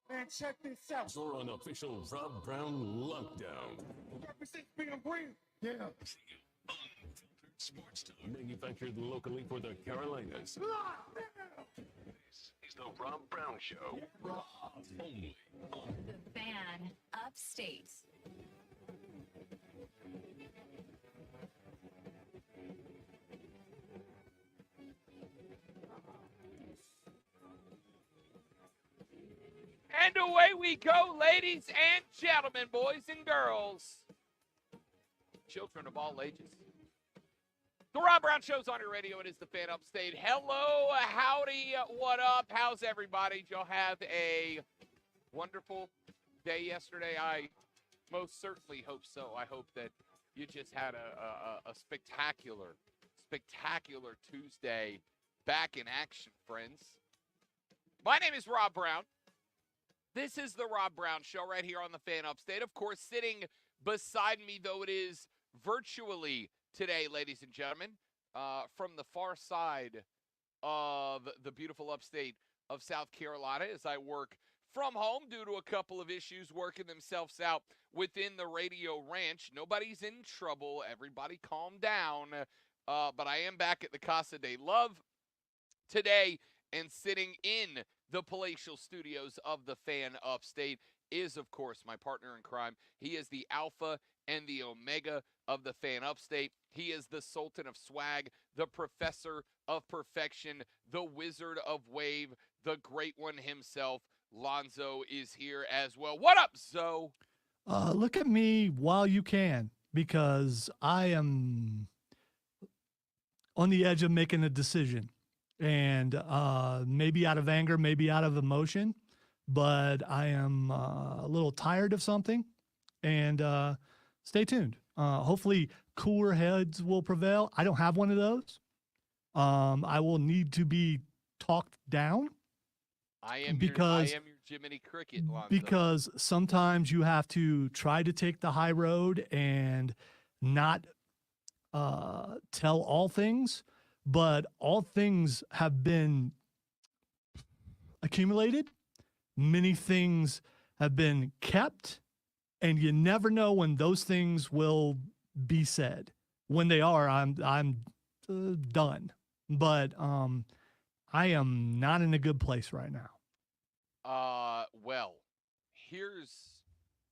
Man, check this out. Your unofficial Rob Brown Lockdown. Represents being green. Yeah. Unfiltered sports talk. Manufactured locally for the Carolinas. This is the Rob Brown Show. Only on The Fan Upstate. And away we go, ladies and gentlemen, boys and girls, children of all ages. The Rob Brown Show's on your radio. It is the Fan Upstate. Hello, howdy, what up? How's everybody? Did y'all have a wonderful day yesterday? I most certainly hope so. I hope that you just had a spectacular Tuesday back in action, friends. My name is Rob Brown. This is the Rob Brown Show right here on the Fan Upstate. Of course, sitting beside me, though it is virtually today, ladies and gentlemen, from the far side of the beautiful upstate of South Carolina as I work from home due to a couple of issues working themselves out within the radio ranch. Nobody's in trouble. Everybody calm down. But I am back at the Casa de Love today, and sitting in the palatial studios of the Fan Upstate is, of course, my partner in crime. He is the alpha and the omega of the Fan Upstate. He is the sultan of swag, the professor of perfection, the wizard of wave, the great one himself. Lonzo is here as well. What up, Zo? Look at me while you can, because I am on the edge of making a decision. And maybe out of anger, maybe out of emotion, but I am a little tired of something. And stay tuned. Hopefully, cooler heads will prevail. I don't have one of those. I will need to be talked down. I am your Jiminy Cricket, Lonzo. Because sometimes you have to try to take the high road and not tell all things. But all things have been accumulated. Many things have been kept, and you never know when those things will be said. When they are, I'm done. But I am not in a good place right now. Well, here's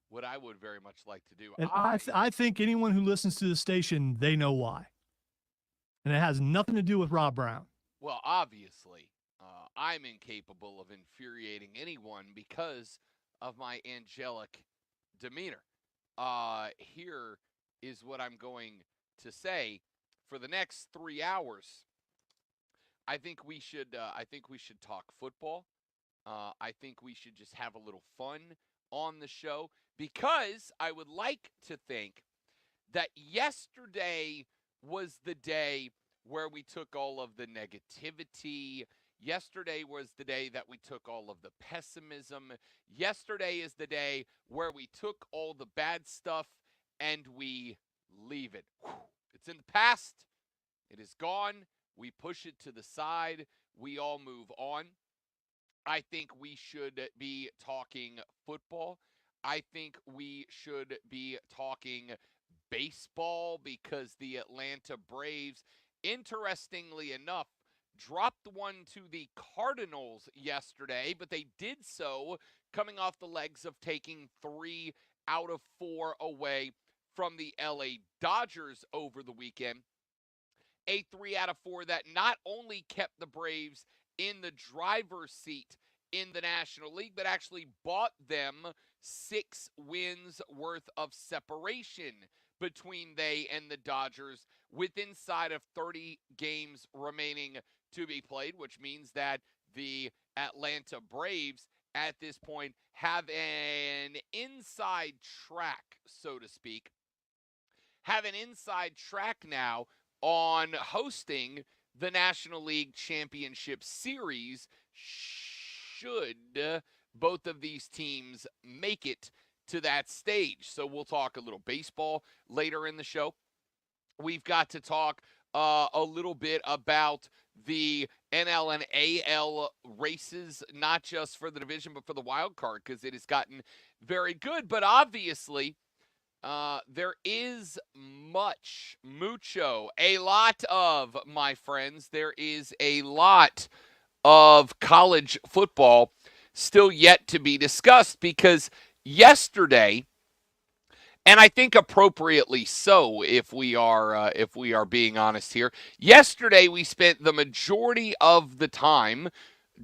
what I would very much like to do. And I think anyone who listens to the station, they know why. And it has nothing to do with Rob Brown. Well, obviously, I'm incapable of infuriating anyone because of my angelic demeanor. Here is what I'm going to say. For the next 3 hours, I think we should talk football. I think we should just have a little fun on the show, because I would like to think that yesterday was the day where we took all of the negativity. Yesterday was the day that we took all of the pessimism. Yesterday is the day where we took all the bad stuff and we leave it. It's in the past. It is gone. We push it to the side. We all move on. I think we should be talking football. I think we should be talking baseball, because the Atlanta Braves, interestingly enough, dropped one to the Cardinals yesterday, but they did so coming off the legs of taking 3 out of 4 away from the LA Dodgers over the weekend. A 3 out of 4 that not only kept the Braves in the driver's seat in the National League, but actually bought them 6 wins worth of separation between they and the Dodgers, with inside of 30 games remaining to be played, which means that the Atlanta Braves at this point have an inside track, so to speak, have an inside track now on hosting the National League Championship Series, should both of these teams make it to that stage. So we'll talk a little baseball later in the show. We've got to talk a little bit about the NL and AL races, not just for the division, but for the wild card, because it has gotten very good. But obviously, there is a lot of, my friends, there is a lot of college football still yet to be discussed, because yesterday, and I think appropriately so, if we are being honest here, yesterday we spent the majority of the time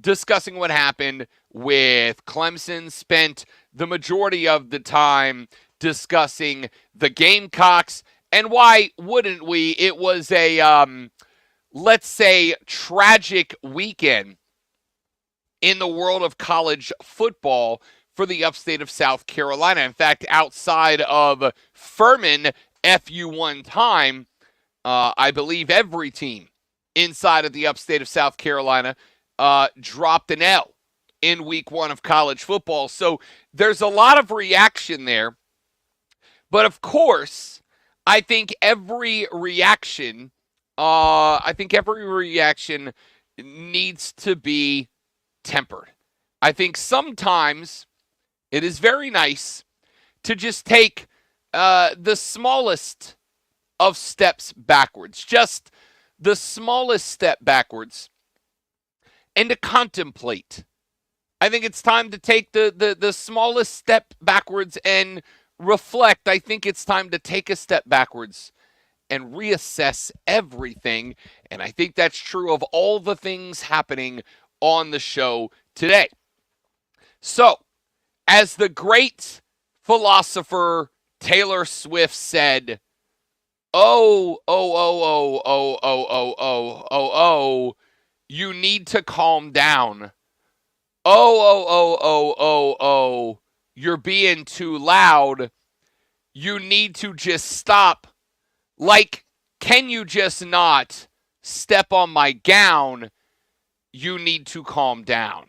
discussing what happened with Clemson, spent the majority of the time discussing the Gamecocks, and why wouldn't we? It was a, let's say, tragic weekend in the world of college football for the upstate of South Carolina. In fact, outside of Furman, FU1 time, I believe every team inside of the upstate of South Carolina dropped an L in week 1 of college football. So there's a lot of reaction there. But of course, I think every reaction needs to be tempered. I think sometimes it is very nice to just take the smallest of steps backwards, just the smallest step backwards, and to contemplate. I think it's time to take the smallest step backwards and reflect. I think it's time to take a step backwards and reassess everything. And I think that's true of all the things happening on the show today. So, as the great philosopher Taylor Swift said, you need to calm down. You're being too loud. You need to just stop. Like, can you just not step on my gown? You need to calm down.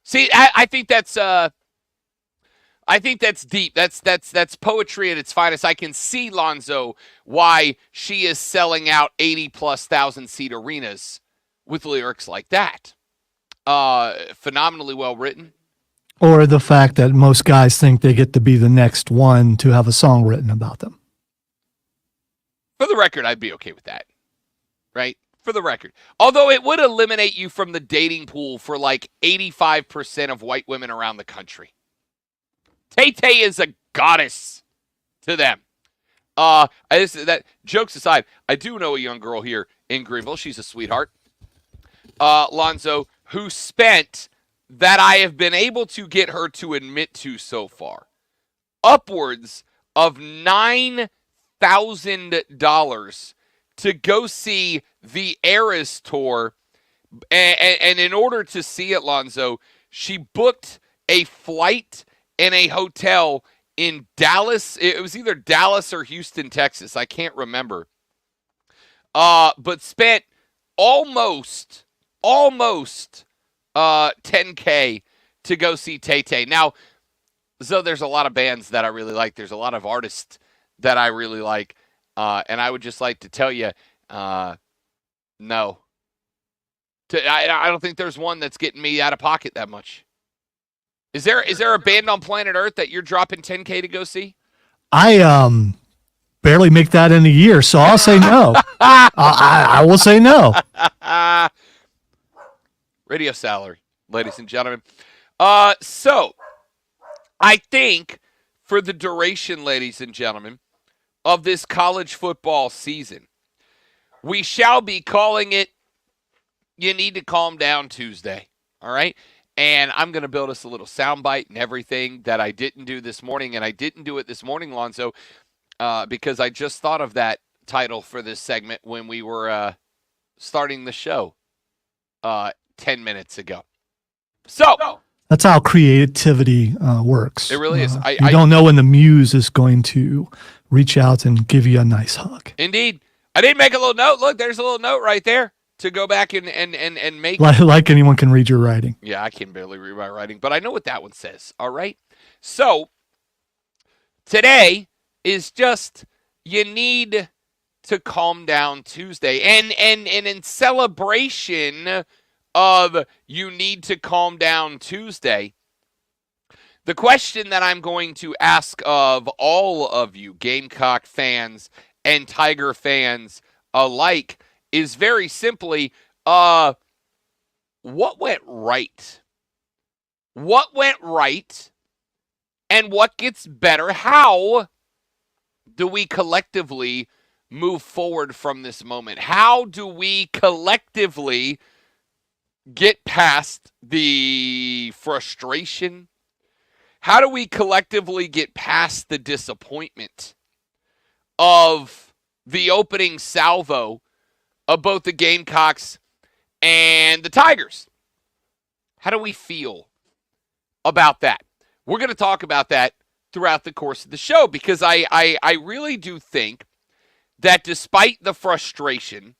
See, I think that's deep. That's poetry at its finest. I can see, Lonzo, why she is selling out 80,000+ seat arenas with lyrics like that. Phenomenally well written. Or the fact that most guys think they get to be the next one to have a song written about them. For the record, I'd be okay with that. Right? For the record. Although it would eliminate you from the dating pool for like 85% of white women around the country. Tay-Tay is a goddess to them. That jokes aside, I do know a young girl here in Greenville. She's a sweetheart. Lonzo, who spent, that I have been able to get her to admit to so far, upwards of $9,000 to go see the Eras tour. And in order to see it, Lonzo, she booked a flight and a hotel in Dallas. It was either Dallas or Houston, Texas. I can't remember. But spent almost $10K to go see Tay-Tay. Now, so there's a lot of bands that I really like. There's a lot of artists that I really like. And I would just like to tell you, no. I don't think there's one that's getting me out of pocket that much. Is there a band on planet Earth that you're dropping $10K to go see? I barely make that in a year, so I'll say no. I will say no. Radio salary, ladies and gentlemen. So I think for the duration, ladies and gentlemen, of this college football season, we shall be calling it You Need to Calm Down Tuesday. All right? And I'm going to build us a little soundbite and everything that I didn't do this morning. And I didn't do it this morning, Lonzo, because I just thought of that title for this segment when we were starting the show 10 minutes ago. So that's how creativity works. It really is. You don't know when the muse is going to reach out and give you a nice hug. Indeed. I didn't make a little note. Look, there's a little note right there to go back and make. Like anyone can read your writing. Yeah, I can barely read my writing, but I know what that one says. All right. So today is just You Need to Calm Down Tuesday. And in celebration of you need to calm down Tuesday, the question that I'm going to ask of all of you, Gamecock fans and Tiger fans alike, is very simply, what went right? What went right? And what gets better? How do we collectively move forward from this moment? How do we collectively get past the frustration? How do we collectively get past the disappointment of the opening salvo of both the Gamecocks and the Tigers? How do we feel about that? We're going to talk about that throughout the course of the show because I really do think that despite the frustration,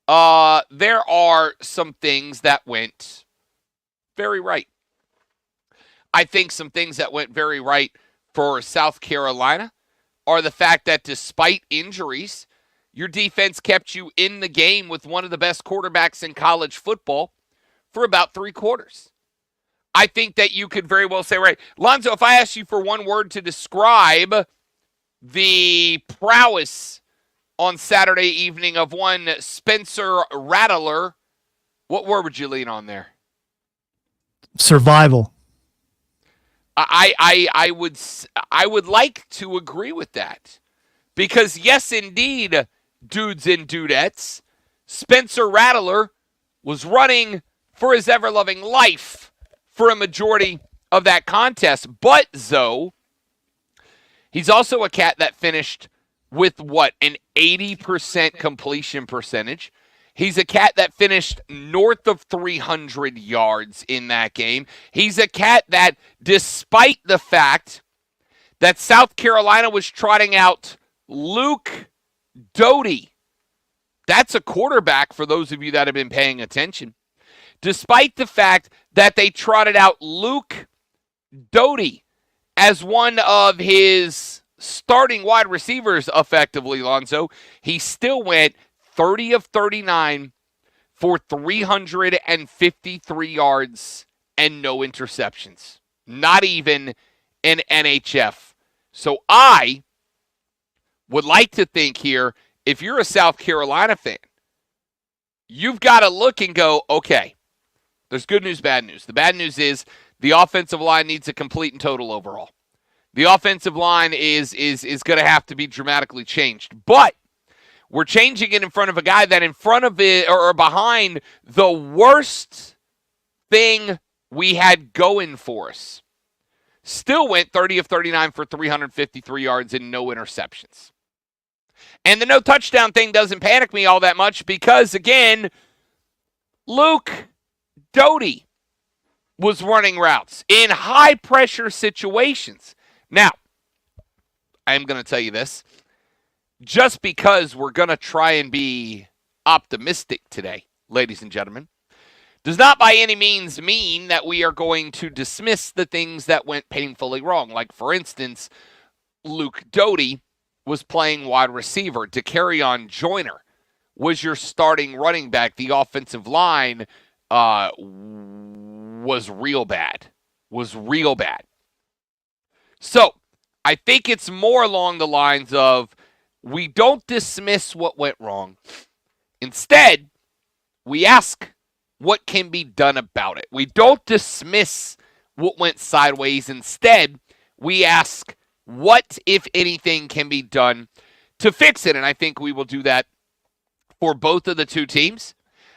there are some things that went very right. I think some things that went very right for South Carolina are the fact that despite injuries, your defense kept you in the game with one of the best quarterbacks in college football for about 3 quarters. I think that you could very well say, right, Lonzo, if I asked you for one word to describe the prowess on Saturday evening of one Spencer Rattler, what word would you lean on there? Survival. I would like to agree with that because yes, indeed, dudes and dudettes, Spencer Rattler was running for his ever-loving life for a majority of that contest. But, Zoe, he's also a cat that finished with, an 80% completion percentage. He's a cat that finished north of 300 yards in that game. He's a cat that, despite the fact that South Carolina was trotting out Luke Doty, that's a quarterback for those of you that have been paying attention. Despite the fact that they trotted out Luke Doty as one of his starting wide receivers effectively, Lonzo, he still went 30 of 39 for 353 yards and no interceptions. Not even an NHF. So I would like to think here, if you're a South Carolina fan, you've got to look and go, okay, there's good news, bad news. The bad news is the offensive line needs a complete and total overhaul. The offensive line is going to have to be dramatically changed. But we're changing it in front of a guy that in front of it or behind the worst thing we had going for us still went 30 of 39 for 353 yards and no interceptions. And the no touchdown thing doesn't panic me all that much because, again, Luke Doty was running routes in high-pressure situations. Now, I'm going to tell you this. Just because we're going to try and be optimistic today, ladies and gentlemen, does not by any means mean that we are going to dismiss the things that went painfully wrong. Like, for instance, Luke Doty was playing wide receiver. Decarrion Joyner was your starting running back. The offensive line was real bad. So, I think it's more along the lines of we don't dismiss what went wrong. Instead, we ask what can be done about it. We don't dismiss what went sideways. Instead, we ask what, if anything, can be done to fix it. And I think we will do that for both of the two teams.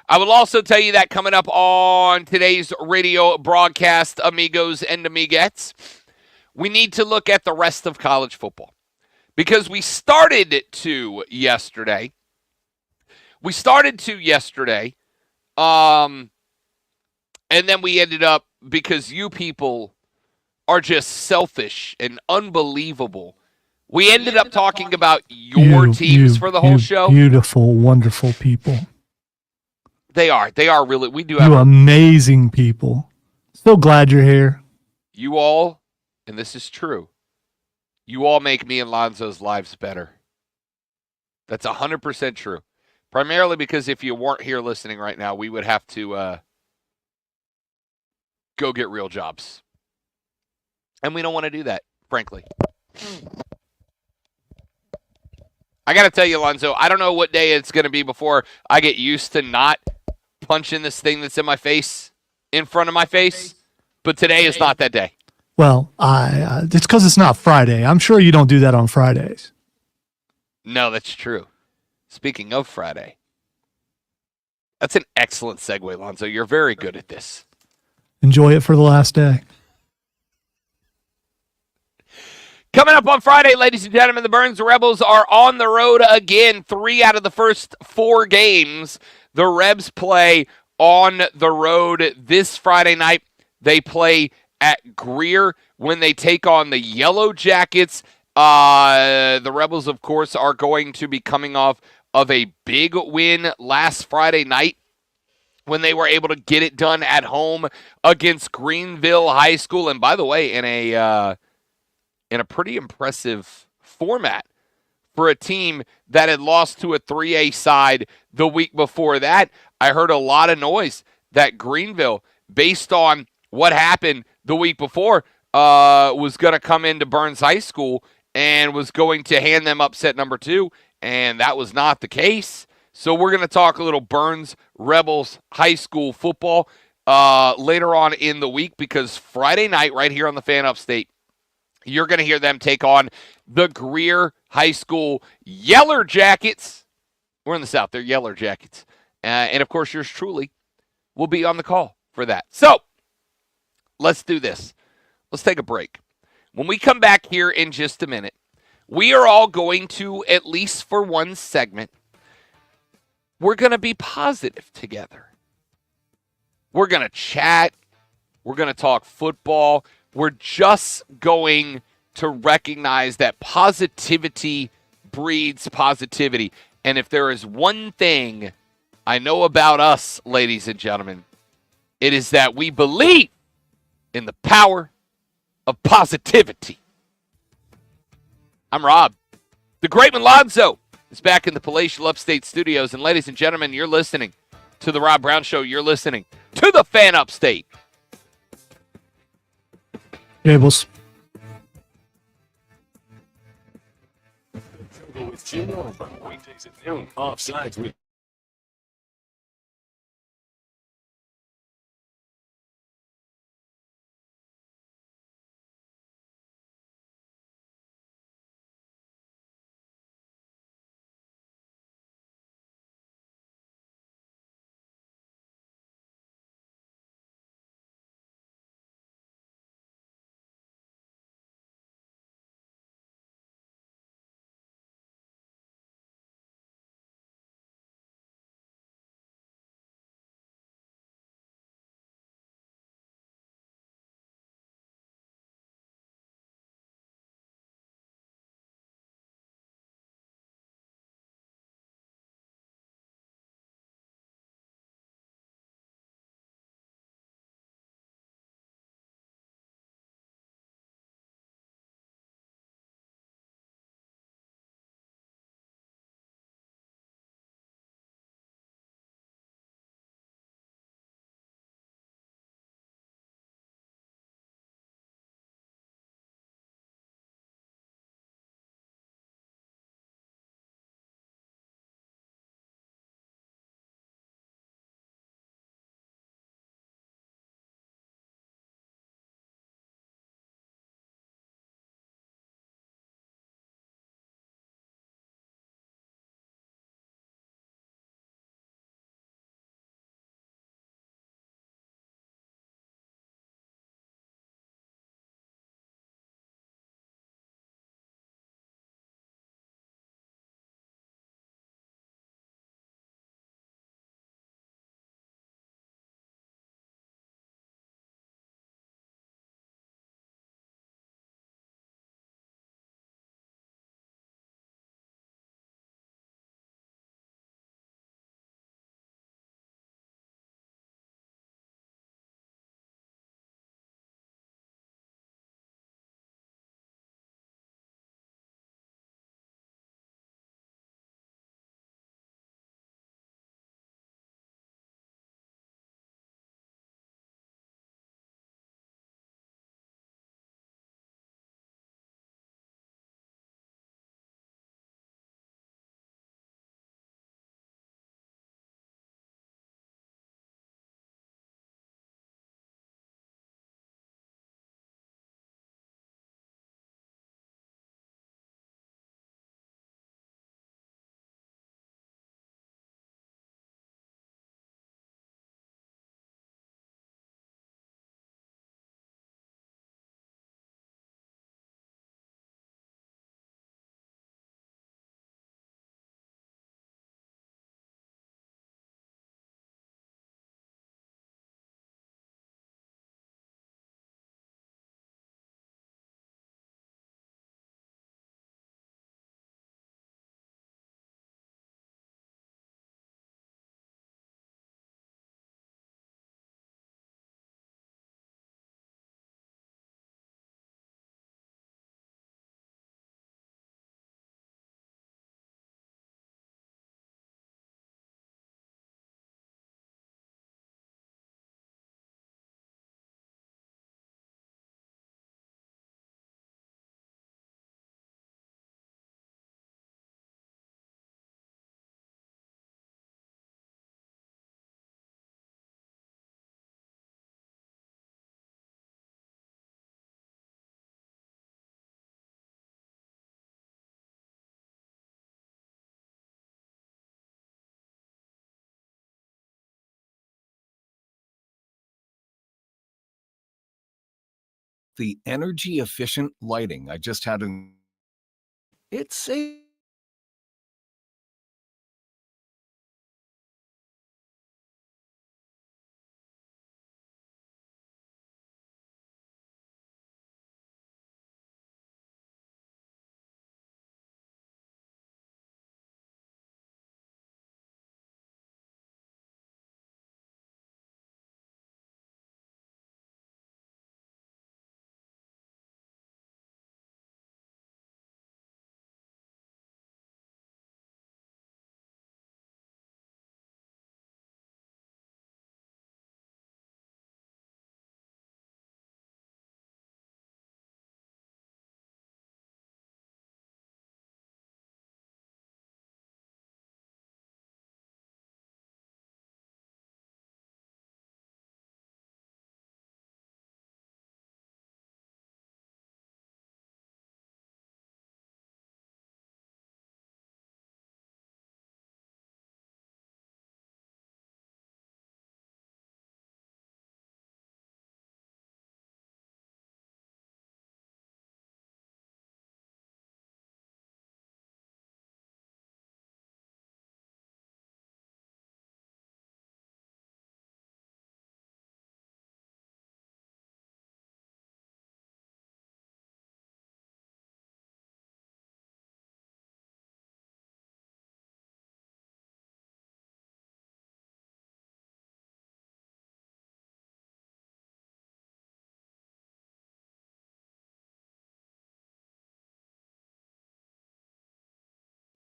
I will also tell you that coming up on today's radio broadcast, amigos and amiguettes, we need to look at the rest of college football. Because we started to yesterday. And then we ended up, because you people are just selfish and unbelievable, we ended up talking about your teams for the whole show. Beautiful, wonderful people. They are really, we do You have amazing people. So glad you're here. You all, and this is true, you all make me and Lonzo's lives better. That's 100% true. Primarily because if you weren't here listening right now, we would have to go get real jobs. And we don't want to do that, frankly. I got to tell you, Alonzo, I don't know what day it's going to be before I get used to not punching this thing that's in my face in front of my face, but today is not that day. Well, it's because it's not Friday. I'm sure you don't do that on Fridays. No, that's true. Speaking of Friday, that's an excellent segue, Alonzo. You're very good at this. Enjoy it for the last day. Coming up on Friday, ladies and gentlemen, the Burns Rebels are on the road again. 3 out of the first 4 games the Rebs play on the road this Friday night. They play at Greer when they take on the Yellow Jackets. The Rebels, of course, are going to be coming off of a big win last Friday night when they were able to get it done at home against Greenville High School. And by the way, in a pretty impressive format for a team that had lost to a 3A side the week before that. I heard a lot of noise that Greenville, based on what happened the week before, was going to come into Burns High School and was going to hand them upset number 2, and that was not the case. So we're going to talk a little Burns Rebels High School football later on in the week, because Friday night right here on the Fan Upstate, you're going to hear them take on the Greer High School Yeller Jackets. We're in the South. They're Yeller Jackets. And, of course, yours truly will be on the call for that. So let's do this. Let's take a break. When we come back here in just a minute, we are all going to, at least for one segment, we're going to be positive together. We're going to chat. We're going to talk football. We're just going to recognize that positivity breeds positivity. And if there is one thing I know about us, ladies and gentlemen, it is that we believe in the power of positivity. I'm Rob. The great Lonzo is back in the palatial upstate studios. And ladies and gentlemen, you're listening to The Rob Brown Show. You're listening to the Fan Upstate. Gables. With Jim Norman. Weekdays at noon. Offsides with The energy efficient lighting I just had in it's a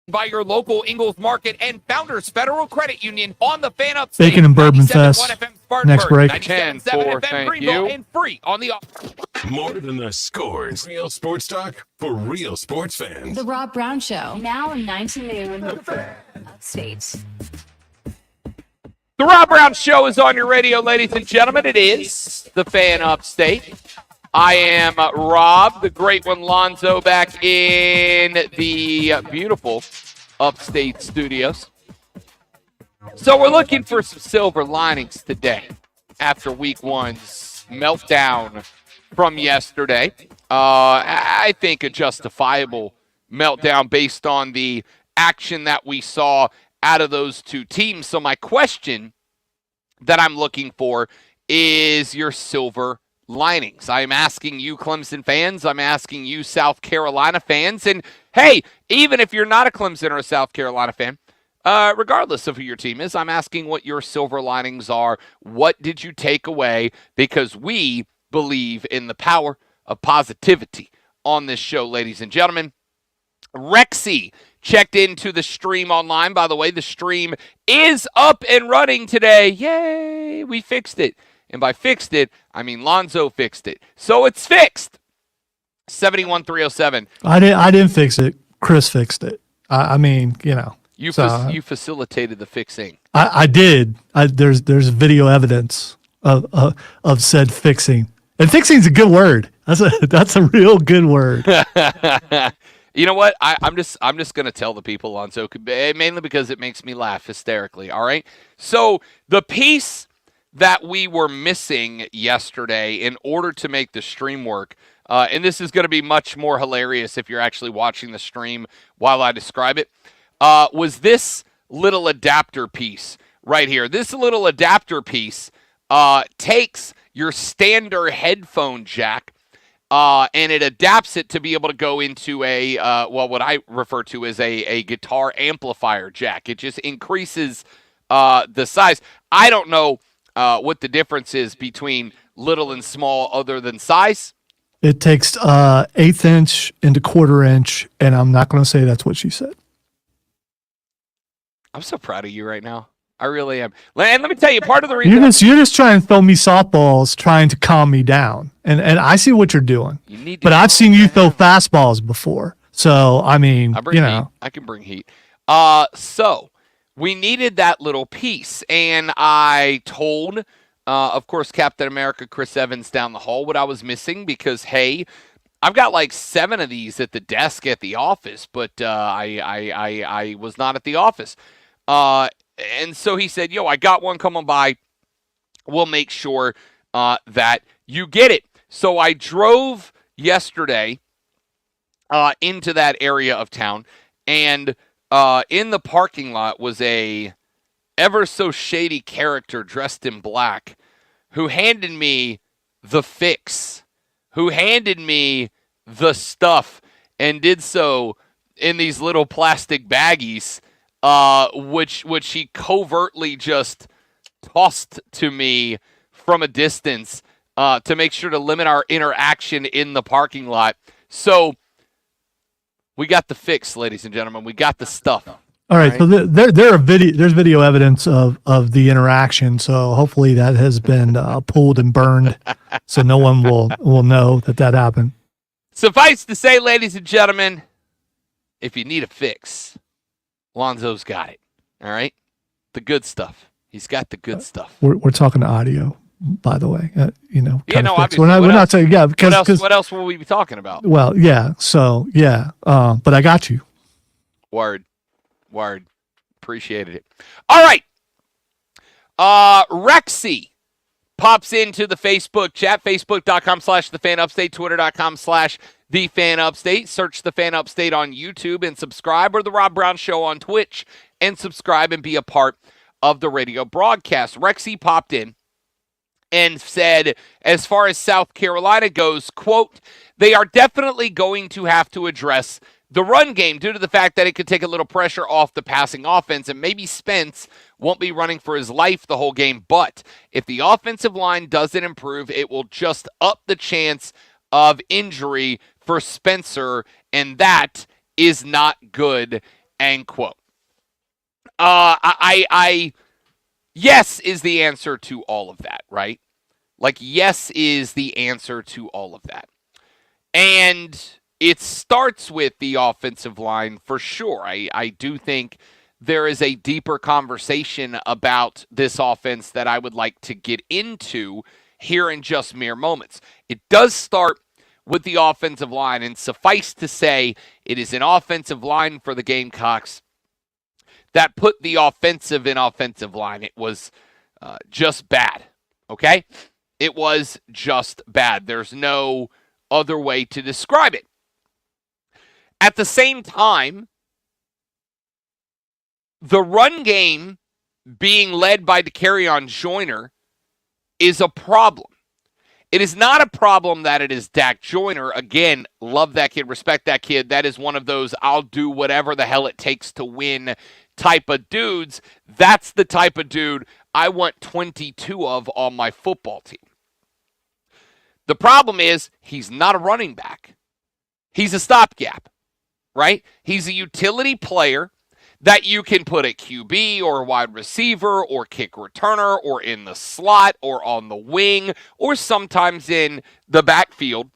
by your local Ingles Market and Founders Federal Credit Union on the Fan Up Bacon and Bourbon 97.1 Fest. FM Spartanburg, Next break. 97.7 10-4, FM thank Greenville, you. and free on the More than the scores. Real sports talk for real sports fans. The Rob Brown Show, now 9 to noon, upstate. The Rob Brown Show is on your radio, ladies and gentlemen. It is the Fan Upstate. I am Rob, the great one Lonzo, back in the beautiful Upstate studios. So we're looking for some silver linings today after week one's meltdown from yesterday. I think a justifiable meltdown based on the action that we saw out of those two teams. So my question that I'm looking for is your silver linings. I'm asking you Clemson fans. I'm asking you South Carolina fans. And hey, even if you're not a Clemson or a South Carolina fan, regardless of who your team is, I'm asking what your silver linings are. What did you take away? Because we believe in the power of positivity on this show, ladies and gentlemen. Rexy checked into the stream online. By the way, the stream is up and running today. Yay, we fixed it. And by fixed it, I mean Lonzo fixed it. So it's fixed. 71307. I didn't fix it. Chris fixed it. I mean, you know. You facilitated the fixing. I did. There's video evidence of said fixing. And fixing's a good word. That's a real good word. You know what? I'm just gonna tell the people, Lonzo, mainly because it makes me laugh hysterically. All right. So the piece that we were missing yesterday in order to make the stream work, and this is going to be much more hilarious if you're actually watching the stream while I describe it, was this little adapter piece right here. This little adapter piece takes your standard headphone jack and it adapts it to be able to go into what I refer to as a guitar amplifier jack. It just increases the size. I don't know what the difference is between little and small other than size. It takes 1/8 inch into 1/4 inch, and I'm not going to say that's what she said. I'm so proud of you right now. I really am. And let me tell you, part of the reason You're just trying to throw me softballs, trying to calm me down, and I see what you're doing. But I've seen you throw fastballs before, so I mean, you know, I can bring heat. So we needed that little piece, and I told, of course, Captain America Chris Evans down the hall what I was missing because hey, I've got like 7 of these at the desk at the office, but I was not at the office. And so he said, yo, I got one coming by. We'll make sure that you get it. So I drove yesterday into that area of town, and in the parking lot was a ever so shady character dressed in black who handed me the fix, who handed me the stuff, and did so in these little plastic baggies, which he covertly just tossed to me from a distance to make sure to limit our interaction in the parking lot. So we got the fix, ladies and gentlemen. We got the stuff. All right. So there's video evidence of the interaction. So hopefully that has been pulled and burned, so no one will know that happened. Suffice to say, ladies and gentlemen, if you need a fix, Lonzo's got it. All right, the good stuff. He's got the good stuff. We're talking audio, by the way. Obviously. We're not saying because what else will we be talking about? Well, yeah. So yeah. But I got you. Word. Appreciated it. All right. Rexy pops into the Facebook chat, facebook.com/thefanupstate, twitter.com/thefanupstate. Search The Fan Upstate on YouTube and subscribe, or The Rob Brown Show on Twitch and subscribe and be a part of the radio broadcast. Rexy popped in and said, as far as South Carolina goes, quote, they are definitely going to have to address the run game due to the fact that it could take a little pressure off the passing offense, and maybe Spence won't be running for his life the whole game. But if the offensive line doesn't improve, it will just up the chance of injury for Spencer, and that is not good, end quote. Yes is the answer to all of that, right? Like, yes is the answer to all of that. And it starts with the offensive line for sure. I do think there is a deeper conversation about this offense that I would like to get into here in just mere moments. It does start with the offensive line, and suffice to say, it is an offensive line for the Gamecocks that put the offensive in offensive line. It was just bad, okay? It was just bad. There's no other way to describe it. At the same time, the run game being led by Dakereon Joyner is a problem. It is not a problem that it is Dak Joyner. Again, love that kid, respect that kid. That is one of those I'll do whatever the hell it takes to win type of dudes. That's the type of dude I want 22 of on my football team. The problem is he's not a running back. He's a stopgap, right? He's a utility player that you can put at QB or wide receiver or kick returner or in the slot or on the wing or sometimes in the backfield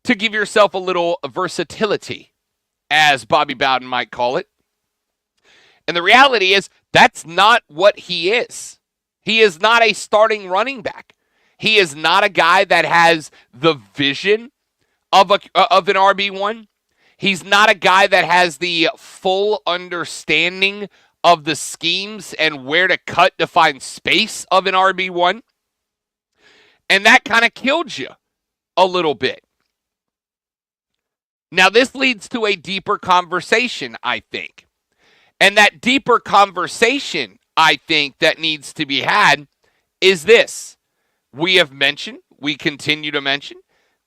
to give yourself a little versatility, as Bobby Bowden might call it. And the reality is that's not what he is. He is not a starting running back. He is not a guy that has the vision of an RB1. He's not a guy that has the full understanding of the schemes and where to cut to find space of an RB1. And that kind of killed you a little bit. Now, this leads to a deeper conversation, I think. And that deeper conversation, I think, that needs to be had is this. We have mentioned, we continue to mention,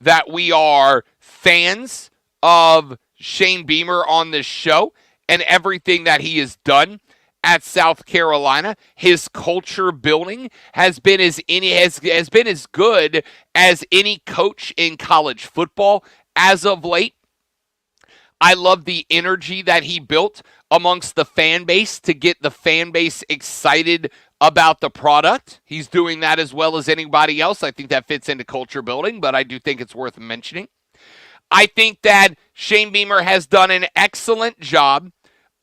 that we are fans of Shane Beamer on this show and everything that he has done at South Carolina. His culture building has been as good as any coach in college football as of late. I love the energy that he built amongst the fan base to get the fan base excited about the product. He's doing that as well as anybody else. I think that fits into culture building, but I do think it's worth mentioning. I think that Shane Beamer has done an excellent job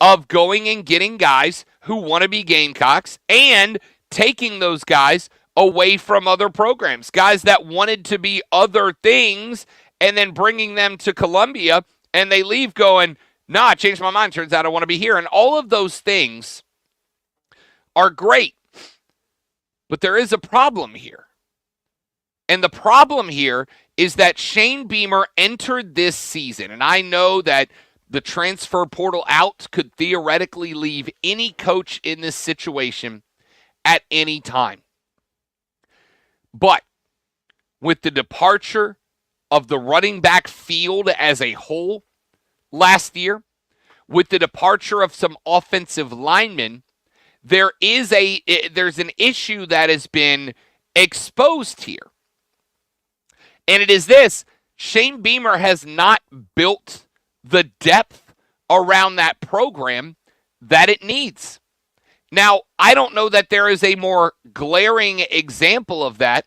of going and getting guys who want to be Gamecocks and taking those guys away from other programs, guys that wanted to be other things, and then bringing them to Columbia, and they leave going, nah, I changed my mind. Turns out I want to be here. And all of those things are great. But there is a problem here. And the problem here is that Shane Beamer entered this season, and I know that the transfer portal out could theoretically leave any coach in this situation at any time. But with the departure of the running back field as a whole last year, with the departure of some offensive linemen, there's an issue that has been exposed here. And it is this: Shane Beamer has not built the depth around that program that it needs. Now, I don't know that there is a more glaring example of that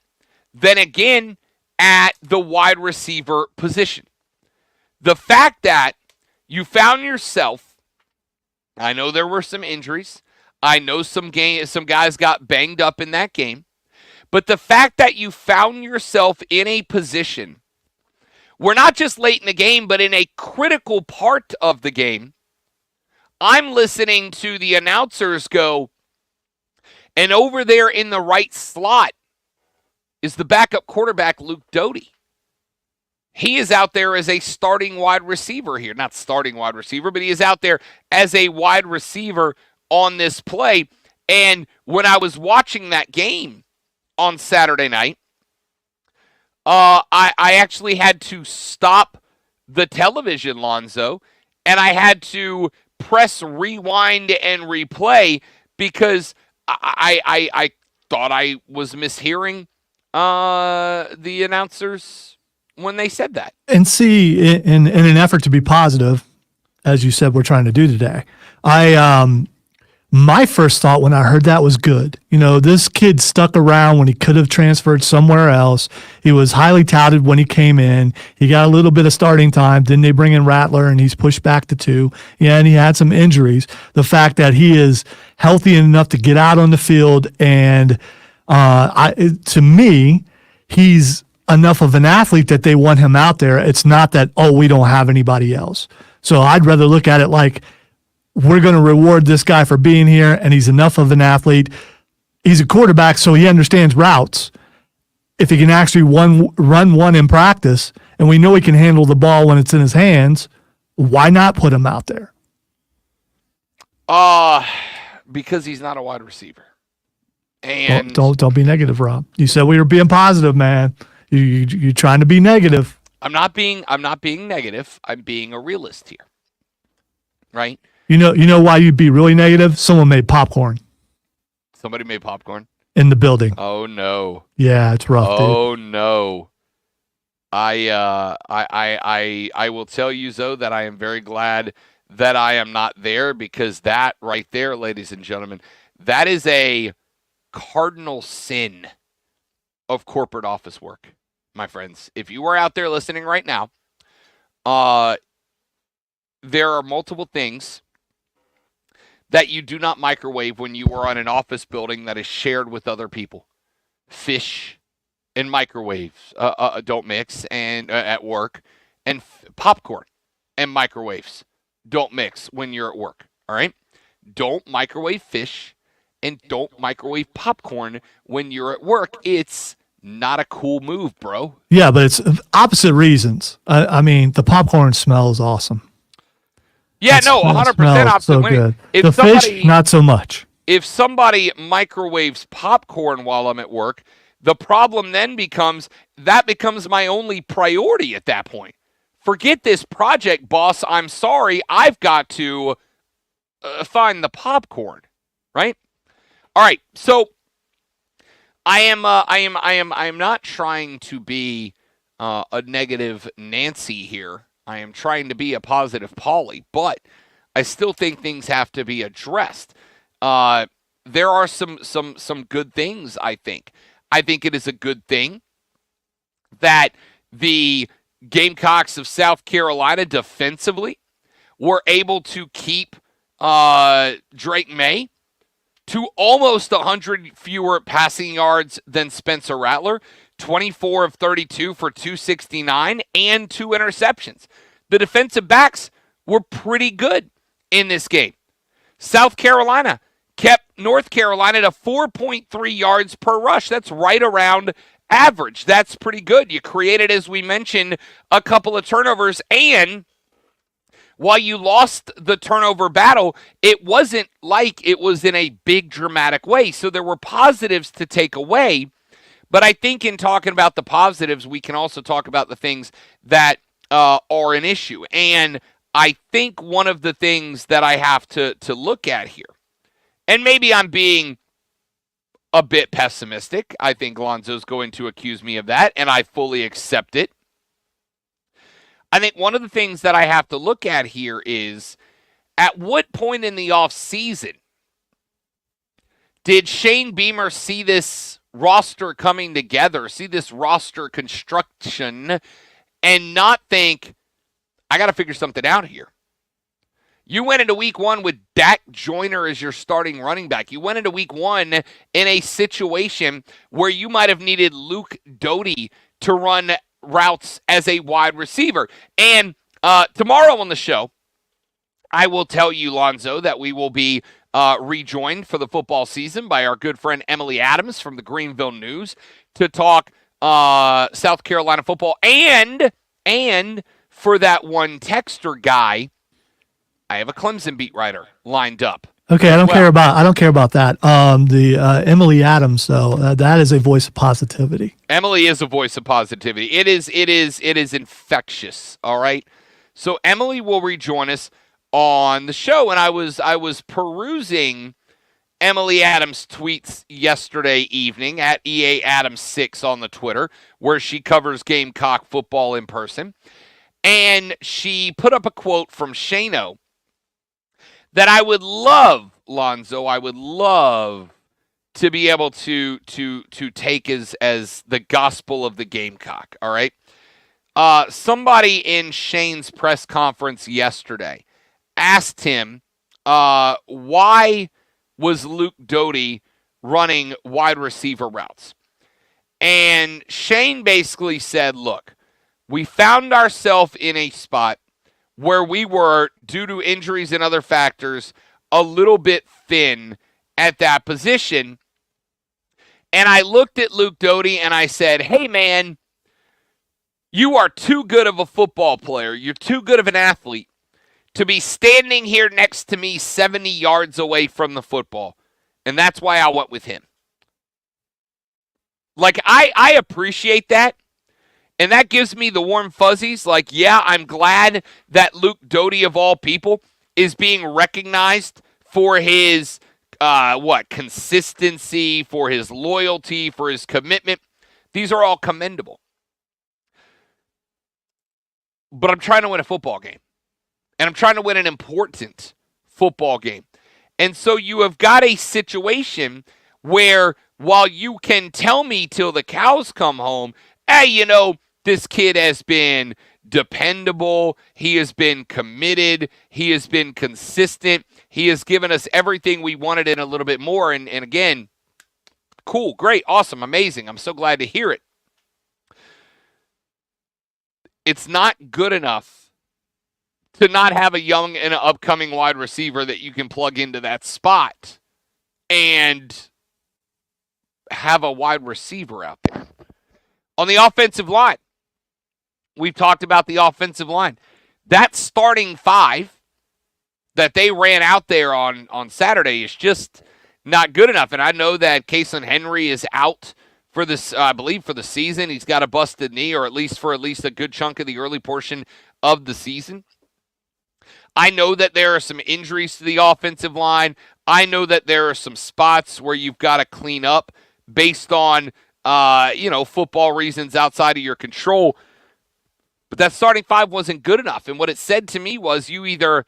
than, again, at the wide receiver position. The fact that you found yourself, I know there were some injuries, I know some guys got banged up in that game, but the fact that you found yourself in a position where not just late in the game, but in a critical part of the game, I'm listening to the announcers go, and over there in the right slot is the backup quarterback, Luke Doty. He is out there as a starting wide receiver here. Not starting wide receiver, but he is out there as a wide receiver on this play. And when I was watching that game on Saturday night, I actually had to stop the television, Lonzo, and I had to press rewind and replay because I thought I was mishearing the announcers when they said that. And see, in an effort to be positive, as you said, we're trying to do today, my first thought when I heard that was good. You know, this kid stuck around when he could have transferred somewhere else. He was highly touted when he came in. He got a little bit of starting time. Then they bring in Rattler, and he's pushed back to 2. Yeah, and he had some injuries. The fact that he is healthy enough to get out on the field, and to me, he's enough of an athlete that they want him out there. It's not that, oh, we don't have anybody else. So I'd rather look at it like, we're going to reward this guy for being here, and he's enough of an athlete. He's a quarterback, so he understands routes. If he can actually run one in practice, and we know he can handle the ball when it's in his hands, why not put him out there? Because he's not a wide receiver. And don't be negative, Rob. You said we were being positive, man. You're trying to be negative. I'm not being negative. I'm being a realist here. Right? You know why you'd be really negative? Someone made popcorn. Somebody made popcorn in the building. Oh no. Yeah, it's rough. Oh dude. no. I will tell you, Zoe, that I am very glad that I am not there, because that right there, ladies and gentlemen, that is a cardinal sin of corporate office work, my friends. If you are out there listening right now, there are multiple things that you do not microwave when you are on an office building that is shared with other people. Fish and microwaves don't mix, and at work, and popcorn and microwaves don't mix when you're at work. All right? Don't microwave fish and don't microwave popcorn when you're at work. It's not a cool move, bro. Yeah, but it's opposite reasons. I mean, the popcorn smell is awesome. Yeah, no, 100% opposite. So good. The somebody, fish, not so much. If somebody microwaves popcorn while I'm at work, the problem then becomes my only priority at that point. Forget this project, boss. I'm sorry. I've got to find the popcorn, right? All right. So I am not trying to be a negative Nancy here. I am trying to be a positive Polly, but I still think things have to be addressed. There are some good things, I think. I think it is a good thing that the Gamecocks of South Carolina defensively were able to keep Drake May to almost 100 fewer passing yards than Spencer Rattler. 24 of 32 for 269 and 2 interceptions. The defensive backs were pretty good in this game. South Carolina kept North Carolina to 4.3 yards per rush. That's right around average. That's pretty good. You created, as we mentioned, a couple of turnovers, and while you lost the turnover battle, it wasn't like it was in a big dramatic way. So there were positives to take away. But I think in talking about the positives, we can also talk about the things that are an issue. And I think one of the things that I have to look at here, and maybe I'm being a bit pessimistic. I think Lonzo's going to accuse me of that, and I fully accept it. I think one of the things that I have to look at here is, at what point in the offseason did Shane Beamer see this roster coming together, see this roster construction, and not think, I got to figure something out here? You went into week one with Dak Joyner as your starting running back. You went into week one in a situation where you might have needed Luke Doty to run routes as a wide receiver. And tomorrow on the show, I will tell you, Lonzo, that we will be rejoined for the football season by our good friend Emily Adams from the Greenville News to talk South Carolina football. And for that one texter guy, I have a Clemson beat writer lined up. Okay, I don't care about that. The Emily Adams, though, that is a voice of positivity. Emily is a voice of positivity. It is infectious. All right. So Emily will rejoin us on the show, and I was perusing Emily Adams' tweets yesterday evening at EA Adams 6 on the Twitter, where she covers Gamecock football in person, and she put up a quote from Shano that I would love, Lonzo, I would love to be able to take as the gospel of the Gamecock, all right? Somebody in Shane's press conference yesterday asked him, why was Luke Doty running wide receiver routes? And Shane basically said, look, we found ourselves in a spot where we were, due to injuries and other factors, a little bit thin at that position. And I looked at Luke Doty and I said, hey, man, you are too good of a football player. You're too good of an athlete to be standing here next to me 70 yards away from the football. And that's why I went with him. Like, I appreciate that. And that gives me the warm fuzzies. Like, yeah, I'm glad that Luke Doty, of all people, is being recognized for his, consistency, for his loyalty, for his commitment. These are all commendable. But I'm trying to win a football game. And I'm trying to win an important football game. And so you have got a situation where, while you can tell me till the cows come home, hey, this kid has been dependable. He has been committed. He has been consistent. He has given us everything we wanted and a little bit more. And again, cool, great, awesome, amazing. I'm so glad to hear it. It's not good enough to not have a young and upcoming wide receiver that you can plug into that spot and have a wide receiver out there. On the offensive line, we've talked about the offensive line. That starting five that they ran out there on Saturday is just not good enough. And I know that Kason Henry is out for this, I believe, for the season. He's got a busted knee, or at least a good chunk of the early portion of the season. I know that there are some injuries to the offensive line. I know that there are some spots where you've got to clean up based on, football reasons outside of your control. But that starting five wasn't good enough. And what it said to me was, you either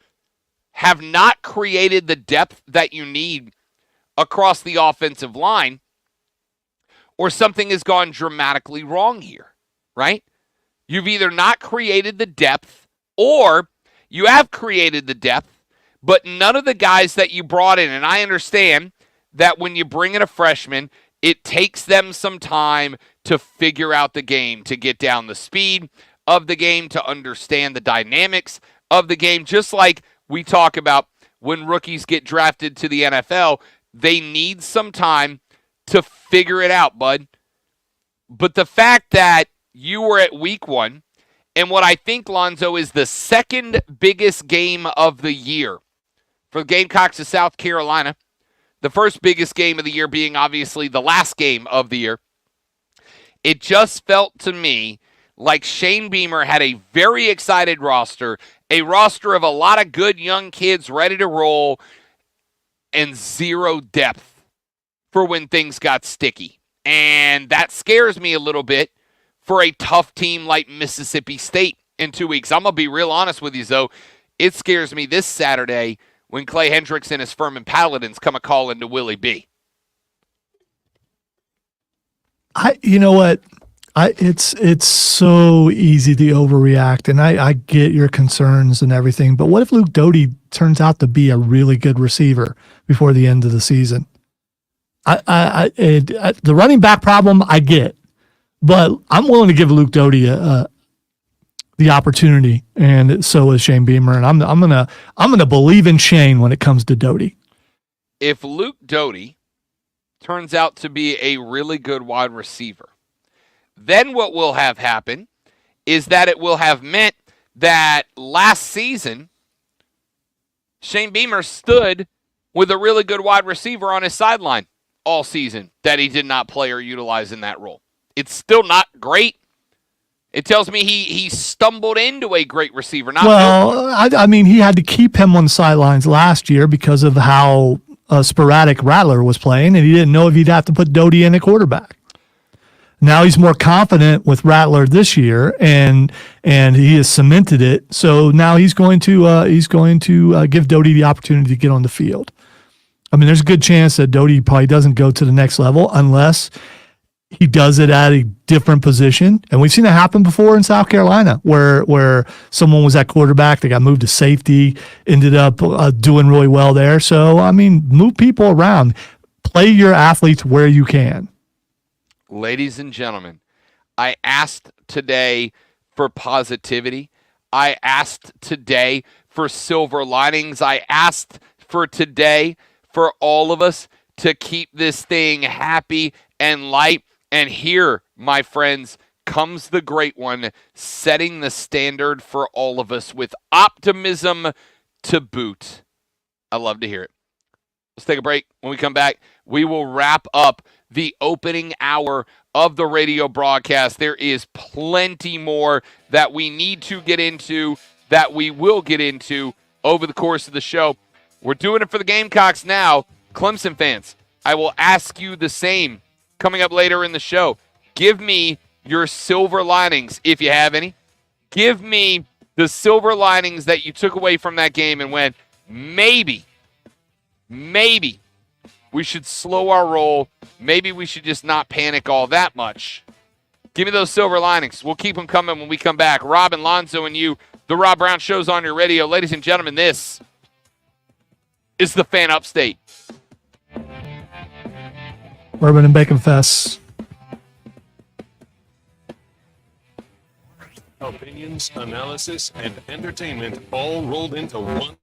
have not created the depth that you need across the offensive line, or something has gone dramatically wrong here, right? You've either not created the depth, or you have created the depth, but none of the guys that you brought in, and I understand that when you bring in a freshman, it takes them some time to figure out the game, to get down the speed of the game, to understand the dynamics of the game. Just like we talk about when rookies get drafted to the NFL, they need some time to figure it out, bud. But the fact that you were at week 1, and what I think, Lonzo, is the second biggest game of the year for the Gamecocks of South Carolina, the first biggest game of the year being obviously the last game of the year, it just felt to me like Shane Beamer had a very excited roster, a roster of a lot of good young kids ready to roll, and zero depth for when things got sticky. And that scares me a little bit for a tough team like Mississippi State in 2 weeks. I'm going to be real honest with you, though. It scares me this Saturday when Clay Hendricks and his Furman Paladins come a call into Willie B. You know what? It's so easy to overreact, and I get your concerns and everything. But what if Luke Doty turns out to be a really good receiver before the end of the season? The running back problem I get, but I'm willing to give Luke Doty the opportunity, and so is Shane Beamer. And I'm gonna believe in Shane when it comes to Doty. If Luke Doty turns out to be a really good wide receiver, then what will have happened is that it will have meant that last season, Shane Beamer stood with a really good wide receiver on his sideline all season that he did not play or utilize in that role. It's still not great. It tells me he stumbled into a great receiver. I mean, he had to keep him on the sidelines last year because of how sporadic Rattler was playing, and he didn't know if he'd have to put Doty in at quarterback. Now he's more confident with Rattler this year, and he has cemented it. So now he's going to give Doty the opportunity to get on the field. I mean, there's a good chance that Doty probably doesn't go to the next level unless he does it at a different position. And we've seen it happen before in South Carolina where someone was at quarterback, they got moved to safety, ended up doing really well there. So, I mean, move people around. Play your athletes where you can. Ladies and gentlemen, I asked today for positivity. I asked today for silver linings. I asked for today for all of us to keep this thing happy and light. And here, my friends, comes the great one, setting the standard for all of us with optimism to boot. I love to hear it. Let's take a break. When we come back, we will wrap up the opening hour of the radio broadcast. There is plenty more that we need to get into, that we will get into over the course of the show. We're doing it for the Gamecocks now. Clemson fans, I will ask you the same coming up later in the show. Give me your silver linings, if you have any. Give me the silver linings that you took away from that game and went, maybe we should slow our roll. Maybe we should just not panic all that much. Give me those silver linings. We'll keep them coming when we come back. Rob and Lonzo and you, the Rob Brown Show's on your radio. Ladies and gentlemen, this is the Fan Upstate. Bourbon and Bacon Fest. Opinions, analysis, and entertainment all rolled into one.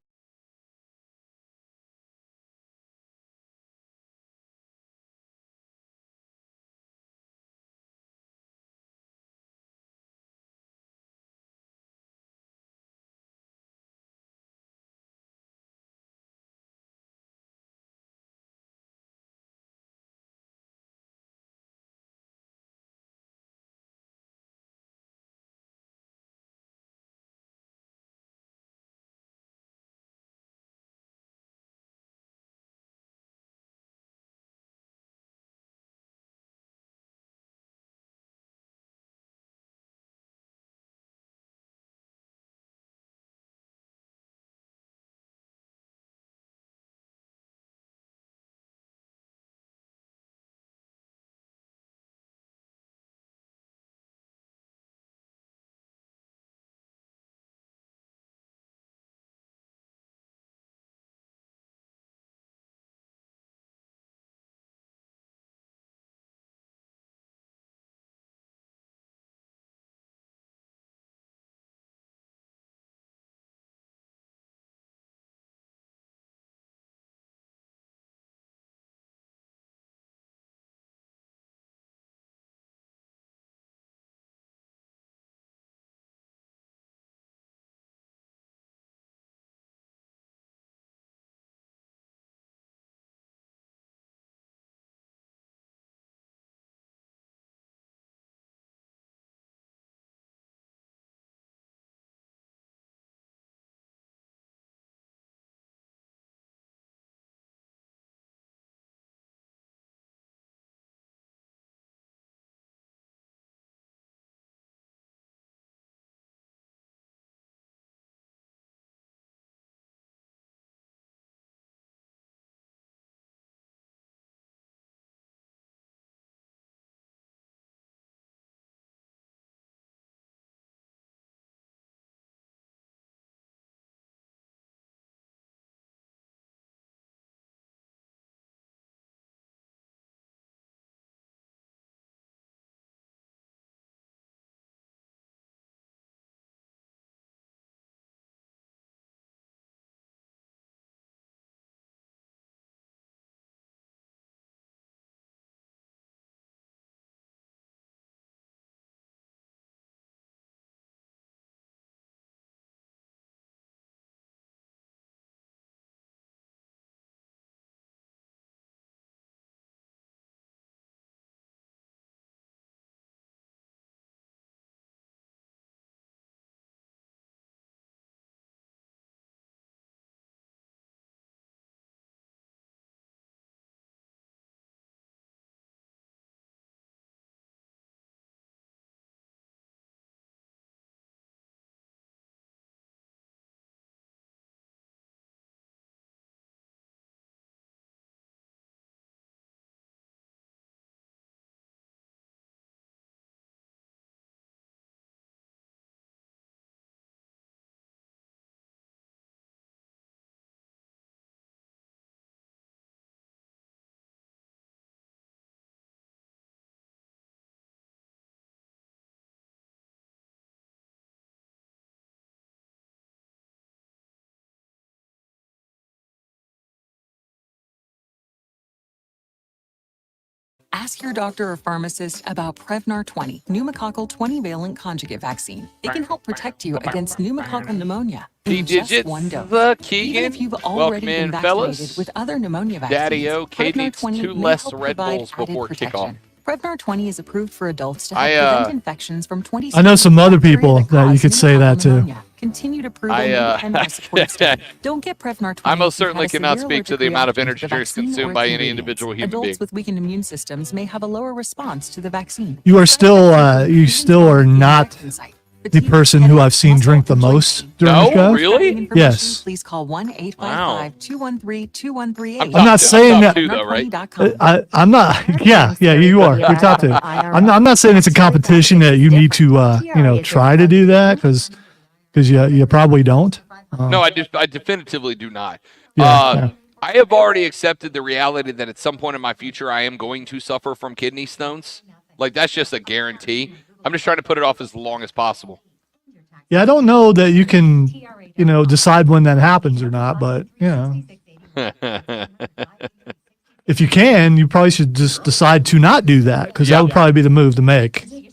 Ask your doctor or pharmacist about Prevnar 20, pneumococcal 20-valent conjugate vaccine. It can help protect you against pneumococcal pneumonia Key in just digits, one dose. the Even Keegan. if you've Welcome already been in, vaccinated fellas. with other pneumonia vaccines, Daddy-o, K Prevnar needs 20 2 may less help Red provide Bulls added before kickoff. protection. Prevnar 20 is approved for adults to help I, prevent infections from 20 I know some other people that you cause could say that pneumococcal to. pneumonia. Continue to prove independent support staff. Don't get Prevnar 20. I most if you've certainly had a cannot severe speak to allergic the amount of reaction to energy the drinks vaccine or consumed its by any ingredients. individual human Adults being. with weakened immune systems may have a lower response to the vaccine. You are still, you still are not the person who I've seen drink the most during the No, show. really? Yes. Please call 1-855-213-2138. I'm not saying that. Too, though, right? I'm not. Yeah, you are. You're top two. I'm not saying it's a competition that you need to, try to do that because you probably don't. No, I definitively do not. Yeah. I have already accepted the reality that at some point in my future I am going to suffer from kidney stones. Like, that's just a guarantee. I'm just trying to put it off as long as possible. Yeah, I don't know that you can, decide when that happens or not, but, if you can, you probably should just decide to not do that because that would probably be the move to make. Running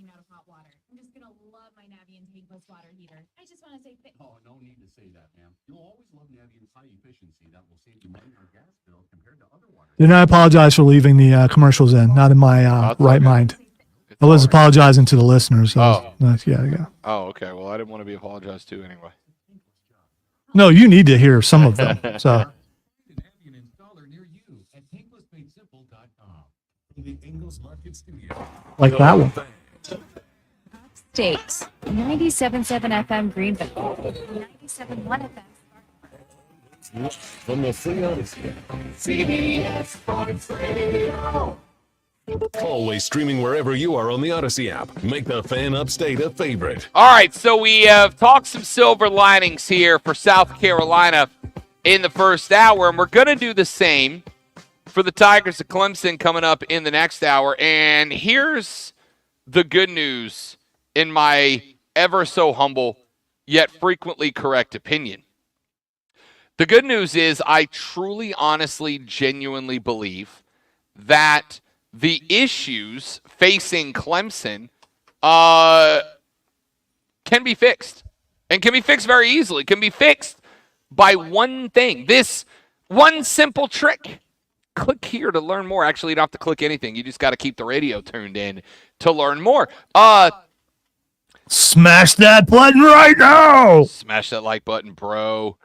out of hot water. I'm just gonna love my Navien tankless water heater. I just want to say Oh, no need to say that, ma'am. You'll always love Navient's high efficiency that will save you money on gas bill compared to other water. And I apologize for leaving the commercials in, not in my right mind. I was apologizing to the listeners. So yeah. Oh, okay. Well, I didn't want to be apologized to anyway. No, you need to hear some of them. So Navient installer near you at tanklessmadesimple.com. The Ingles Market Studio. like that one. Stakes. 97.7 FM Greenville. 97.1 FM. From the free Odyssey. CBS Sports Radio. Always streaming wherever you are on the Odyssey app. Make the Fan Upstate a favorite. All right, so we have talked some silver linings here for South Carolina in the first hour, and we're going to do the same for the Tigers of Clemson coming up in the next hour. And here's the good news in my ever so humble yet frequently correct opinion. The good news is I truly, honestly, genuinely believe that the issues facing Clemson can be fixed, and can be fixed very easily. Can be fixed by one thing, this one simple trick. Click here to learn more. Actually, you don't have to click anything. You just got to keep the radio tuned in to learn more. Smash that button right now. Smash that like button, bro.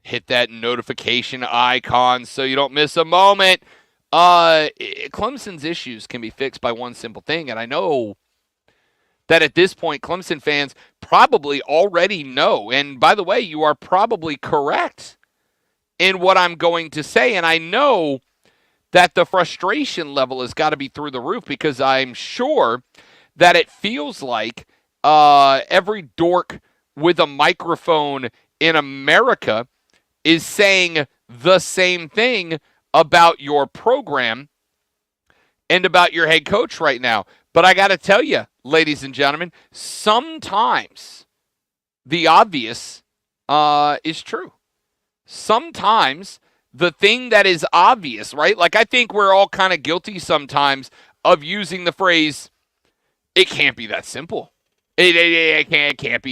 Hit that notification icon so you don't miss a moment. Clemson's issues can be fixed by one simple thing, and I know that at this point, Clemson fans probably already know. And by the way, you are probably correct in what I'm going to say, and I know that the frustration level has got to be through the roof because I'm sure that it feels like every dork with a microphone in America is saying the same thing about your program and about your head coach right now. But I got to tell you, ladies and gentlemen, sometimes the obvious is true. Sometimes the thing that is obvious, right? Like, I think we're all kind of guilty sometimes of using the phrase, it can't be that simple. It can't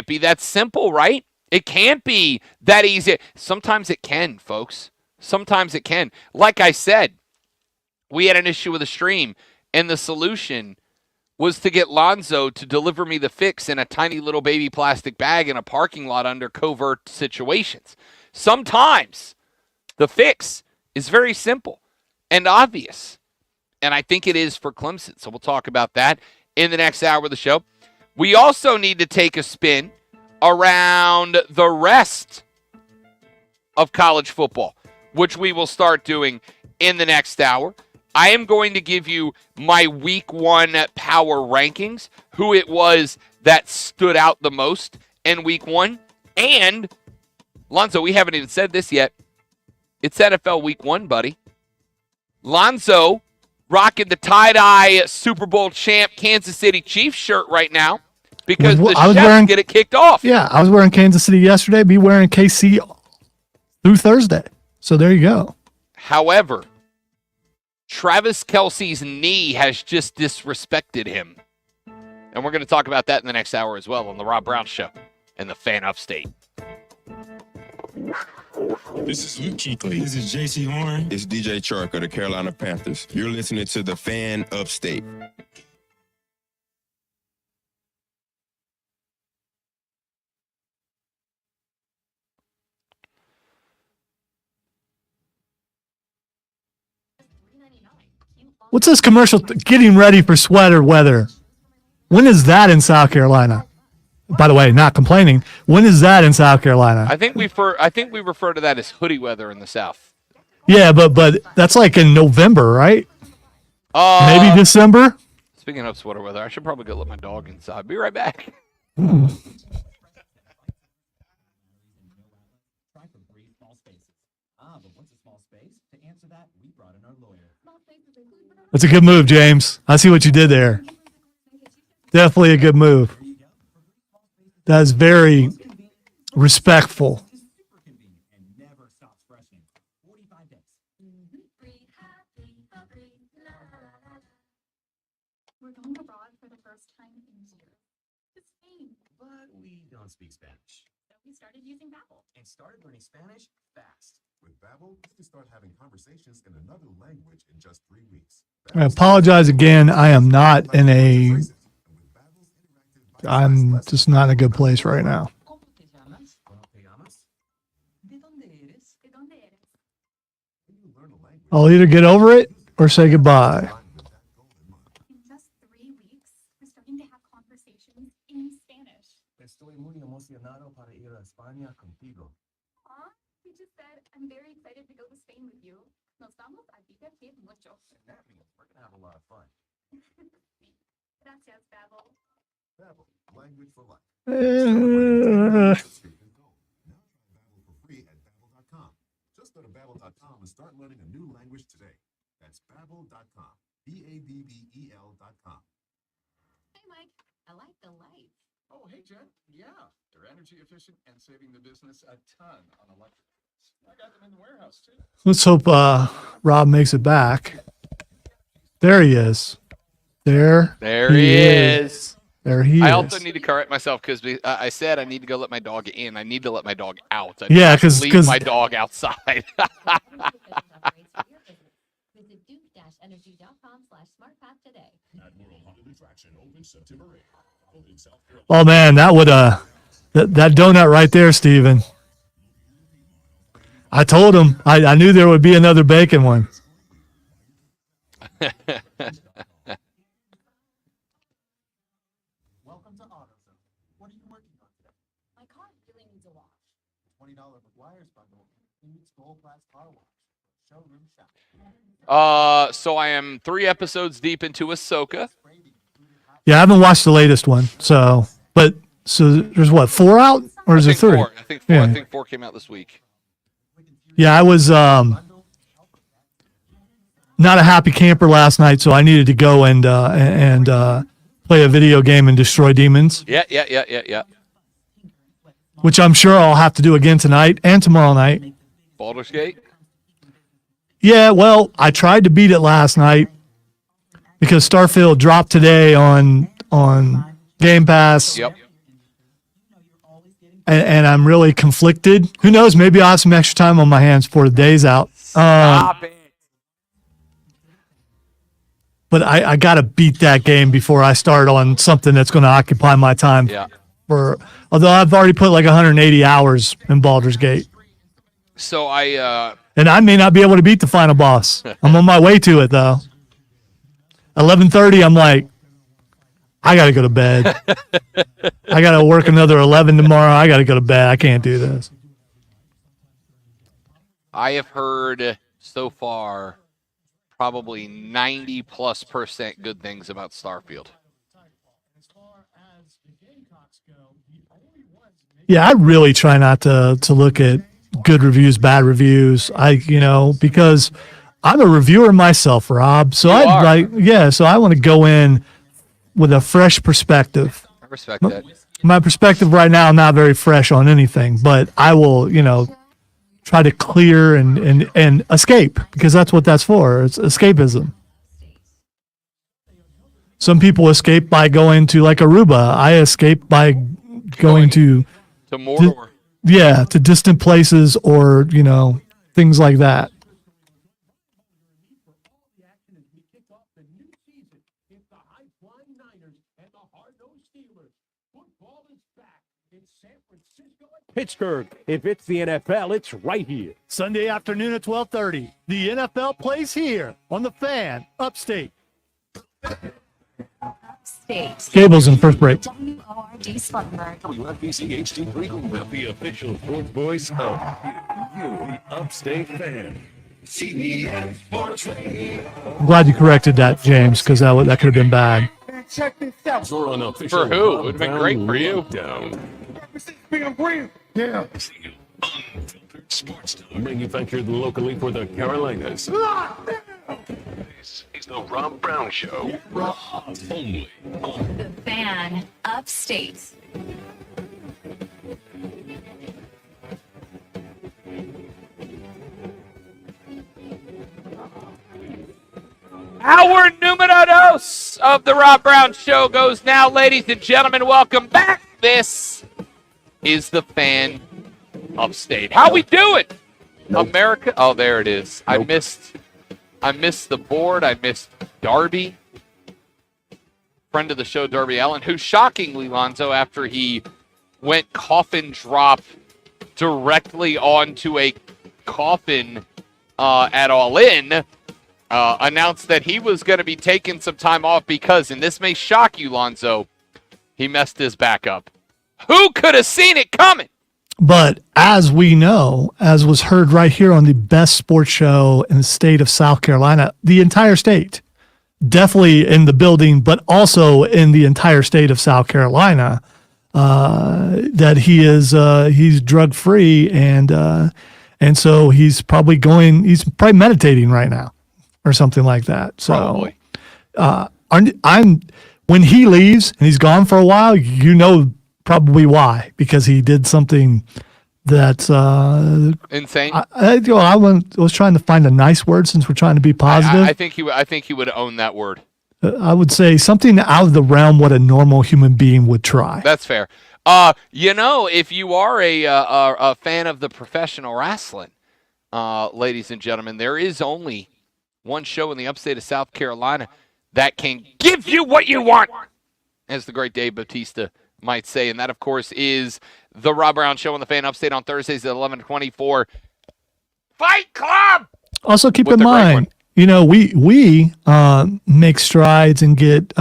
be that simple, right? It can't be that easy. Sometimes it can, folks. Sometimes it can. Like I said, we had an issue with a stream, and the solution was to get Lonzo to deliver me the fix in a tiny little baby plastic bag in a parking lot under covert situations. Sometimes the fix is very simple and obvious, and I think it is for Clemson. So we'll talk about that in the next hour of the show. We also need to take a spin around the rest of college football, which we will start doing in the next hour. I am going to give you my week one power rankings, who it was that stood out the most in week one. And, Lonzo, we haven't even said this yet. It's NFL week one, buddy. Lonzo rocking the tie-dye Super Bowl champ Kansas City Chiefs shirt right now because the Chefs get it kicked off. Yeah, I was wearing Kansas City yesterday. Be wearing KC through Thursday. So there you go. However, Travis Kelce's knee has just disrespected him. And we're going to talk about that in the next hour as well on the Rob Brown Show and the Fan Upstate. This is Luke Kuechly. This is J.C. Horn. It's DJ Chark of the Carolina Panthers. You're listening to the Fan Upstate. What's this commercial? Getting ready for sweater weather. When is that in South Carolina? By the way, not complaining. When is that in South Carolina? I think we refer to that as hoodie weather in the South. Yeah, but that's like in November, right? Maybe December. Speaking of sweater weather, I should probably go let my dog inside. Be right back. That's a good move, James. I see what you did there. Definitely a good move. That is very respectful. We're going abroad for the first time in years. To Spain. But we don't speak Spanish. So we started using Babbel. And started learning Spanish fast. With Babbel, you can start having conversations in another language in just 3 weeks. I apologize again. I am not in a. I'm just not in a good place right now. I'll either get over it or say goodbye. In just 3 weeks, we're starting to have conversations in Spanish. Estoy muy emocionado para ir a España contigo. Aw, he just said, I'm very excited to go to Spain with you. Nos vamos a divertir mucho. And that means we're going to have a lot of fun. Gracias, Babbel. Babbel, language for life. Uh, Now try Babbel for free at Babbel.com. Just go to Babbel.com and start learning a new language today. That's Babbel.com. Babbel.com. Hey, Mike. I like the lights. Oh, hey, Jen. Yeah, they're energy efficient and saving the business a ton on electric. I got them in the warehouse, too. let's hope Rob makes it back. There he is. There he is. There he is. I also need to correct myself because I said I need to go let my dog in. I need to let my dog out. Yeah, leave my dog outside. Visit duke-energy.com/smartpath today. Oh man, that would that donut right there, Steven. I told him I knew there would be another bacon one. Welcome to AutoZone. What are you working on today? My car really needs a wash. $20 McGuire's bundle includes full class car wash. Showroom shop. So I am 3 episodes deep into Ahsoka. Yeah, I haven't watched the latest one. So there's what, 4 out or is it 3? 4. I think 4. Yeah. I think 4 came out this week. Yeah, I was not a happy camper last night, so I needed to go and play a video game and destroy demons. Yeah. Which I'm sure I'll have to do again tonight and tomorrow night. Baldur's Gate. Yeah, well, I tried to beat it last night because Starfield dropped today on Game Pass. Yep. And I'm really conflicted. Who knows? Maybe I'll have some extra time on my hands before the day's out. Stop it. But I got to beat that game before I start on something that's going to occupy my time. Yeah. Although I've already put like 180 hours in Baldur's Gate. So And I may not be able to beat the final boss. I'm on my way to it, though. 11:30, I'm like, I got to go to bed. I got to work another 11 tomorrow. I got to go to bed. I can't do this. I have heard so far probably 90+% good things about Starfield. Yeah, I really try not to look at good reviews, bad reviews. Because I'm a reviewer myself, Rob. So so I want to go in with a fresh perspective. I respect that. My perspective right now, I'm not very fresh on anything, but I will, try to clear and escape, because that's what that's for. It's escapism. Some people escape by going to like Aruba. I escape by going to Mordor. to distant places, or things like that. Pittsburgh, if it's the NFL, it's right here. Sunday afternoon at 12:30. The NFL plays here on the Fan, Upstate. Upstate. Gables in first break. WORD Spartanburg. WFBC HD3 Greenville, the official sports voice of you, the Upstate Fan. CBS Sports Radio. I'm glad you corrected that, James, because that could have been bad. Check this out. Your unofficial For who? It would have been great for you. Yeah. Unfiltered sports talk. Manufactured locally for the Carolinas. This is the Rob Brown Show. Only on The Fan, Upstate. Our numero dos of the Rob Brown Show goes now, ladies and gentlemen. Welcome back. This is the Fan Upstate. How we doing, America? Oh, there it is. I missed the board. I missed Darby, friend of the show, Darby Allen, who shockingly, Lonzo, after he went coffin drop directly onto a coffin at All In, announced that he was going to be taking some time off because, and this may shock you, Lonzo, he messed his back up. Who could have seen it coming? But as we know, as was heard right here on the best sports show in the state of South Carolina, the entire state, definitely in the building, but also in the entire state of South Carolina, that he's drug free, and so he's probably meditating right now or something like that. So when he leaves and he's gone for a while, probably why, because he did something that's insane. I was trying to find a nice word since we're trying to be positive. I think he would own that word. I would say something out of the realm what a normal human being would try. That's fair. If you are a fan of the professional wrestling, ladies and gentlemen, there is only one show in the upstate of South Carolina that can give you what you want, as the great Dave Bautista might say, and that, of course, is the Rob Brown Show on the Fan Upstate on Thursdays at 11:24. Fight Club! Also, keep in mind, we make strides and get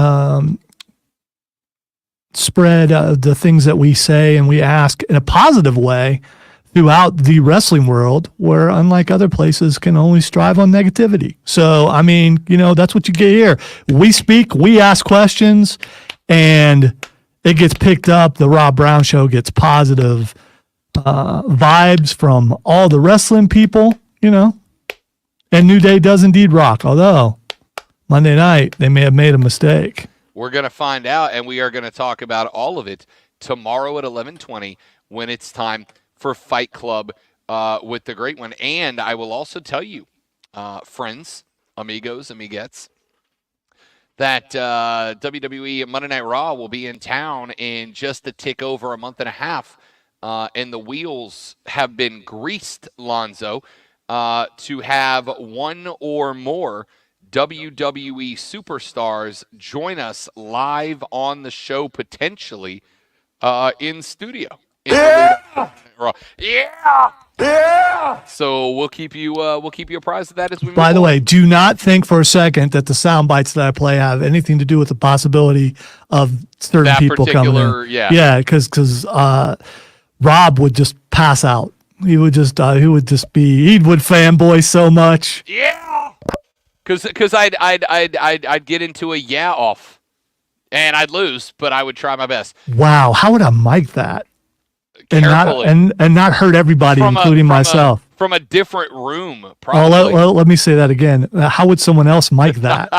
spread the things that we say and we ask in a positive way throughout the wrestling world, where unlike other places can only strive on negativity. So, that's what you get here. We speak, we ask questions, and it gets picked up. The Rob Brown Show gets positive vibes from all the wrestling people, and New Day does indeed rock, although Monday night they may have made a mistake. We're going to find out, and we are going to talk about all of it tomorrow at 11:20 when it's time for Fight Club with the great one. And I will also tell you, friends, amigos, amiguettes, that WWE Monday Night Raw will be in town in just a tick over a month and a half, and the wheels have been greased, Lonzo, to have one or more WWE superstars join us live on the show, potentially in studio. Yeah. So we'll keep you apprised of that as we move By the on. way, do not think for a second that the sound bites that I play have anything to do with the possibility of certain That people coming particular- in. yeah. Because Rob would just pass out. He would would fanboy so much. Yeah. Because I'd get into a yeah off, and I'd lose, but I would try my best. Wow, how would I mic that? And Carefully. not hurt everybody, including myself. From a different room, Oh, probably. let me say that again. How would someone else mic that?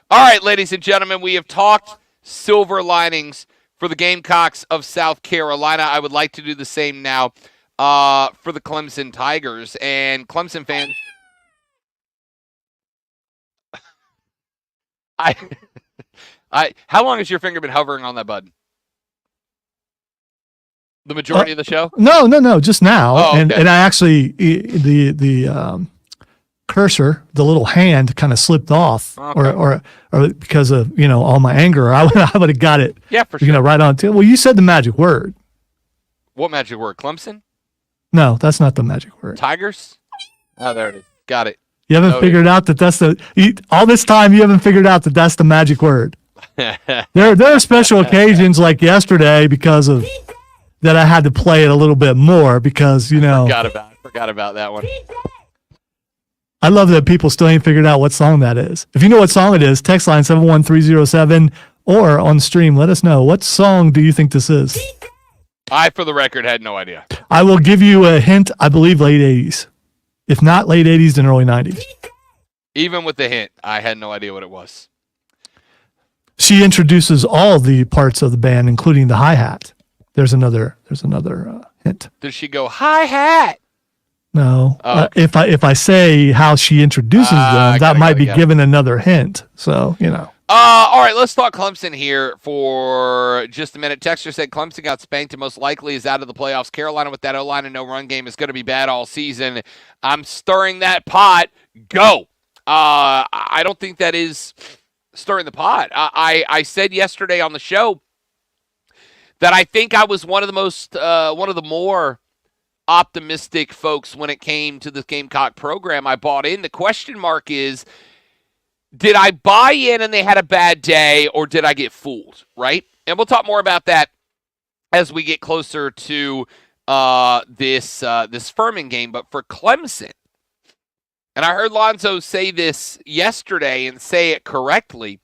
All right, ladies and gentlemen, we have talked silver linings for the Gamecocks of South Carolina. I would like to do the same now for the Clemson Tigers. And Clemson fans, how long has your finger been hovering on that button? The majority of the show? No, just now. Oh, okay. And I actually the cursor, the little hand, kind of slipped off, Okay. or because of all my anger, I would have got it. Yeah, for sure. Right on. Well, you said the magic word. What magic word? Clemson? No, that's not the magic word. Tigers? Oh, there it is. Got it. You haven't figured out that that's all this time. You haven't figured out that that's the magic word. There are special occasions like yesterday because of that I had to play it a little bit more because Forgot about that one. I love that people still ain't figured out what song that is. If you know what song it is, text line 71307 or on stream, let us know. What song do you think this is? I, for the record, had no idea. I will give you a hint. I believe late 80s. If not late 80s, then early 90s. Even with the hint, I had no idea what it was. She introduces all the parts of the band, including the hi-hat. There's another hint. Does she go hi-hat? No. Oh, okay. If I say how she introduces them, that might be it. given another hint. So, All right, let's talk Clemson here for just a minute. Texter said Clemson got spanked and most likely is out of the playoffs. Carolina with that O-line and no run game is going to be bad all season. I'm stirring that pot. Go. I don't think that is stirring the pot. I said yesterday on the show that I think I was one of the more optimistic folks when it came to the Gamecock program. I bought in. The question mark is, did I buy in and they had a bad day, or did I get fooled, right? And we'll talk more about that as we get closer to this Furman game. But for Clemson, and I heard Lonzo say this yesterday and say it correctly,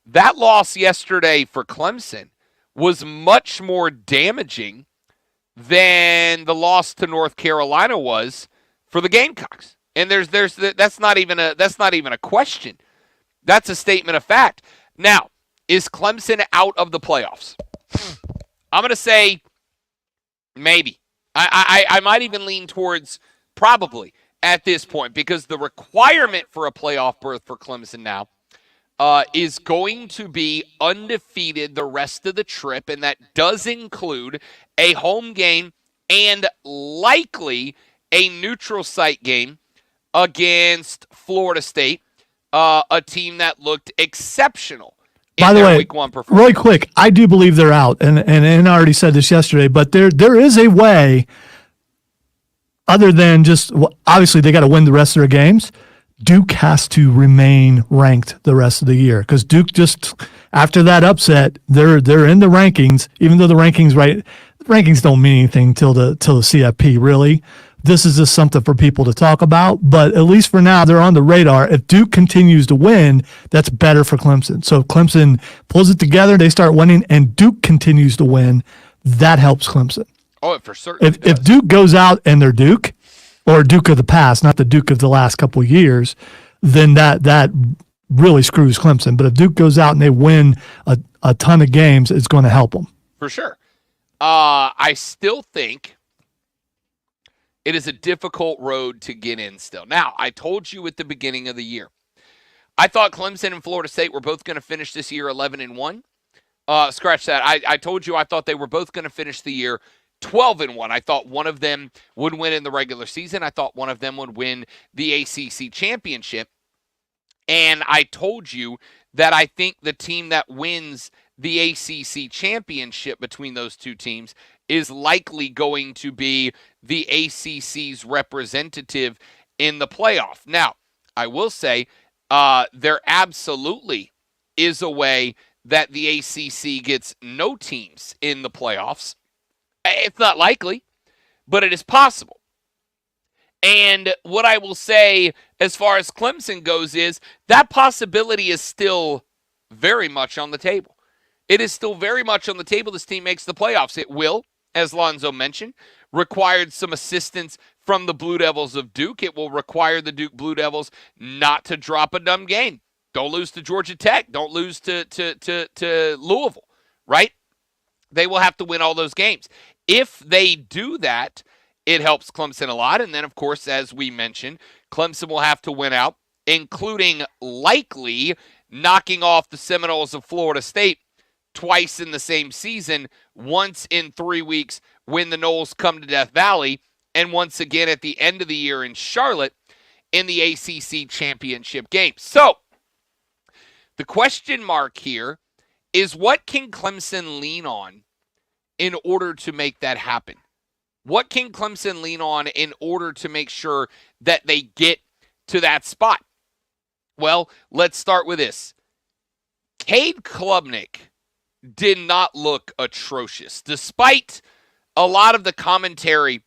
that loss yesterday for Clemson was much more damaging than the loss to North Carolina was for the Gamecocks. And that's not even a question. That's a statement of fact. Now, is Clemson out of the playoffs? I'm going to say maybe. I might even lean towards probably at this point, because the requirement for a playoff berth for Clemson now is going to be undefeated the rest of the trip, and that does include a home game and likely a neutral site game against Florida State, a team that looked exceptional in by the their way, week one performance. really quick, I do believe they're out, and I already said this yesterday, but there is a way other than just obviously they got to win the rest of their games. Duke has to remain ranked the rest of the year because Duke just after that upset, they're in the rankings, even though the rankings don't mean anything till the CFP really. This is just something for people to talk about, but at least for now, they're on the radar. If Duke continues to win, that's better for Clemson. So if Clemson pulls it together, they start winning, and Duke continues to win, that helps Clemson. Oh, for certain. If Duke goes out and they're Duke, or Duke of the past, not the Duke of the last couple of years, then that really screws Clemson. But if Duke goes out and they win a ton of games, it's going to help them. For sure. I still think it is a difficult road to get in still. Now, I told you at the beginning of the year, I thought Clemson and Florida State were both going to finish this year 11-1. Scratch that. I told you I thought they were both going to finish the year 12-1. I thought one of them would win in the regular season. I thought one of them would win the ACC championship. And I told you that I think the team that wins the ACC championship between those two teams is likely going to be the ACC's representative in the playoff. Now, I will say there absolutely is a way that the ACC gets no teams in the playoffs. It's not likely, but it is possible. And what I will say as far as Clemson goes is that possibility is still very much on the table. It is still very much on the table. This team makes the playoffs. It will, as Lonzo mentioned, required some assistance from the Blue Devils of Duke. It will require the Duke Blue Devils not to drop a dumb game. Don't lose to Georgia Tech. Don't lose to Louisville, right? They will have to win all those games. If they do that, it helps Clemson a lot. And then, of course, as we mentioned, Clemson will have to win out, including likely knocking off the Seminoles of Florida State twice in the same season, once in 3 weeks when the Noles come to Death Valley, and once again at the end of the year in Charlotte in the ACC championship game. So, the question mark here is, what can Clemson lean on in order to make that happen? What can Clemson lean on in order to make sure that they get to that spot? Well, let's start with this. Cade Klubnik did not look atrocious, despite a lot of the commentary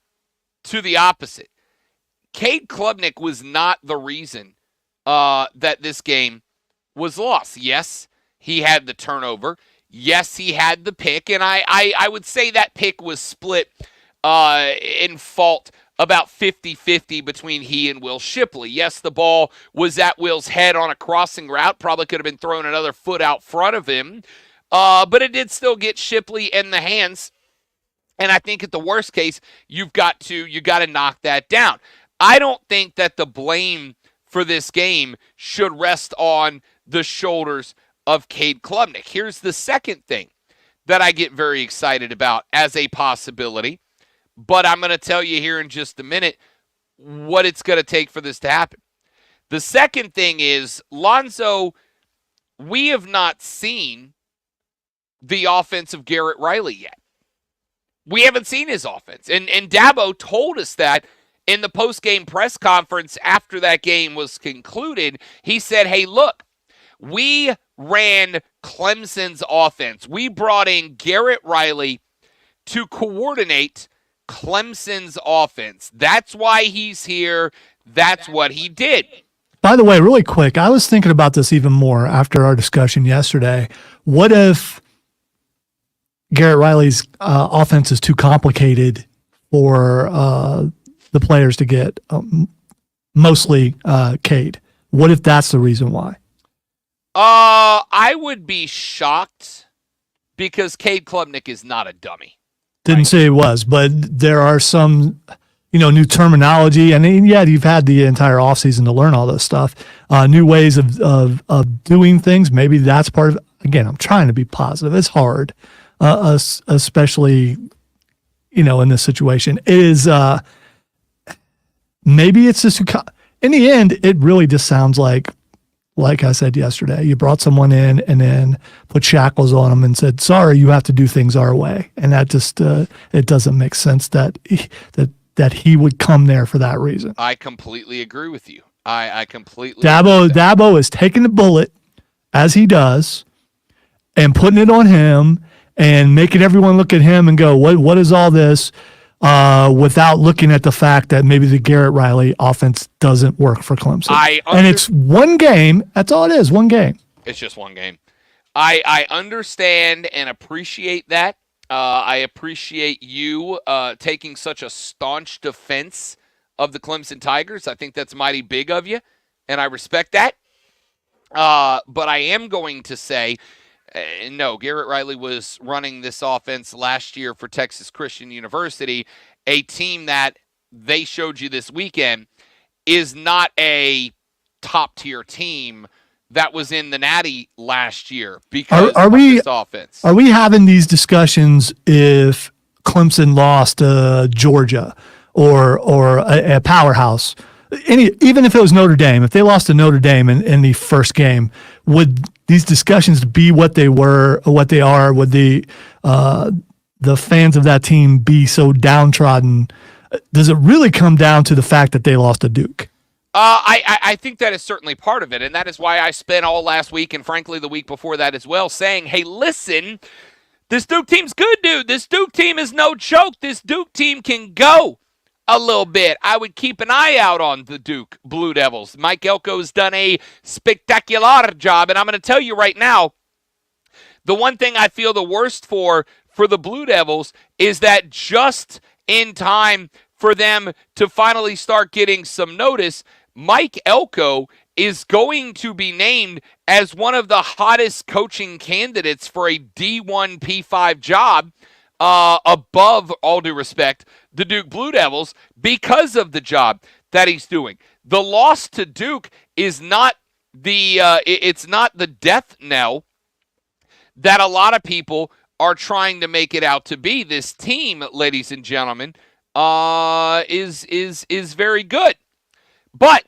to the opposite. Cade Klubnik was not the reason that this game was lost. Yes, he had the turnover. Yes, he had the pick, and I would say that pick was split in fault about 50-50 between he and Will Shipley. Yes, the ball was at Will's head on a crossing route. Probably could have been thrown another foot out front of him. But it did still get Shipley in the hands. And I think at the worst case, you got to knock that down. I don't think that the blame for this game should rest on the shoulders of Cade Klubnik. Here's the second thing that I get very excited about as a possibility, but I'm going to tell you here in just a minute what it's going to take for this to happen. The second thing is, Lonzo, we have not seen the offense of Garrett Riley yet. We haven't seen his offense. And Dabo told us that in the post-game press conference after that game was concluded. He said, hey, look, we ran Clemson's offense. We brought in Garrett Riley to coordinate Clemson's offense. That's why he's here. That's what he did. By the way, really quick, I was thinking about this even more after our discussion yesterday. What if Garrett Riley's offense is too complicated for the players to get, mostly Cade? What if that's the reason why? I would be shocked because Cade Klubnik is not a dummy. Didn't say it was, but there are some, new terminology. And yeah, you've had the entire offseason to learn all this stuff. New ways of doing things. Maybe that's part of it. Again, I'm trying to be positive. It's hard, especially, in this situation. It is, maybe it's just, in the end, it really just sounds like I said yesterday, you brought someone in and then put shackles on them and said, sorry, you have to do things our way. And that just, it doesn't make sense that he would come there for that reason. I completely agree with you. I completely Dabo is taking the bullet, as he does, and putting it on him and making everyone look at him and go, what is all this? Without looking at the fact that maybe the Garrett Riley offense doesn't work for Clemson. And it's one game. That's all it is, one game. It's just one game. I understand and appreciate that. I appreciate you taking such a staunch defense of the Clemson Tigers. I think that's mighty big of you, and I respect that. But I am going to say, no, Garrett Riley was running this offense last year for Texas Christian University, a team that they showed you this weekend is not a top-tier team that was in the Natty last year because of this offense. Are we having these discussions if Clemson lost to Georgia or a powerhouse? Even if it was Notre Dame, if they lost to Notre Dame in the first game, would these discussions be what they were, or what they are? Would the fans of that team be so downtrodden? Does it really come down to the fact that they lost to Duke? I think that is certainly part of it, and that is why I spent all last week and frankly the week before that as well saying, hey, listen, this Duke team's good, dude. This Duke team is no joke. This Duke team can go a little bit. I would keep an eye out on the Duke Blue Devils. Mike Elko's done a spectacular job, and I'm going to tell you right now, the one thing I feel the worst for the Blue Devils is that just in time for them to finally start getting some notice, Mike Elko is going to be named as one of the hottest coaching candidates for a D1 P5 job above, all due respect, the Duke Blue Devils because of the job that he's doing. The loss to Duke is not it's not the death knell that a lot of people are trying to make it out to be. This team, ladies and gentlemen, is very good. But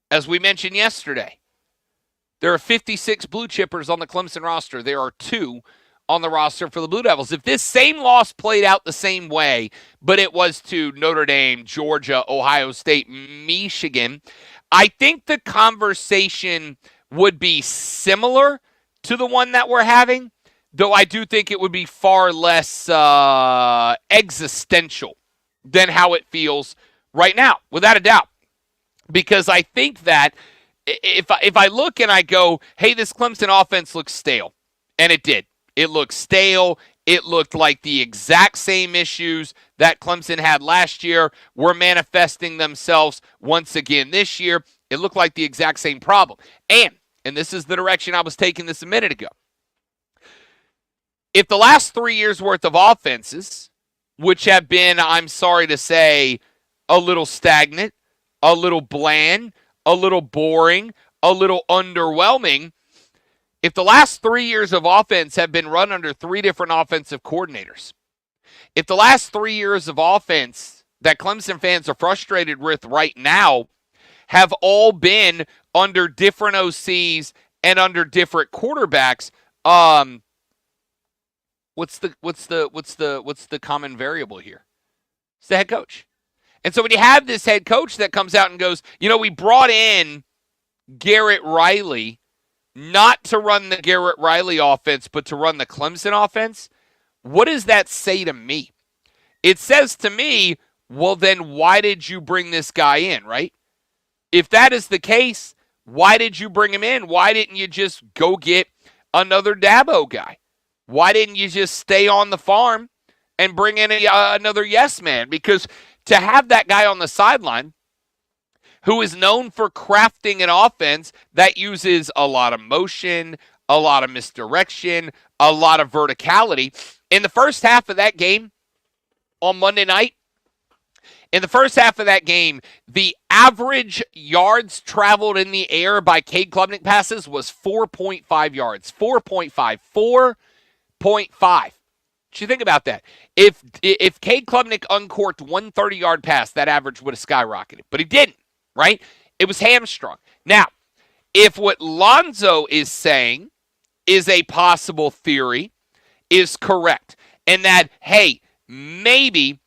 as we mentioned yesterday, there are 56 blue chippers on the Clemson roster. There are 2 on the roster for the Blue Devils. If this same loss played out the same way, but it was to Notre Dame, Georgia, Ohio State, Michigan, I think the conversation would be similar to the one that we're having, though I do think it would be far less existential than how it feels right now, without a doubt. Because I think that if I look and I go, hey, this Clemson offense looks stale, and it did. It looked stale. It looked like the exact same issues that Clemson had last year were manifesting themselves once again this year. It looked like the exact same problem. And this is the direction I was taking this a minute ago. If the last 3 years' worth of offenses, which have been, I'm sorry to say, a little stagnant, a little bland, a little boring, a little underwhelming, if the last 3 years of offense have been run under 3 different offensive coordinators, if the last 3 years of offense that Clemson fans are frustrated with right now have all been under different OCs and under different quarterbacks, what's the common variable here? It's the head coach. And so when you have this head coach that comes out and goes, we brought in Garrett Riley not to run the Garrett Riley offense, but to run the Clemson offense, what does that say to me? It says to me, well, then why did you bring this guy in, right? If that is the case, why did you bring him in? Why didn't you just go get another Dabo guy? Why didn't you just stay on the farm and bring in another yes man? Because to have that guy on the sideline who is known for crafting an offense that uses a lot of motion, a lot of misdirection, a lot of verticality. In the first half of that game on Monday night, the average yards traveled in the air by Cade Klubnik passes was 4.5 yards. 4.5. 4.5. You think about that. If Cade Klubnik uncorked one 30-yard pass, that average would have skyrocketed. But he didn't, right? It was hamstrung. Now, if what Lonzo is saying is a possible theory, is correct, and that, hey, maybe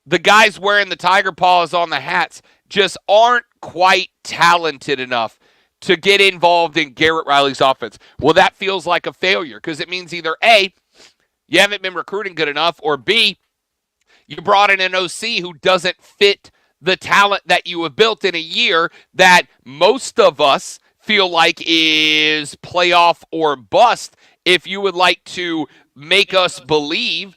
the guys wearing the tiger paws on the hats just aren't quite talented enough to get involved in Garrett Riley's offense, well, that feels like a failure because it means either A, you haven't been recruiting good enough, or B, you brought in an OC who doesn't fit the talent that you have built in a year that most of us feel like is playoff or bust. If you would like to make us believe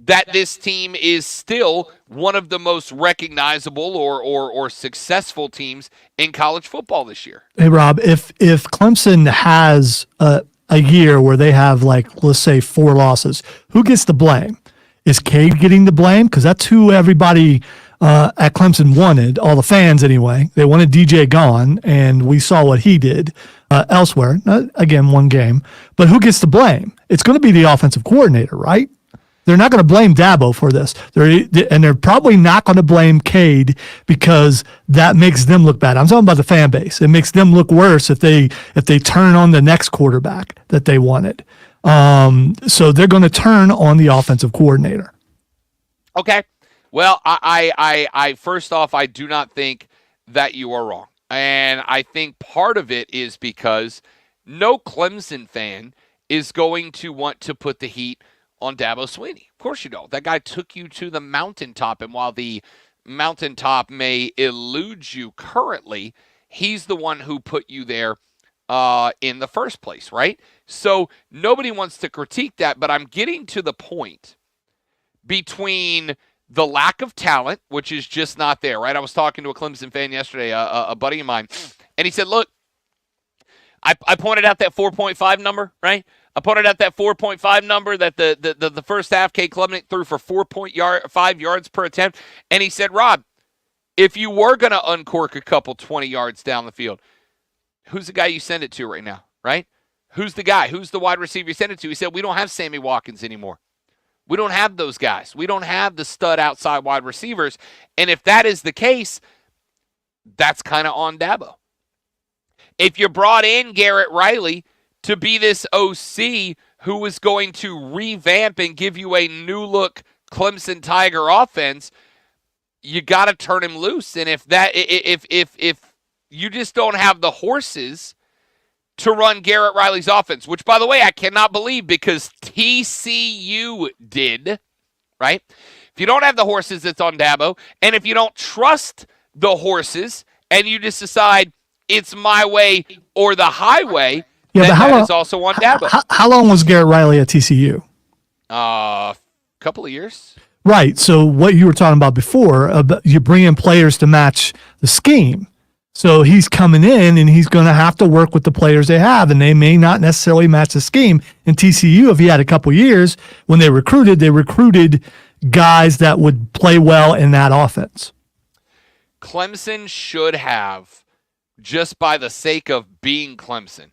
that this team is still one of the most recognizable or successful teams in college football this year. Hey, Rob, if Clemson has a year where they have, like, let's say 4 losses, who gets the blame? Is Cade getting the blame? Because that's who everybody at Clemson wanted, all the fans anyway. They wanted DJ gone, and we saw what he did elsewhere. Again, one game. But who gets the blame? It's going to be the offensive coordinator, right? They're not going to blame Dabo for this. They're probably not going to blame Cade because that makes them look bad. I'm talking about the fan base. It makes them look worse if they turn on the next quarterback that they wanted. So they're going to turn on the offensive coordinator. Okay. Well, I first off, I do not think that you are wrong. And I think part of it is because no Clemson fan is going to want to put the heat on Dabo Swinney. Of course you don't. That guy took you to the mountaintop, and while the mountaintop may elude you currently, he's the one who put you there in the first place, right? So nobody wants to critique that, but I'm getting to the point between the lack of talent, which is just not there, right? I was talking to a Clemson fan yesterday, a buddy of mine, and he said, look, I pointed out that 4.5 number, right? I pointed out that 4.5 number that the first half, Kate Klubnik threw for 4.5 yards per attempt. And he said, Rob, if you were going to uncork a couple 20 yards down the field, who's the guy you send it to right now, right? Who's the guy? Who's the wide receiver you send it to? He said, we don't have Sammy Watkins anymore. We don't have those guys. We don't have the stud outside wide receivers. And if that is the case, that's kind of on Dabo. If you brought in Garrett Riley to be this OC who was going to revamp and give you a new look Clemson Tiger offense, you got to turn him loose. And if you just don't have the horses to run Garrett Riley's offense, which, by the way, I cannot believe because TCU did, right? If you don't have the horses, it's on Dabo. And if you don't trust the horses and you just decide it's my way or the highway, yeah, then but that is also on Dabo. How long was Garrett Riley at TCU? Couple of years. Right. So what you were talking about before, you bring in players to match the scheme. So he's coming in and he's going to have to work with the players they have, and they may not necessarily match the scheme. In TCU, if he had a couple years, when they recruited guys that would play well in that offense. Clemson should have, just by the sake of being Clemson,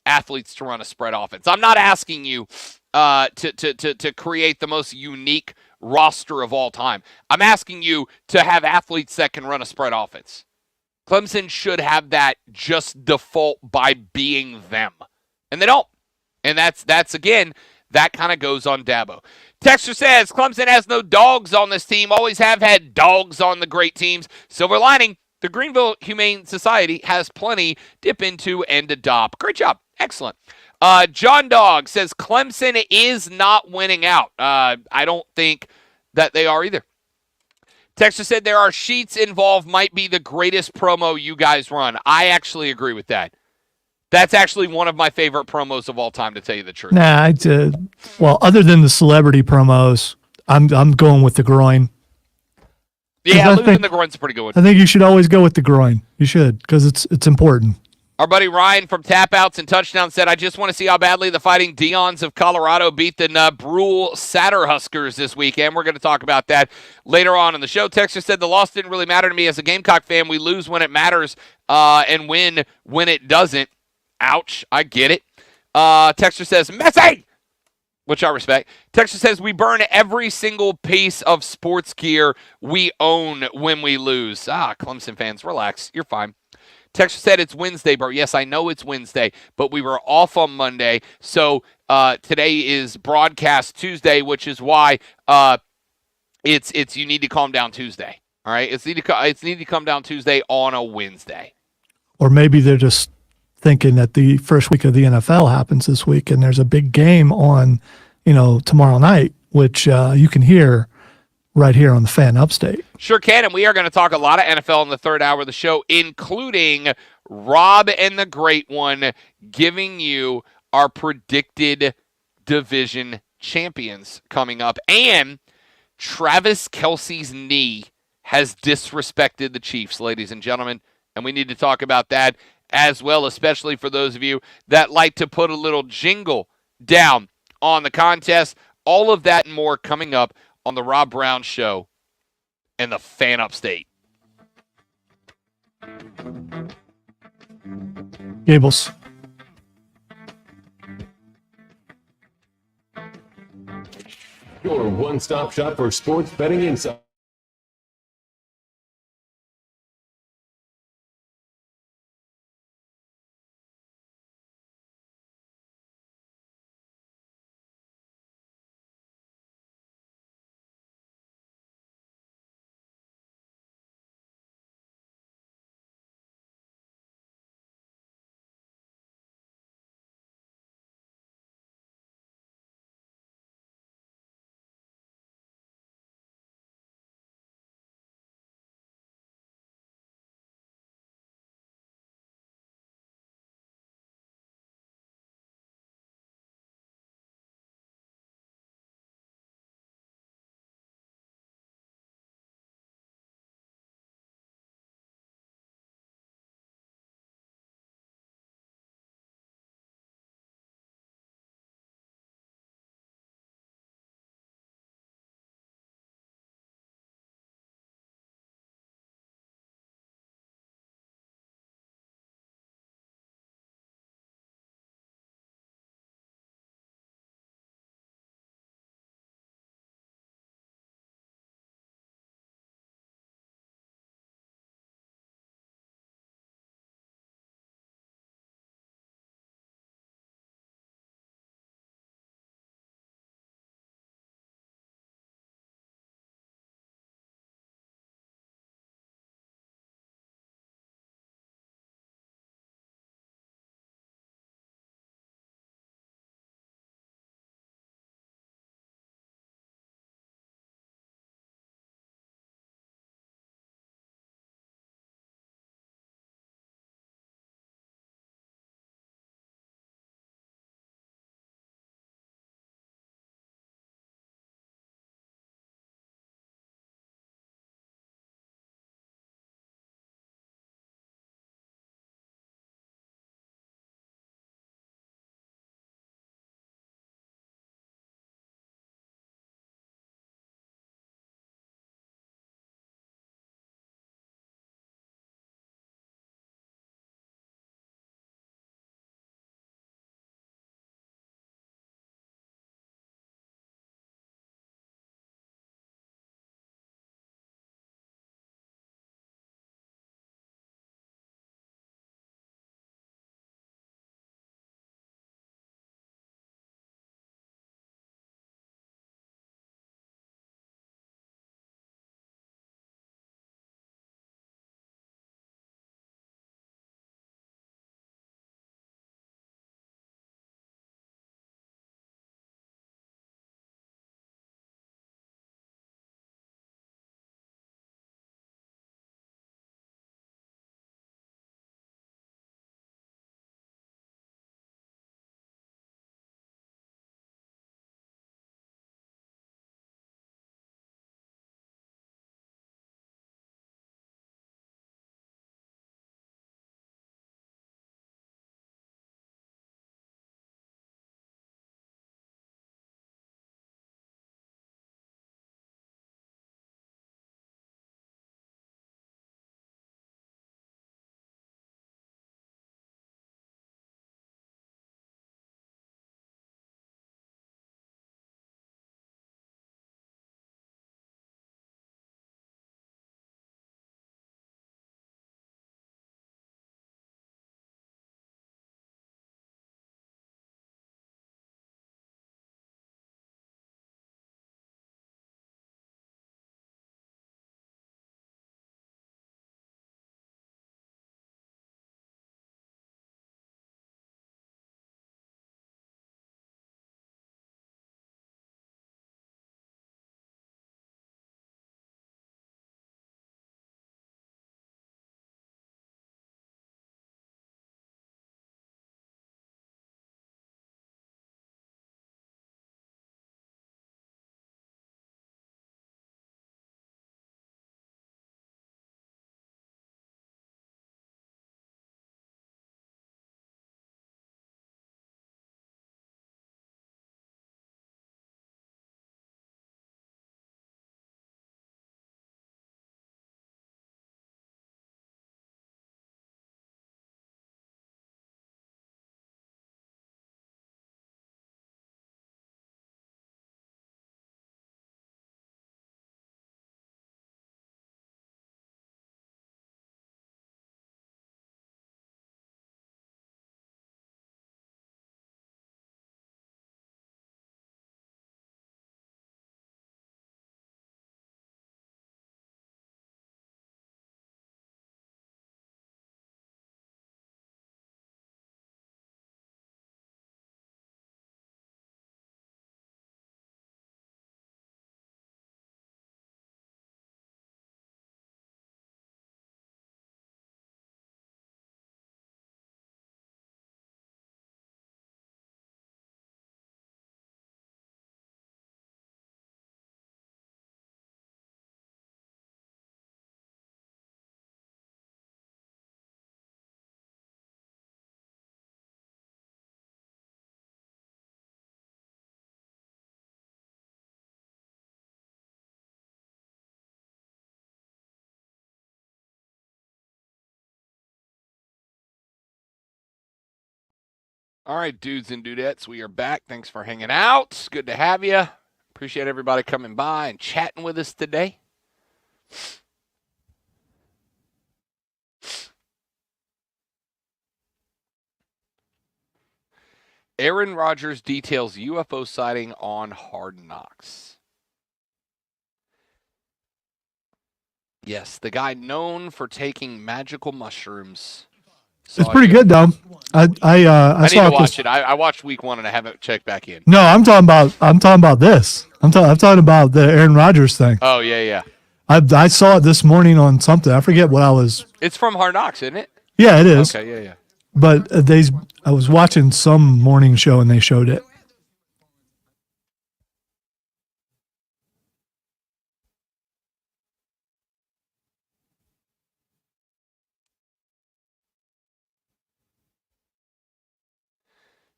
athletes to run a spread offense. I'm not asking you to create the most unique roster of all time. I'm asking you to have athletes that can run a spread offense. Clemson should have that just default by being them. And they don't. And that's again, that kind of goes on Dabo. Texter says, Clemson has no dogs on this team. Always have had dogs on the great teams. Silver lining, the Greenville Humane Society has plenty dip into and adopt. Great job. Excellent. John Dog says, Clemson is not winning out. I don't think that they are either. Texter said there are sheets involved, might be the greatest promo you guys run. I actually agree with that. That's actually one of my favorite promos of all time, to tell you the truth. Nah, well, other than the celebrity promos, I'm going with the groin. Yeah, losing the groin's a pretty good one. I think you should always go with the groin. You should, because it's important. Our buddy Ryan from Tap Outs and Touchdown said, I just want to see how badly the Fighting Deons of Colorado beat the Brule Satter Huskers this weekend. We're going to talk about that later on in the show. Texter said, the loss didn't really matter to me as a Gamecock fan. We lose when it matters and win when it doesn't. Ouch, I get it. Texter says, Messi! Which I respect. Texter says, we burn every single piece of sports gear we own when we lose. Clemson fans, relax. You're fine. Texter said it's Wednesday, bro. Yes, I know it's Wednesday, but we were off on Monday. So today is broadcast Tuesday, which is why it's you need to calm down Tuesday. All right? It's need to come down Tuesday on a Wednesday. Or maybe they're just thinking that the first week of the NFL happens this week and there's a big game on, tomorrow night, which you can hear right here on the Fan Upstate. Sure can, and we are going to talk a lot of NFL in the third hour of the show, including Rob and the Great One giving you our predicted division champions coming up. And Travis Kelce's knee has disrespected the Chiefs, ladies and gentlemen, and we need to talk about that as well, especially for those of you that like to put a little jingle down on the contest. All of that and more coming up on the Rob Brown Show and the Fan Upstate. Gables. Your one-stop shop for sports betting insights. All right, dudes and dudettes, we are back. Thanks for hanging out. Good to have you. Appreciate everybody coming by and chatting with us today. Aaron Rodgers details UFO sighting on Hard Knocks. Yes, the guy known for taking magical mushrooms. It's pretty good, though. I need saw to watch it. I watched week 1 and I haven't checked back in. No, I'm talking about this. I'm talking about the Aaron Rodgers thing. Oh, yeah. I saw it this morning on something. I forget what I was. It's from Hard Knocks, isn't it? Yeah, it is. Okay, yeah. But I was watching some morning show and they showed it.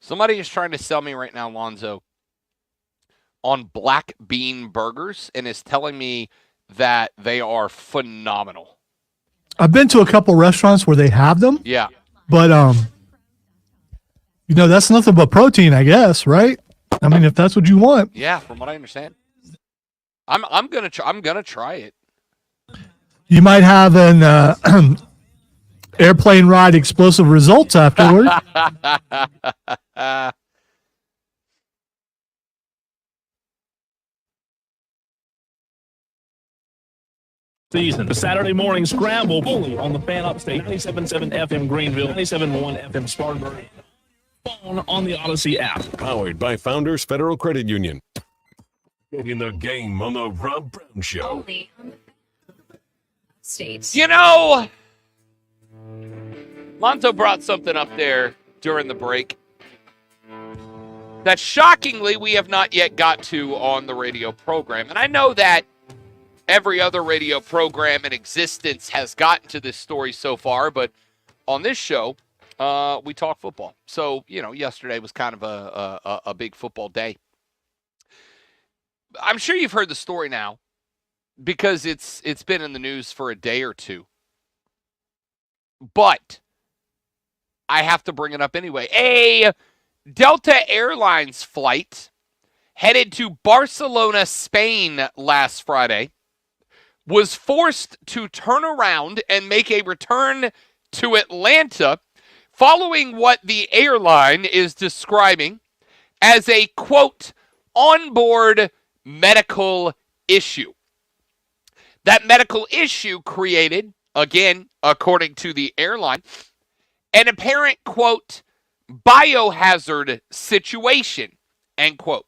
Somebody is trying to sell me right now, Lonzo, on black bean burgers and is telling me that they are phenomenal. I've been to a couple restaurants where they have them. Yeah. But that's nothing but protein, I guess, right? I mean, if that's what you want. Yeah, from what I understand. I'm gonna try it. You might have an airplane ride explosive results afterward. Season. The Saturday morning scramble fully on the Fan Upstate 97.7 FM Greenville, 97.1 FM Spartanburg. Phone on the Odyssey app. Powered by Founders Federal Credit Union. Getting the game on the Rob Brown Show. Only on the States. You know, Lonzo brought something up there during the break that shockingly we have not yet got to on the radio program. And I know that every other radio program in existence has gotten to this story so far, but on this show, we talk football. So, yesterday was kind of a big football day. I'm sure you've heard the story now because it's been in the news for a day or two. But I have to bring it up anyway. A Delta Airlines flight headed to Barcelona, Spain last Friday was forced to turn around and make a return to Atlanta following what the airline is describing as a, quote, onboard medical issue. That medical issue created, again, according to the airline, an apparent, quote, biohazard situation, end quote.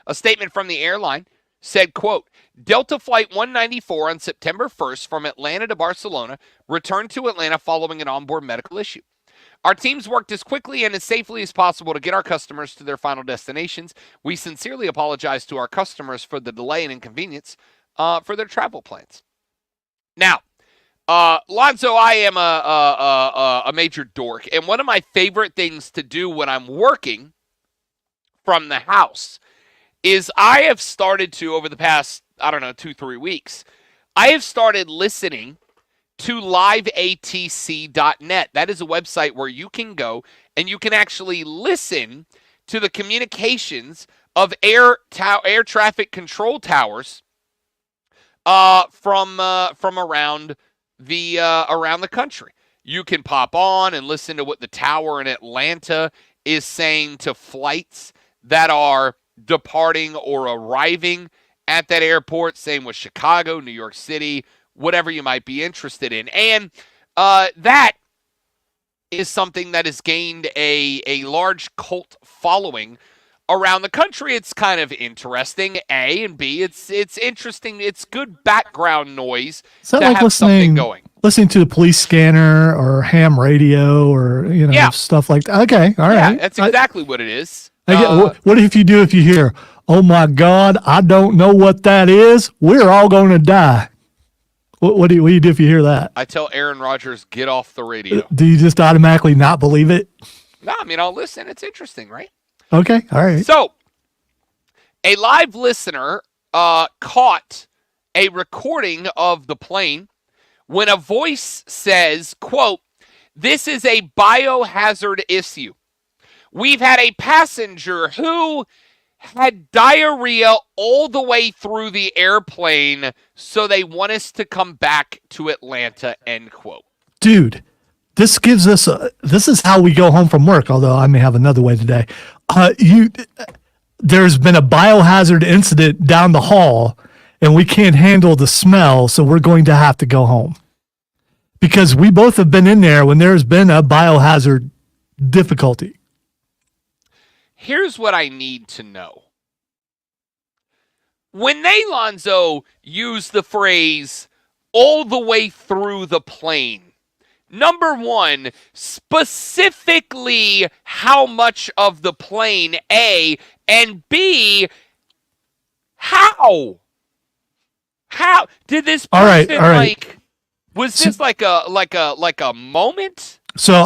A statement from the airline said, quote, Delta Flight 194 on September 1st from Atlanta to Barcelona returned to Atlanta following an onboard medical issue. Our teams worked as quickly and as safely as possible to get our customers to their final destinations. We sincerely apologize to our customers for the delay and inconvenience for their travel plans. Now, Lonzo, I am a major dork, and one of my favorite things to do when I'm working from the house is I have started to, over the past, 2-3 weeks, I have started listening to liveatc.net. That is a website where you can go and you can actually listen to the communications of air traffic control towers from around the country. You can pop on and listen to what the tower in Atlanta is saying to flights that are departing or arriving at that airport. Same with Chicago, New York City, whatever you might be interested in. And that is something that has gained a large cult following around the country. It's kind of interesting, A, and B, it's interesting. It's good background noise to like have something going. Listening to the police scanner or ham radio or, stuff like that. Okay, all right. Yeah, that's exactly what it is. What if you hear, oh my God, I don't know what that is. We're all going to die. What do you do if you hear that? I tell Aaron Rodgers, get off the radio. Do you just automatically not believe it? No, I'll listen. It's interesting, right? Okay, all right. So, a live listener caught a recording of the plane when a voice says, quote, this is a biohazard issue. We've had a passenger who had diarrhea all the way through the airplane, so they want us to come back to Atlanta, end quote. Dude, this gives us this is how we go home from work, although I may have another way today. There's been a biohazard incident down the hall, and we can't handle the smell, so we're going to have to go home. Because we both have been in there when there's been a biohazard difficulty. Here's what I need to know. When they, Lonzo, use the phrase all the way through the plane, number one, specifically how much of the plane, A, and B, how? How did this person, all right. Was this like a moment? So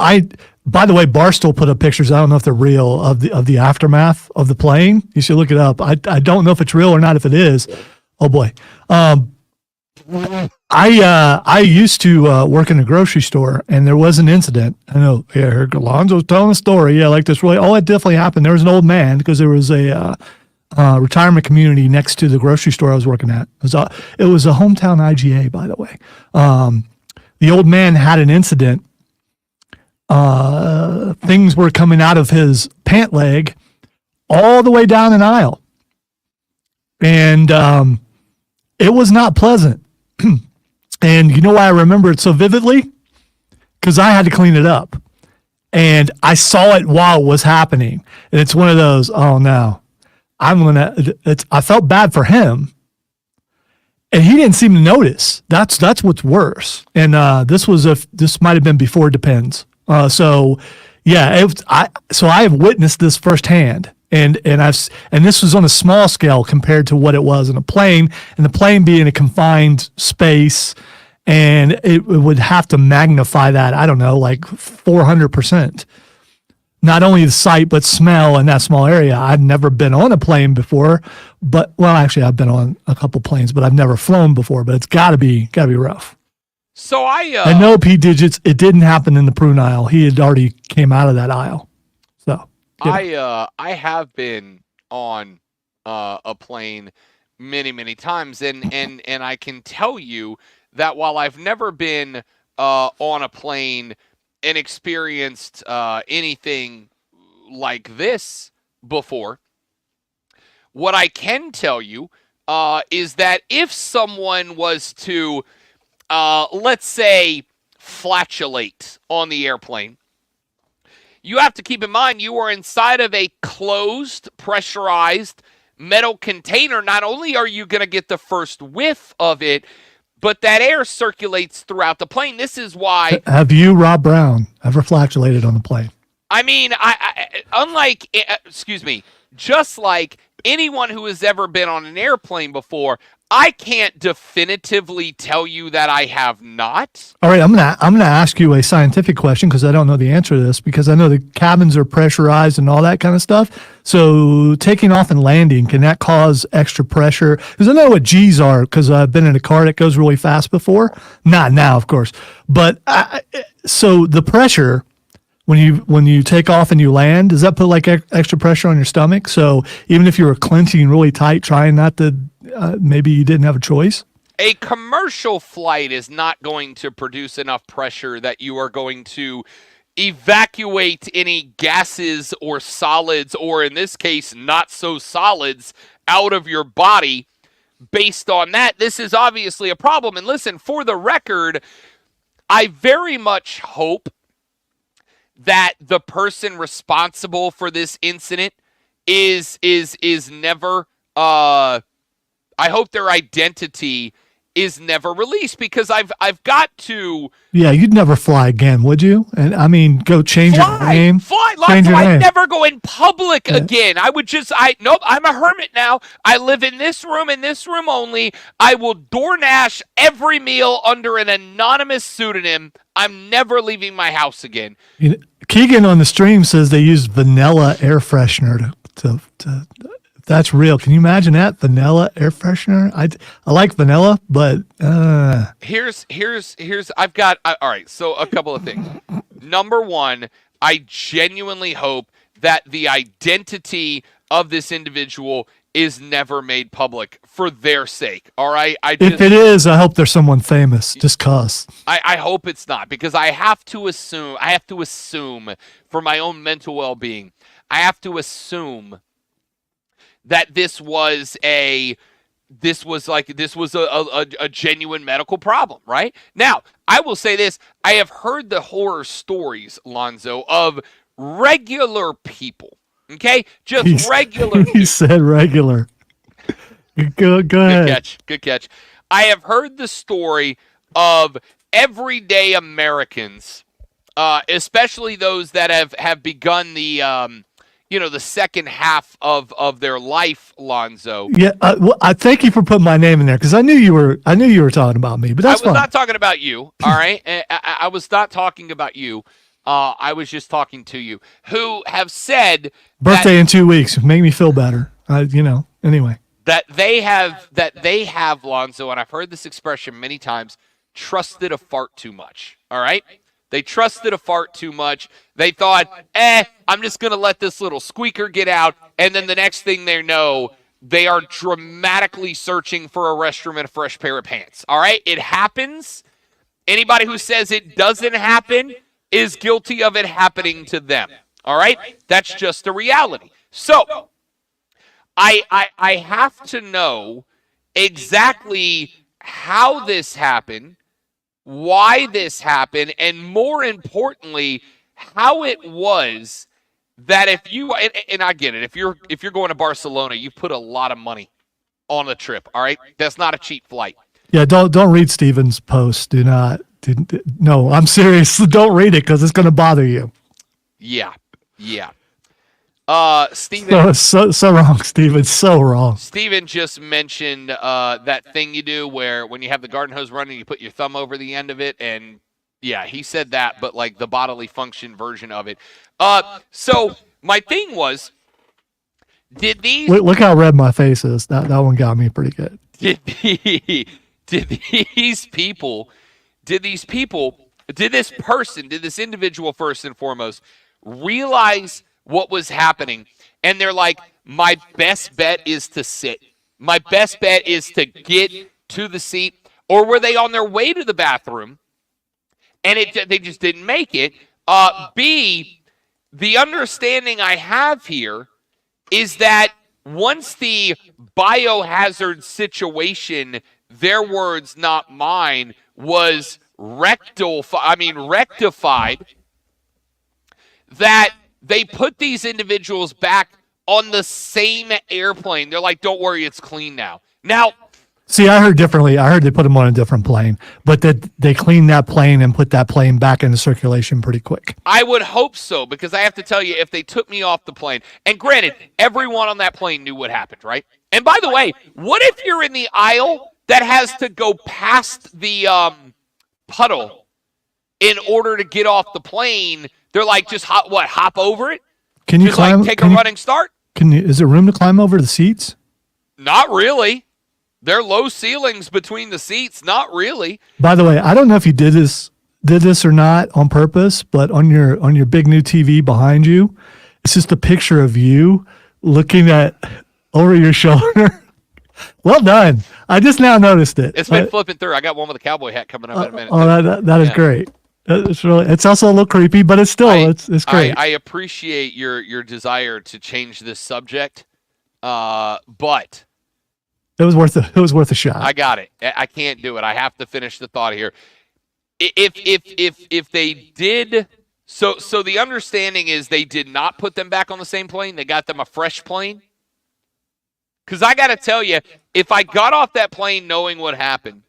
by the way, Barstool put up pictures. I don't know if they're real of the aftermath of the plane. You should look it up. I don't know if it's real or not. If it is, oh boy. I used to work in a grocery store, and there was an incident. I know. Yeah, here Alonzo's telling a story. Yeah, like this really. Oh, it definitely happened. There was an old man because there was a retirement community next to the grocery store I was working at. It was a hometown IGA, by the way. The old man had an incident. Things were coming out of his pant leg all the way down an aisle. And it was not pleasant. And you know why I remember it so vividly? Because I had to clean it up. And I saw it while it was happening. And it's one of those, oh no. I felt bad for him, and he didn't seem to notice. That's what's worse. And this might have been before Depends. So yeah, so I have witnessed this firsthand, and this was on a small scale compared to what it was in a plane, and the plane being a confined space, and it would have to magnify that. I don't know, like 400%. Not only the sight, but smell in that small area. I've never been on a plane before, actually I've been on a couple planes, but I've never flown before, but it's gotta be rough. So I know P Digits, it didn't happen in the prune aisle. He had already came out of that aisle. So I have been on a plane many times, and I can tell you that while I've never been on a plane and experienced anything like this before, what I can tell you is that if someone was to, let's say, flatulate on the airplane, you have to keep in mind you are inside of a closed, pressurized metal container. Not only are you going to get the first whiff of it, but that air circulates throughout the plane. This is why. Have you, Rob Brown, ever flatulated on the plane? I mean, just like anyone who has ever been on an airplane before, I can't definitively tell you that I have not. All right, I'm gonna ask you a scientific question because I don't know the answer to this, because I know the cabins are pressurized and all that kind of stuff. So taking off and landing, can that cause extra pressure? Because I know what G's are, because I've been in a car that goes really fast before. Not now, of course. But so the pressure when you take off and you land, does that put like extra pressure on your stomach? So even if you were clenching really tight, trying not to, maybe you didn't have a choice? A commercial flight is not going to produce enough pressure that you are going to evacuate any gases or solids, or in this case, not so solids, out of your body. Based on that, this is obviously a problem. And listen, for the record, I very much hope that the person responsible for this incident is never, I hope their identity is never released, because I've got to. Yeah, you'd never fly again, would you? And I mean, go change your name. I'd never go in public again. I would just, nope, I'm a hermit now. I live in this room only. I will DoorDash every meal under an anonymous pseudonym. I'm never leaving my house again. Keegan on the stream says they used vanilla air freshener to that's real. Can you imagine that? Vanilla air freshener? I like vanilla, but here's I've got all right, so a couple of things. Number one, I genuinely hope that the identity of this individual is never made public for their sake. All right. If it is, I hope there's someone famous. Just cause. I hope it's not, because I have to assume for my own mental well-being, I have to assume that this was a genuine medical problem, right? Now, I will say this. I have heard the horror stories, Lonzo, of regular people. Okay? Just regular. He said regular. Go ahead. Good catch. I have heard the story of everyday Americans, especially those that have begun the the second half of their life, Lonzo. Yeah, well, I thank you for putting my name in there, because I knew you were talking about me, but that's fine. I was not talking about you, all right? I was not talking about you. I was just talking to you, who have said birthday in 2 weeks. Make me feel better. Anyway. That they have, Lonzo, and I've heard this expression many times, trusted a fart too much. All right? They trusted a fart too much. They thought, I'm just going to let this little squeaker get out, and then the next thing they know, they are dramatically searching for a restroom and a fresh pair of pants. All right? It happens. Anybody who says it doesn't happen is guilty of it happening to them. All right? That's just a reality. So, I have to know exactly how this happened, why this happened, and more importantly, how it was that if you, and I get it, if you're going to Barcelona, you put a lot of money on the trip, all right? That's not a cheap flight. Yeah, don't read Steven's post. No, I'm serious. Don't read it, because it's going to bother you. Yeah. Steven. So wrong, Steven. So wrong. Steven just mentioned that thing you do where when you have the garden hose running, you put your thumb over the end of it. And yeah, he said that, but like the bodily function version of it. So my thing was, did these... Look how red my face is. That one got me pretty good. Did this individual first and foremost realize what was happening, and they're like, my best bet is to sit. My best bet is to get to the seat. Or were they on their way to the bathroom and they just didn't make it? B, the understanding I have here is that once the biohazard situation, their words, not mine, was rectified, that they put these individuals back on the same airplane. They're like, don't worry, it's clean now. Now, see, I heard differently. I heard they put them on a different plane, but that they cleaned that plane and put that plane back into circulation pretty quick. I would hope so, because I have to tell you, if they took me off the plane, and granted, everyone on that plane knew what happened, right? And by the way, what if you're in the aisle that has to go past the puddle in order to get off the plane? They're like, just hop over it? Can you just climb? Like take a running start? Is there room to climb over the seats? Not really. There are low ceilings between the seats. Not really. By the way, I don't know if you did this or not on purpose, but on your big new TV behind you, it's just a picture of you looking over your shoulder. Well done. I just now noticed it. It's been flipping through. I got one with a cowboy hat coming up in a minute. Oh, that is great. It's also a little creepy, but it's still it's great. I appreciate your desire to change this subject, but it was worth a shot. I got it. I can't do it. I have to finish the thought here. If they did, so the understanding is they did not put them back on the same plane. They got them a fresh plane. Because I got to tell you, if I got off that plane knowing what happened,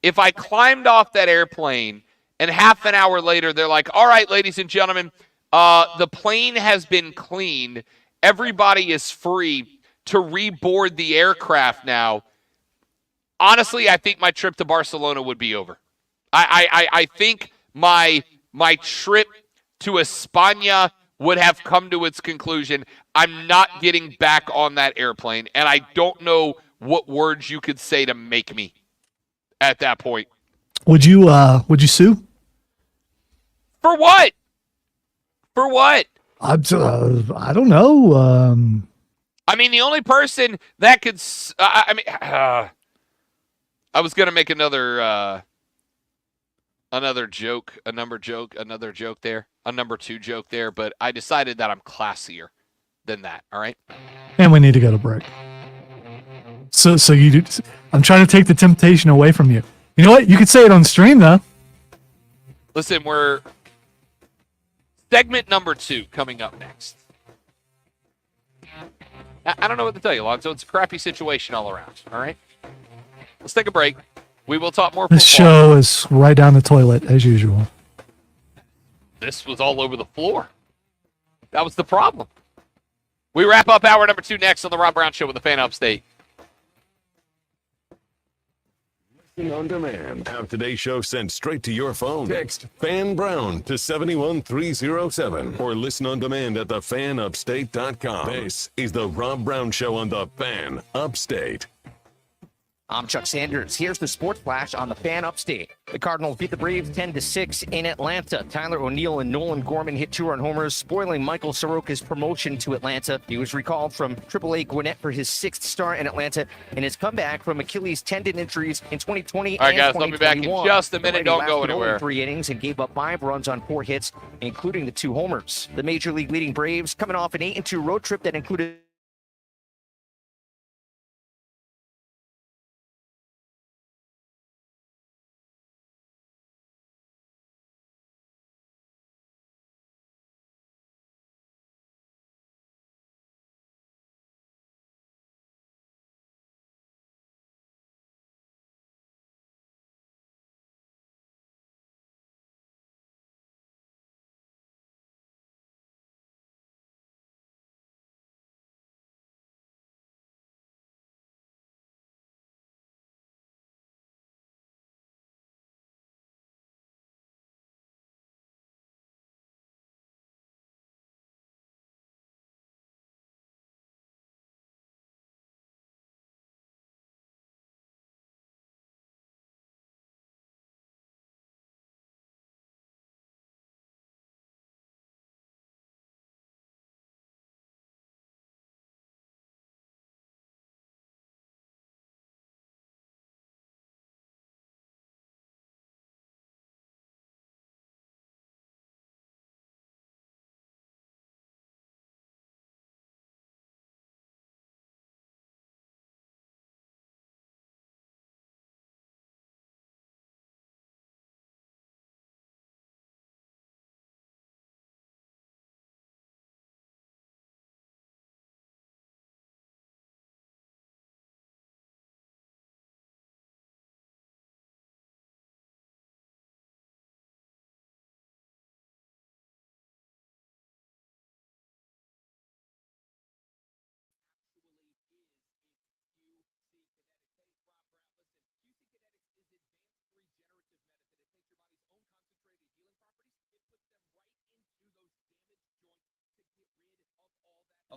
if I climbed off that airplane and half an hour later they're like, all right, ladies and gentlemen, the plane has been cleaned. Everybody is free to reboard the aircraft now. Honestly, I think my trip to Barcelona would be over. I think my trip to España would have come to its conclusion. I'm not getting back on that airplane, and I don't know what words you could say to make me at that point. Would you sue? For what? For what? I don't know. I mean, the only person that could. I was gonna make another joke, a number joke there, a number 2 joke there, but I decided that I'm classier than that. All right. And we need to go to break. So I'm trying to take the temptation away from you. You know what? You could say it on stream though. Listen, we're segment number 2 coming up next. I don't know what to tell you, Lonzo. It's a crappy situation all around. All right. Let's take a break. We will talk more. This show is right down the toilet as usual. This was all over the floor. That was the problem. We wrap up hour number 2 next on the Rob Brown Show with the Fan Upstate. On demand. Have today's show sent straight to your phone. Text Fan Brown to 71307 or listen on demand at thefanupstate.com. This is the Rob Brown Show on the Fan Upstate. I'm Chuck Sanders. Here's the Sports Flash on the Fan Upstate. The Cardinals beat the Braves 10-6 in Atlanta. Tyler O'Neill and Nolan Gorman hit 2 run homers, spoiling Michael Soroka's promotion to Atlanta. He was recalled from AAA Gwinnett for his 6th start in Atlanta and his comeback from Achilles tendon injuries in 2020 All right, and guys, I'll be back in just a minute. Don't go anywhere. 3 innings and gave up 5 runs on 4 hits, including the 2 homers. The Major League leading Braves coming off an 8-2 road trip that included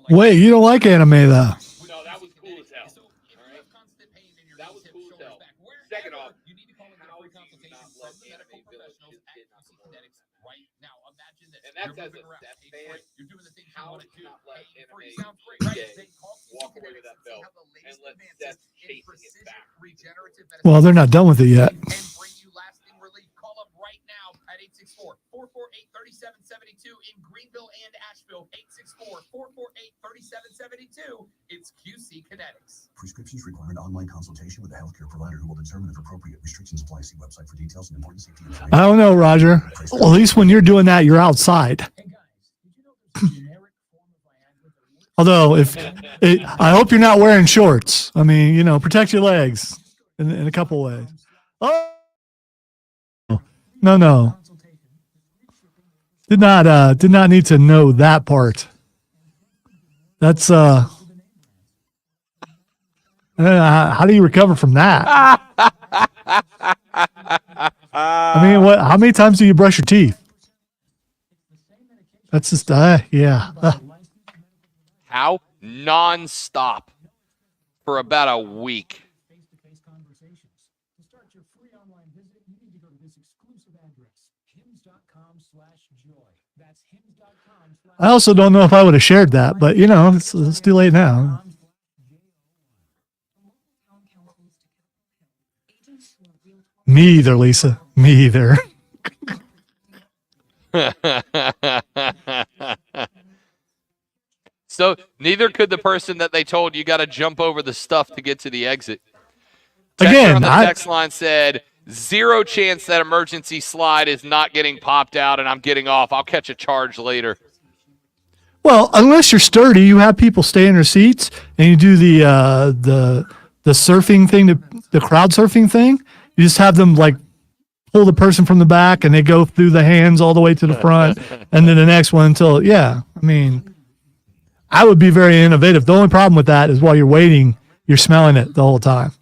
Wait, you don't like anime though? No, that was cool as hell. All right? That was cool as hell. Second off, you need to call in a free consultation from the medical professionals at QC Kinetics right now. Imagine this. And that's as a step fan. You're doing the things you want to do. Free sounds great, right? Then call walk away with that belt and let Seth chasing it back. Well, they're not done with it yet. And bring you lasting relief. Call them right now at 864-448-3772 in Greenville and Asheville. 864-448-3772. It's QC Kinetics. Prescriptions require an online consultation with a healthcare provider who will determine if appropriate. Restrictions apply. See website for details and important safety information. I don't know, Roger. Well, at least when you're doing that, you're outside. Although, I hope you're not wearing shorts. I mean, you know, protect your legs in a couple ways. Oh, no. Did not need to know that part. That's how do you recover from that? I mean, how many times do you brush your teeth? That's just yeah. How? Non-stop for about a week. I also don't know if I would have shared that, but it's too late now. Me either, Lisa. Me either. So neither could the person that they told you got to jump over the stuff to get to the exit. Texter on the text line said, 0 chance that emergency slide is not getting popped out and I'm getting off. I'll catch a charge later. Well, unless you're sturdy, you have people stay in their seats and you do the surfing thing, the crowd surfing thing. You just have them like pull the person from the back and they go through the hands all the way to the front and then the next one until, I would be very innovative. The only problem with that is while you're waiting, you're smelling it the whole time.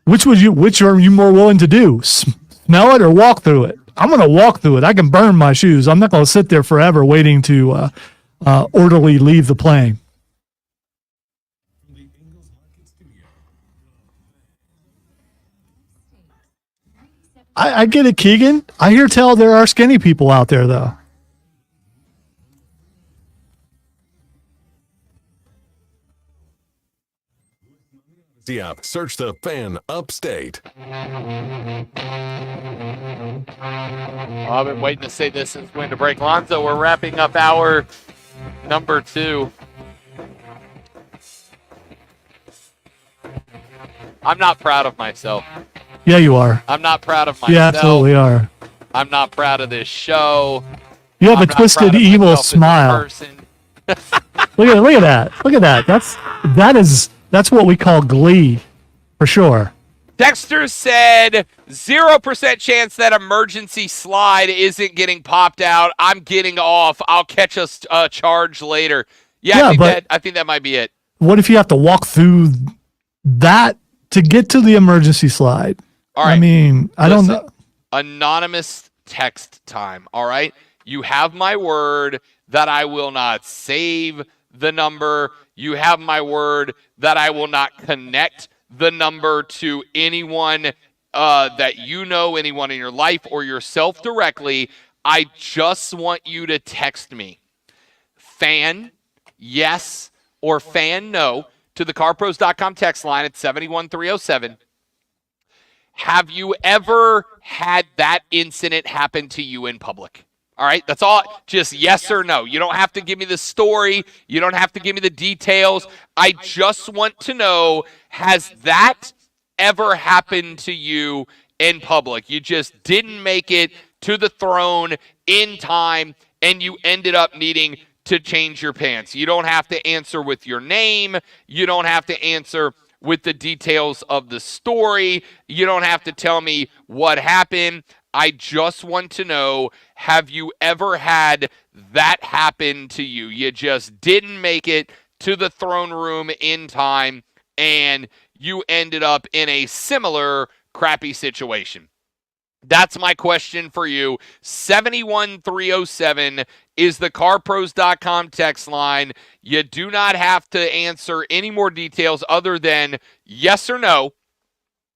Which are you more willing to do? Smell it or walk through it? I'm going to walk through it. I can burn my shoes. I'm not going to sit there forever waiting to orderly leave the plane. I get it, Keegan. I hear tell there are skinny people out there, though. The app. Search the Fan Upstate. I've been waiting to say this since winter break. Lonzo, we're wrapping up hour number 2. I'm not proud of myself. Yeah, you are. I'm not proud of myself. You absolutely are. I'm not proud of this show. You have a twisted, evil smile. Look at that. Look at that. That's what we call glee, for sure. Dexter said 0% chance that emergency slide isn't getting popped out. I'm getting off. I'll catch a charge later. Yeah, I think that might be it. What if you have to walk through that to get to the emergency slide? All right. I don't know. Anonymous text time. All right. You have my word that I will not save the number. You have my word that I will not connect the number to anyone that you know, anyone in your life or yourself directly. I just want you to text me fan yes or fan no to the carpros.com text line at 71307. Have you ever had that incident happen to you in public? All right, that's all. Just yes or no. You don't have to give me the story. You don't have to give me the details. I just want to know, has that ever happened to you in public? You just didn't make it to the throne in time and you ended up needing to change your pants. You don't have to answer with your name. You don't have to answer with the details of the story. You don't have to tell me what happened. I just want to know, have you ever had that happen to you? You just didn't make it to the throne room in time, and you ended up in a similar crappy situation. That's my question for you. 71307 is the carpros.com text line. You do not have to answer any more details other than yes or no.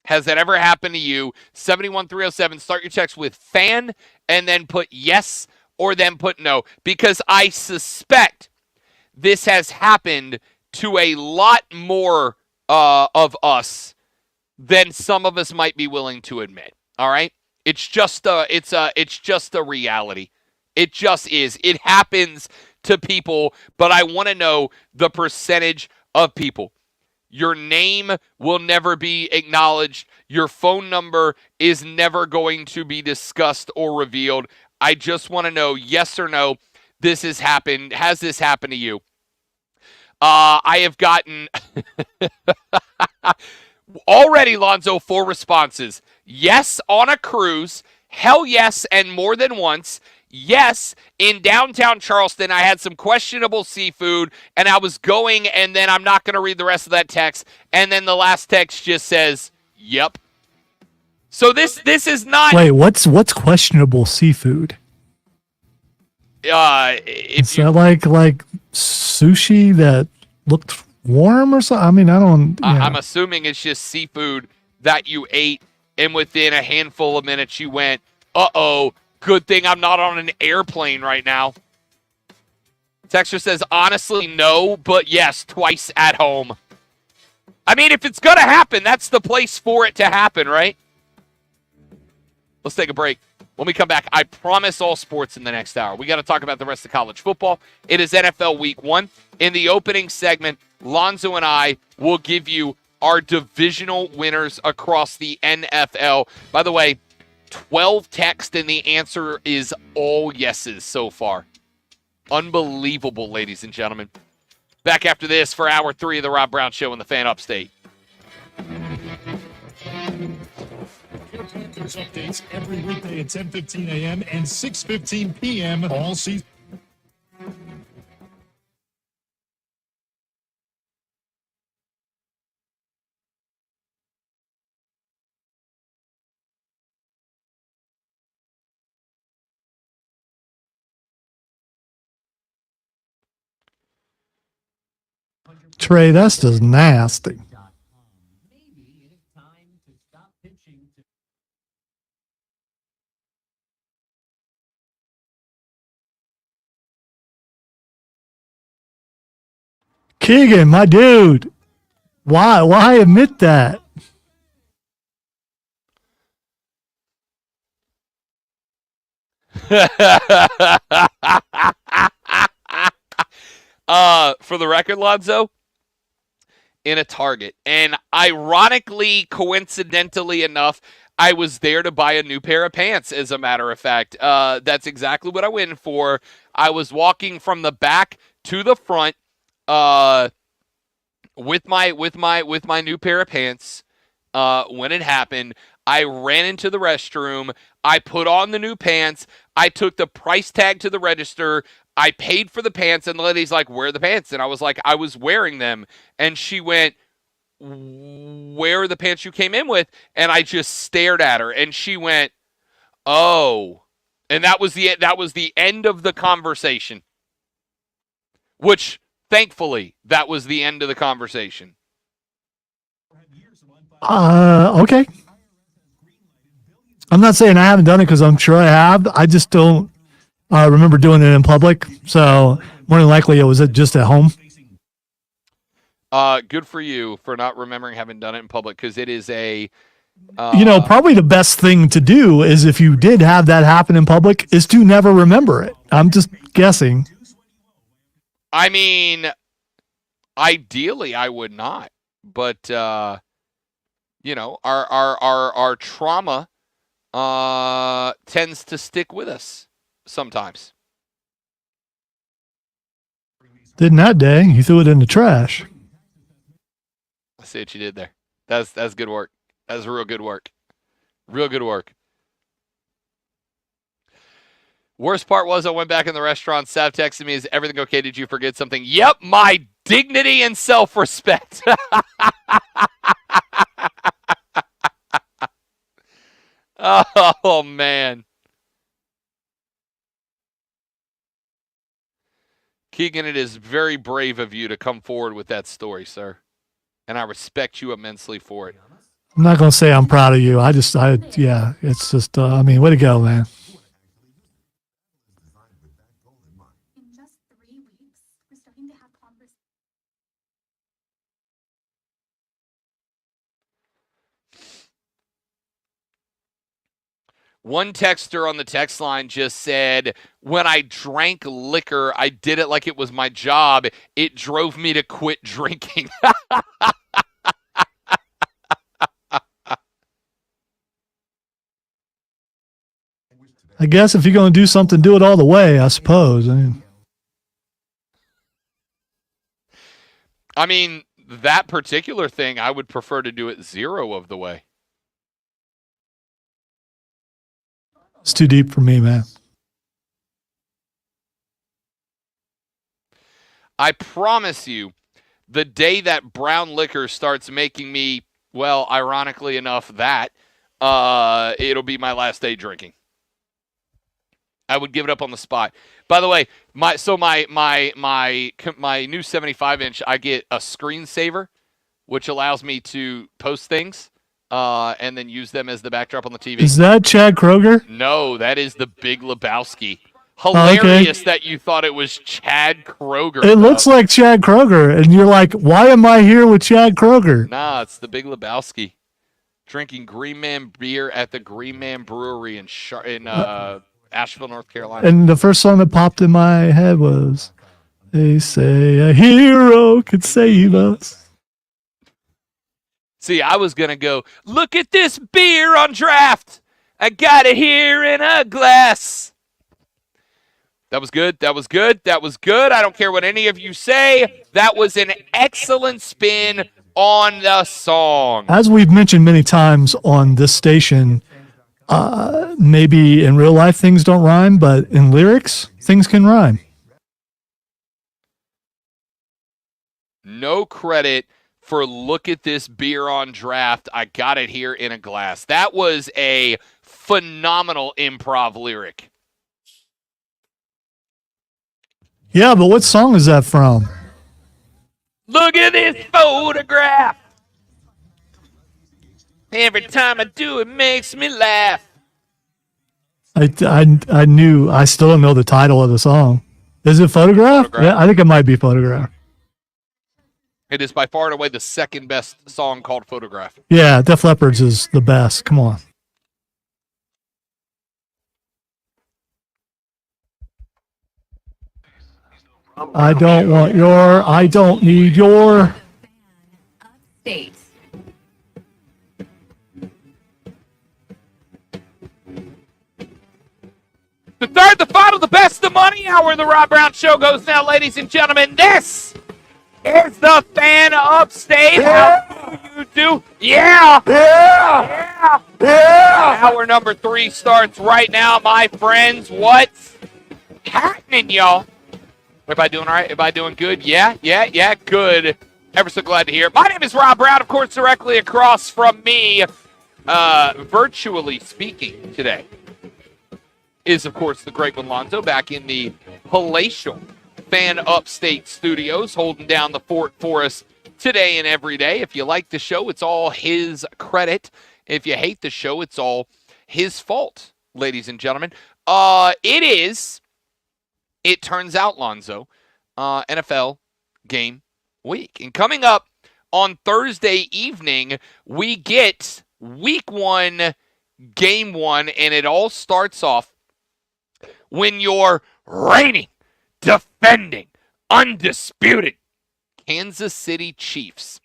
Has that ever happened to you? 71307. Start your text with fan and then put yes or then put no. Because I suspect this has happened to a lot more of us than some of us might be willing to admit. All right? It's just a reality. It just is. It happens to people, but I want to know the percentage of people. Your name will never be acknowledged. Your phone number is never going to be discussed or revealed. I just want to know, yes or no, this has happened. Has this happened to you? I have gotten already, Lonzo, 4 responses. Yes, on a cruise. Hell yes, and more than once. Yes, in downtown Charleston, I had some questionable seafood, and I was going, and then I'm not going to read the rest of that text. And then the last text just says, yep. So this is not... Wait, what's questionable seafood? Is that like sushi that looked warm or something? I don't... Yeah. I'm assuming it's just seafood that you ate, and within a handful of minutes you went, uh-oh, Good thing I'm not on an airplane right now. Texture says, honestly, no, but yes, twice at home. I mean, if it's going to happen, that's the place for it to happen, right? Let's take a break. When we come back, I promise all sports in the next hour. We got to talk about the rest of college football. It is NFL Week 1. In the opening segment, Lonzo and I will give you our divisional winners across the NFL. By the way, 12 text, and the answer is all yeses so far. Unbelievable, ladies and gentlemen. Back after this for Hour 3 of the Rob Brown Show in the Fan Upstate. Panthers updates every weekday at 10:15 a.m. and 6:15 p.m. all season. Trey, that's just nasty. Keegan, my dude. Why admit that? For the record, Lonzo, in a Target. And ironically, coincidentally enough, I was there to buy a new pair of pants, as a matter of fact. That's exactly what I went for. I was walking from the back to the front with my new pair of pants. When it happened, I ran into the restroom. I put on the new pants. I took the price tag to the register. I paid for the pants, and the lady's like, "Where are the pants?" And I was like, "I was wearing them." And she went, "Where are the pants you came in with?" And I just stared at her, and she went, "Oh." And that was the end of the conversation. Which, thankfully, that was the end of the conversation. Okay. I'm not saying I haven't done it because I'm sure I have. I just don't remember doing it in public. So more than likely it was just at home. Good for you for not remembering having done it in public, because it is a... probably the best thing to do is, if you did have that happen in public, is to never remember it. I'm just guessing. I mean, ideally I would not. But, our trauma tends to stick with us sometimes. Didn't that day. You threw it in the trash. I see what you did there. That's good work. That's real good work. Real good work. Worst part was I went back in the restaurant. Sav texted me, "Is everything okay? Did you forget something?" Yep, my dignity and self-respect. Oh, man. Keegan, it is very brave of you to come forward with that story, sir. And I respect you immensely for it. I'm not going to say I'm proud of you. It's just, way to go, man. In just 3 weeks, we're starting to have conversations. One texter on the text line just said, "When I drank liquor, I did it like it was my job. It drove me to quit drinking." I guess if you're going to do something, do it all the way, I suppose. I mean, that particular thing, I would prefer to do it 0 of the way. It's too deep for me, man. I promise you, the day that brown liquor starts making me, well, ironically enough, it'll be my last day drinking. I would give it up on the spot. By the way, my new 75-inch, I get a screensaver, which allows me to post things and then use them as the backdrop on the TV. Is that Chad Kroger? No, that is the Big Lebowski. Okay. Hilarious that you thought it was Chad Kroger. It looks like Chad Kroger, and you're like, why am I here with Chad Kroger? Nah, it's the Big Lebowski. Drinking Green Man beer at the Green Man Brewery in Asheville, North Carolina. And the first song that popped in my head was, "They say a hero could save us." See, I was going to go, look at this beer on draft. I got it here in a glass. That was good. That was good. That was good. I don't care what any of you say. That was an excellent spin on the song. As we've mentioned many times on this station, maybe in real life things don't rhyme, but in lyrics, things can rhyme. No credit for look at this beer on draft. I got it here in a glass. That was a phenomenal improv lyric. Yeah, but what song is that from? Look at this photograph. Every time I do it makes me laugh. I knew. I still don't know the title of the song. Is it Photograph? Yeah, I think it might be Photograph. It is by far and away the second best song called Photograph. Yeah, Def Leppard's is the best. Come on. I don't need your. State. The third, the final, the best, the money hour of the Rob Brown Show goes now, ladies and gentlemen. This is the Fan Upstate. How do you do? Yeah! Yeah! Yeah! Hour number 3 starts right now, my friends. What's happening, y'all? Everybody doing all right? Everybody doing good? Yeah, good. Ever so glad to hear. My name is Rob Brown, of course, directly across from me, virtually speaking today, is, of course, the great one Lonzo back in the palatial Fan Upstate studios, holding down the fort for us today and every day. If you like the show, it's all his credit. If you hate the show, it's all his fault, ladies and gentlemen. It turns out, Lonzo, NFL game week. And coming up on Thursday evening, we get week 1, game 1, and it all starts off when your reigning, defending, undisputed Kansas City Chiefs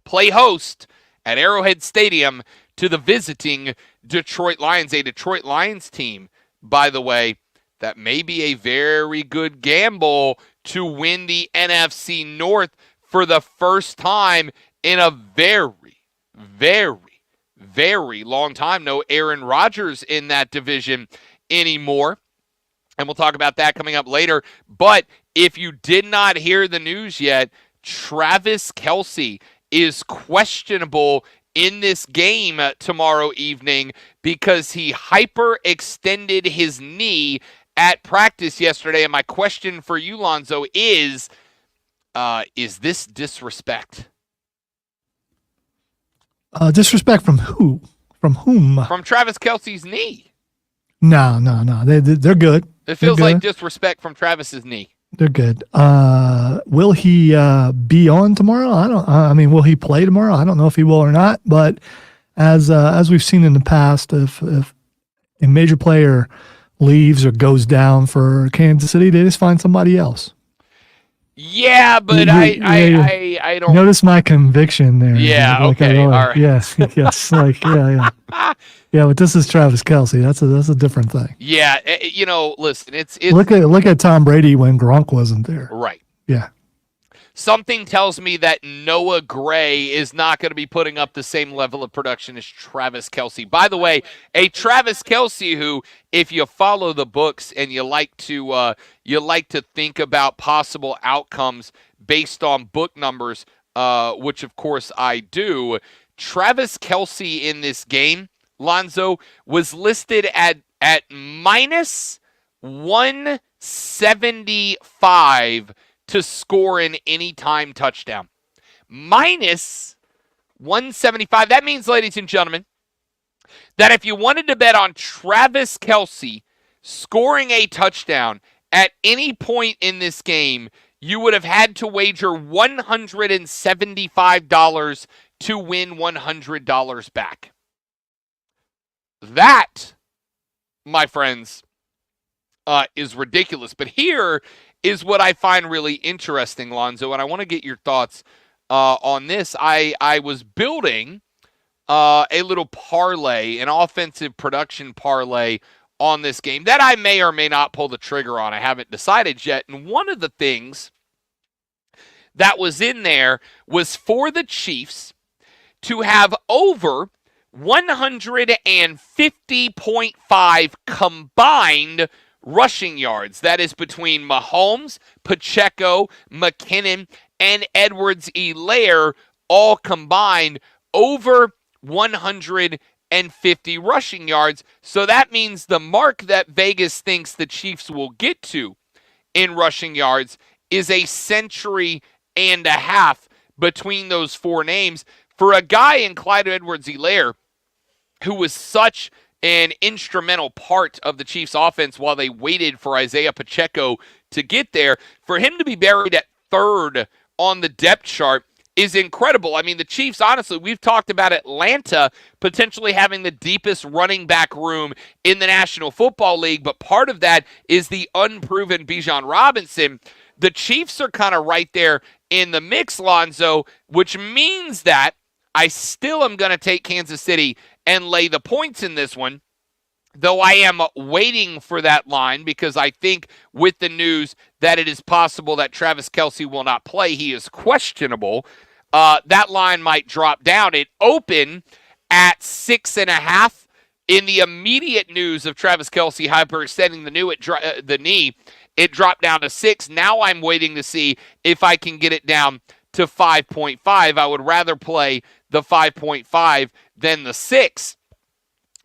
play host at Arrowhead Stadium to the visiting Detroit Lions, a Detroit Lions team, by the way, that may be a very good gamble to win the NFC North for the first time in a very, very, very long time. No Aaron Rodgers in that division anymore. And we'll talk about that coming up later. But if you did not hear the news yet, Travis Kelce is questionable in this game tomorrow evening because he hyperextended his knee at practice yesterday. And my question for you, Lonzo, is this disrespect? Disrespect from who? From whom? From Travis Kelce's knee. No. They're good. It feels like disrespect from Travis's knee. They're good. Will he be on tomorrow? I mean, will he play tomorrow? I don't know if he will or not. But as we've seen in the past, if a major player leaves or goes down for Kansas City, they just find somebody else. Yeah, but I don't notice my conviction there. Yeah, like okay, all right. Yes, like yeah. Yeah, but this is Travis Kelce. That's a different thing. Yeah, listen, it's look at Tom Brady when Gronk wasn't there. Right. Yeah. Something tells me that Noah Gray is not going to be putting up the same level of production as Travis Kelce. By the way, a Travis Kelce who, if you follow the books and you like to think about possible outcomes based on book numbers, which of course I do, Travis Kelce in this game, Lonzo, was listed at minus 175 to score an anytime touchdown. Minus 175. That means, ladies and gentlemen, that if you wanted to bet on Travis Kelce scoring a touchdown at any point in this game, you would have had to wager $175 to win $100 back. That, my friends, is ridiculous. But here is what I find really interesting, Lonzo, and I want to get your thoughts on this. I was building a little parlay, an offensive production parlay on this game that I may or may not pull the trigger on. I haven't decided yet. And one of the things that was in there was for the Chiefs to have over 150.5 combined rushing yards. That is between Mahomes, Pacheco, McKinnon, and Edwards-Helaire, all combined over 150 rushing yards. So that means the mark that Vegas thinks the Chiefs will get to in rushing yards is a century and a half between those four names. For a guy in Clyde Edwards-Helaire, who was such an instrumental part of the Chiefs' offense while they waited for Isaiah Pacheco to get there, for him to be buried at third on the depth chart is incredible. I mean, the Chiefs, honestly, we've talked about Atlanta potentially having the deepest running back room in the National Football League, but part of that is the unproven Bijan Robinson. The Chiefs are kind of right there in the mix, Lonzo, which means that I still am going to take Kansas City and lay the points in this one, though I am waiting for that line because I think with the news that it is possible that Travis Kelce will not play, he is questionable, that line might drop down. It opened at 6.5. In the immediate news of Travis Kelce hyperextending the knee, it dropped down to 6. Now I'm waiting to see if I can get it down to 5.5. I would rather play the 5.5 than the 6.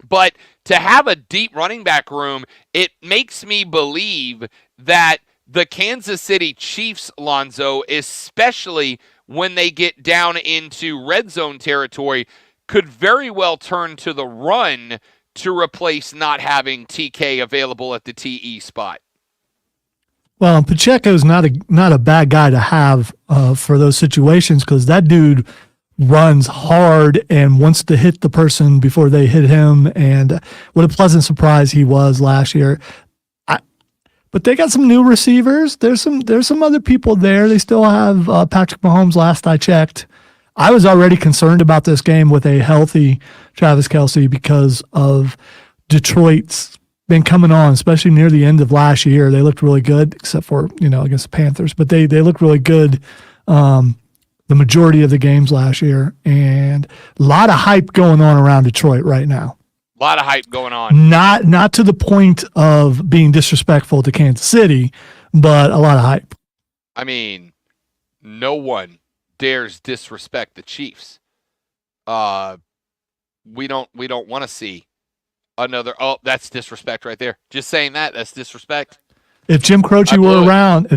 But to have a deep running back room, it makes me believe that the Kansas City Chiefs, Lonzo, especially when they get down into red zone territory, could very well turn to the run to replace not having TK available at the TE spot. Well, Pacheco's not a bad guy to have for those situations because that dude runs hard and wants to hit the person before they hit him. And what a pleasant surprise he was last year. But they got some new receivers. There's some other people there. They still have Patrick Mahomes last I checked. I was already concerned about this game with a healthy Travis Kelce because of Detroit's been coming on, especially near the end of last year. They looked really good, except for, against the Panthers. But they looked really good the majority of the games last year. And a lot of hype going on around Detroit right now. A lot of hype going on. Not to the point of being disrespectful to Kansas City, but a lot of hype. I mean, no one dares disrespect the Chiefs. We don't want to see another. Oh, that's disrespect right there. Just saying that's disrespect. If Jim Croce were around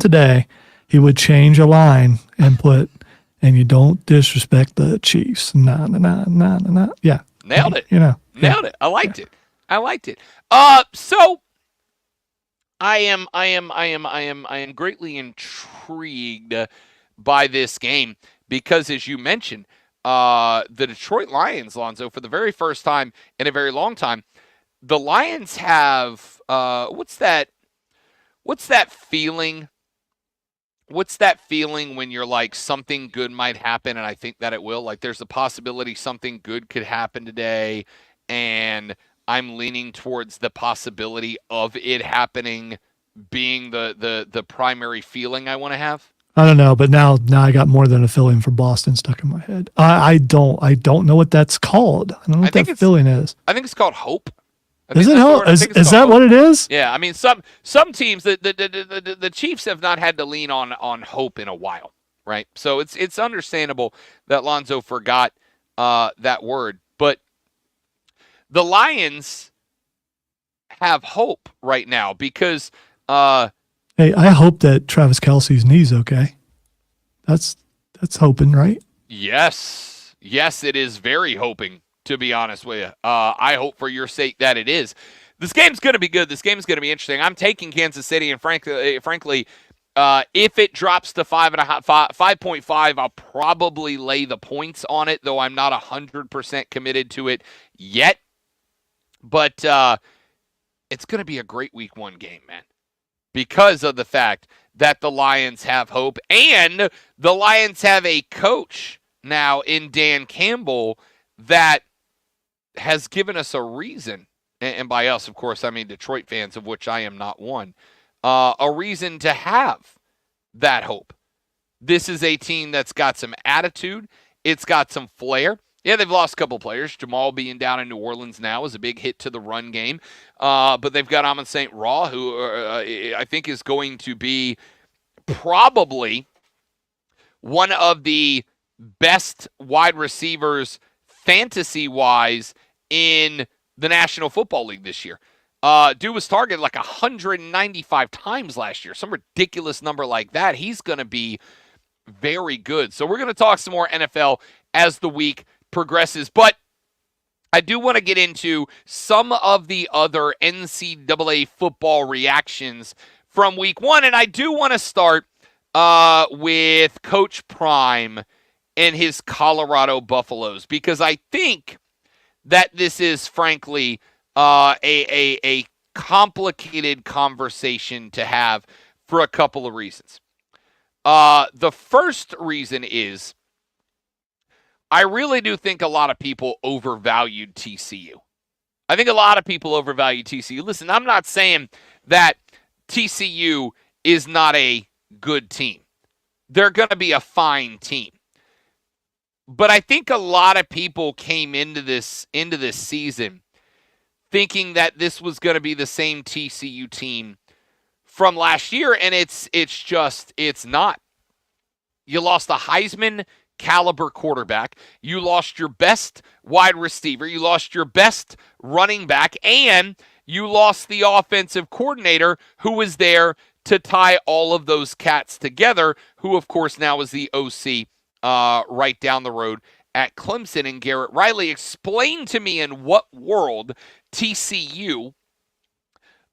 today, he would change a line and put, "And you don't disrespect the Chiefs." Nah. Yeah. Nailed it. Nailed it. I liked it. So I am greatly intrigued by this game because, as you mentioned, the Detroit Lions, Lonzo, for the very first time in a very long time, the Lions have what's that feeling? What's that feeling when you're like something good might happen and I think that it will? Like there's a possibility something good could happen today and I'm leaning towards the possibility of it happening being the primary feeling I want to have? I don't know, but now I got more than a feeling for Boston stuck in my head. I don't know what that's called. I don't know what that feeling is. I think it's called hope. Is it hope? Is that what it is? Yeah, I mean some teams the Chiefs have not had to lean on hope in a while, right? So it's understandable that Lonzo forgot that word, but the Lions have hope right now because hey, I hope that Travis Kelce's knee's okay. That's hoping, right? Yes. Yes, it is very hoping, to be honest with you. I hope for your sake that it is. This game's going to be good. This game's going to be interesting. I'm taking Kansas City, and frankly, if it drops to 5.5, I'll probably lay the points on it, though I'm not 100% committed to it yet. But it's going to be a great Week 1 game, man, because of the fact that the Lions have hope, and the Lions have a coach now in Dan Campbell that has given us a reason, and by us, of course, I mean Detroit fans, of which I am not one, a reason to have that hope. This is a team that's got some attitude. It's got some flair. Yeah, they've lost a couple players. Jamal being down in New Orleans now is a big hit to the run game. But they've got Amon St. Raw, who I think is going to be probably one of the best wide receivers fantasy-wise in the National Football League this year. Dude was targeted like 195 times last year. Some ridiculous number like that. He's going to be very good. So we're going to talk some more NFL as the week progresses. But I do want to get into some of the other NCAA football reactions from Week 1. And I do want to start with Coach Prime and his Colorado Buffaloes, because I think that this is, frankly, a complicated conversation to have for a couple of reasons. The first reason is I really do think a lot of people overvalued TCU. I think a lot of people overvalued TCU. Listen, I'm not saying that TCU is not a good team. They're going to be a fine team. But I think a lot of people came into this season thinking that this was going to be the same TCU team from last year, and it's not. You lost a Heisman caliber quarterback. You lost your best wide receiver. You lost your best running back, and you lost the offensive coordinator who was there to tie all of those cats together, who, of course, now is the OC right down the road at Clemson. And Garrett Riley, explain to me in what world TCU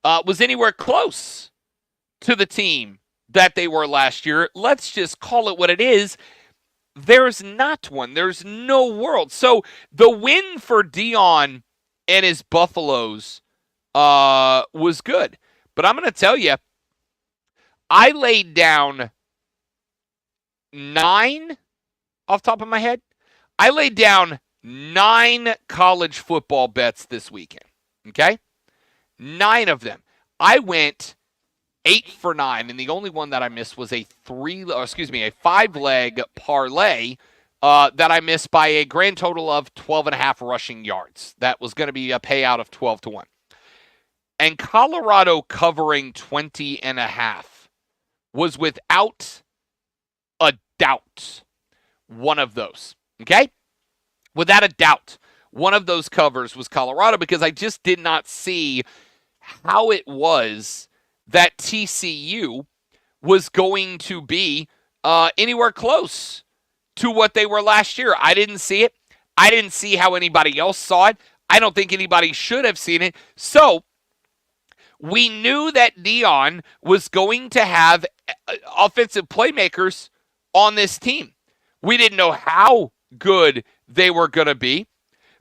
was anywhere close to the team that they were last year. Let's just call it what it is. There's not one. There's no world. So the win for Deion and his Buffaloes was good. But I'm going to tell you, I laid down 9 off the top of my head. I laid down 9 college football bets this weekend. Okay? 9 of them. I went 8 for 9, and the only one that I missed was a 5-leg parlay that I missed by a grand total of 12.5 rushing yards. That was going to be a payout of 12-1. And Colorado covering 20.5 was without a doubt one of those. Okay? Without a doubt, one of those covers was Colorado, because I just did not see how it was that TCU was going to be anywhere close to what they were last year. I didn't see it. I didn't see how anybody else saw it. I don't think anybody should have seen it. So we knew that Deion was going to have offensive playmakers on this team. We didn't know how good they were going to be,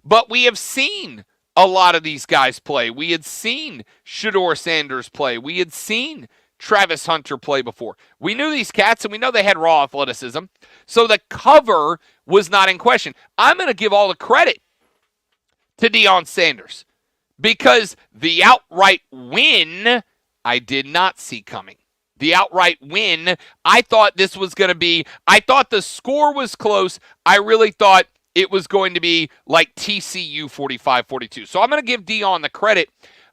but we have seen a lot of these guys play. We had seen Shedeur Sanders play. We had seen Travis Hunter play before. We knew these cats, and we know they had raw athleticism. So the cover was not in question. I'm going to give all the credit to Deion Sanders, because the outright win I did not see coming. The outright win, I thought this was going to be, I thought the score was close. I really thought it was going to be like TCU 45-42. So I'm going to give Deion the credit.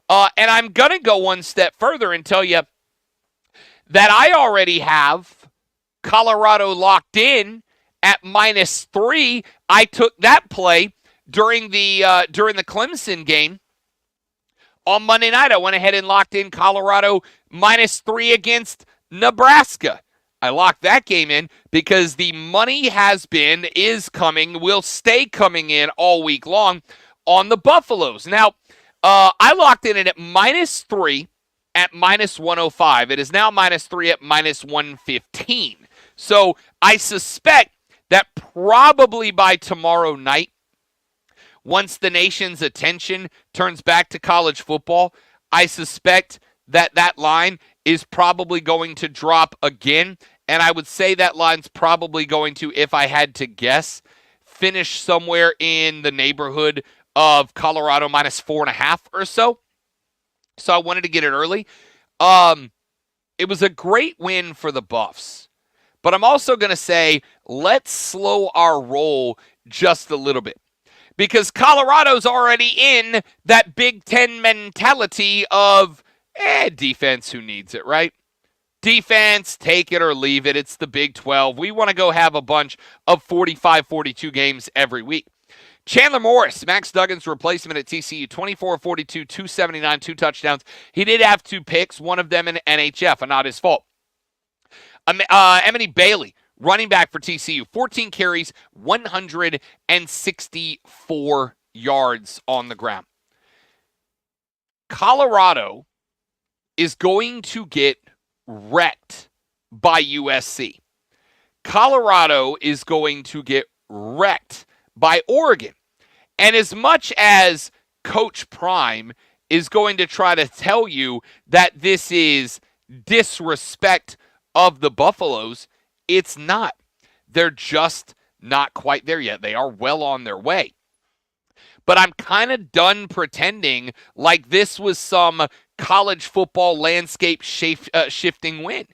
And I'm going to go one step further and tell you that I already have Colorado locked in at -3. I took that play during the Clemson game on Monday night. I went ahead and locked in Colorado -3 against Nebraska. I locked that game in because the money is coming, will stay coming in all week long on the Buffaloes. Now, I locked in it at -3 at -105. It is now -3 at -115. So I suspect that probably by tomorrow night, once the nation's attention turns back to college football, I suspect that that line is probably going to drop again. And I would say that line's probably going to, if I had to guess, finish somewhere in the neighborhood of Colorado -4.5 or so. So I wanted to get it early. It was a great win for the Buffs. But I'm also going to say, let's slow our roll just a little bit. Because Colorado's already in that Big Ten mentality of, defense, who needs it, right? Defense, take it or leave it. It's the Big 12. We want to go have a bunch of 45, 42 games every week. Chandler Morris, Max Duggan's replacement at TCU, 24-42, 279, 2 touchdowns. He did have 2 picks, one of them in NHF, and not his fault. Emily Bailey, running back for TCU, 14 carries, 164 yards on the ground. Colorado is going to get wrecked by USC. Colorado is going to get wrecked by Oregon. And as much as Coach Prime is going to try to tell you that this is disrespect of the Buffaloes, it's not. They're just not quite there yet. They are well on their way. But I'm kind of done pretending like this was some college football landscape shifting win.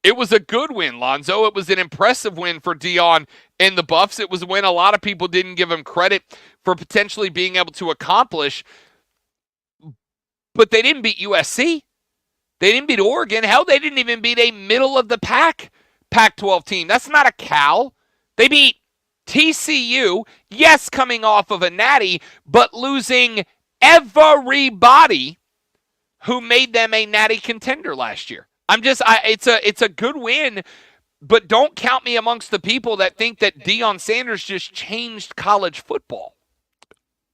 It was a good win, Lonzo. It was an impressive win for Dion and the Buffs. It was a win a lot of people didn't give him credit for potentially being able to accomplish. But they didn't beat USC. They didn't beat Oregon. Hell, they didn't even beat a middle-of-the-pack Pac-12 team. That's not a Cal. They beat TCU, yes, coming off of a natty, but losing everybody who made them a natty contender last year. It's a good win, but don't count me amongst the people that think that Deion Sanders just changed college football.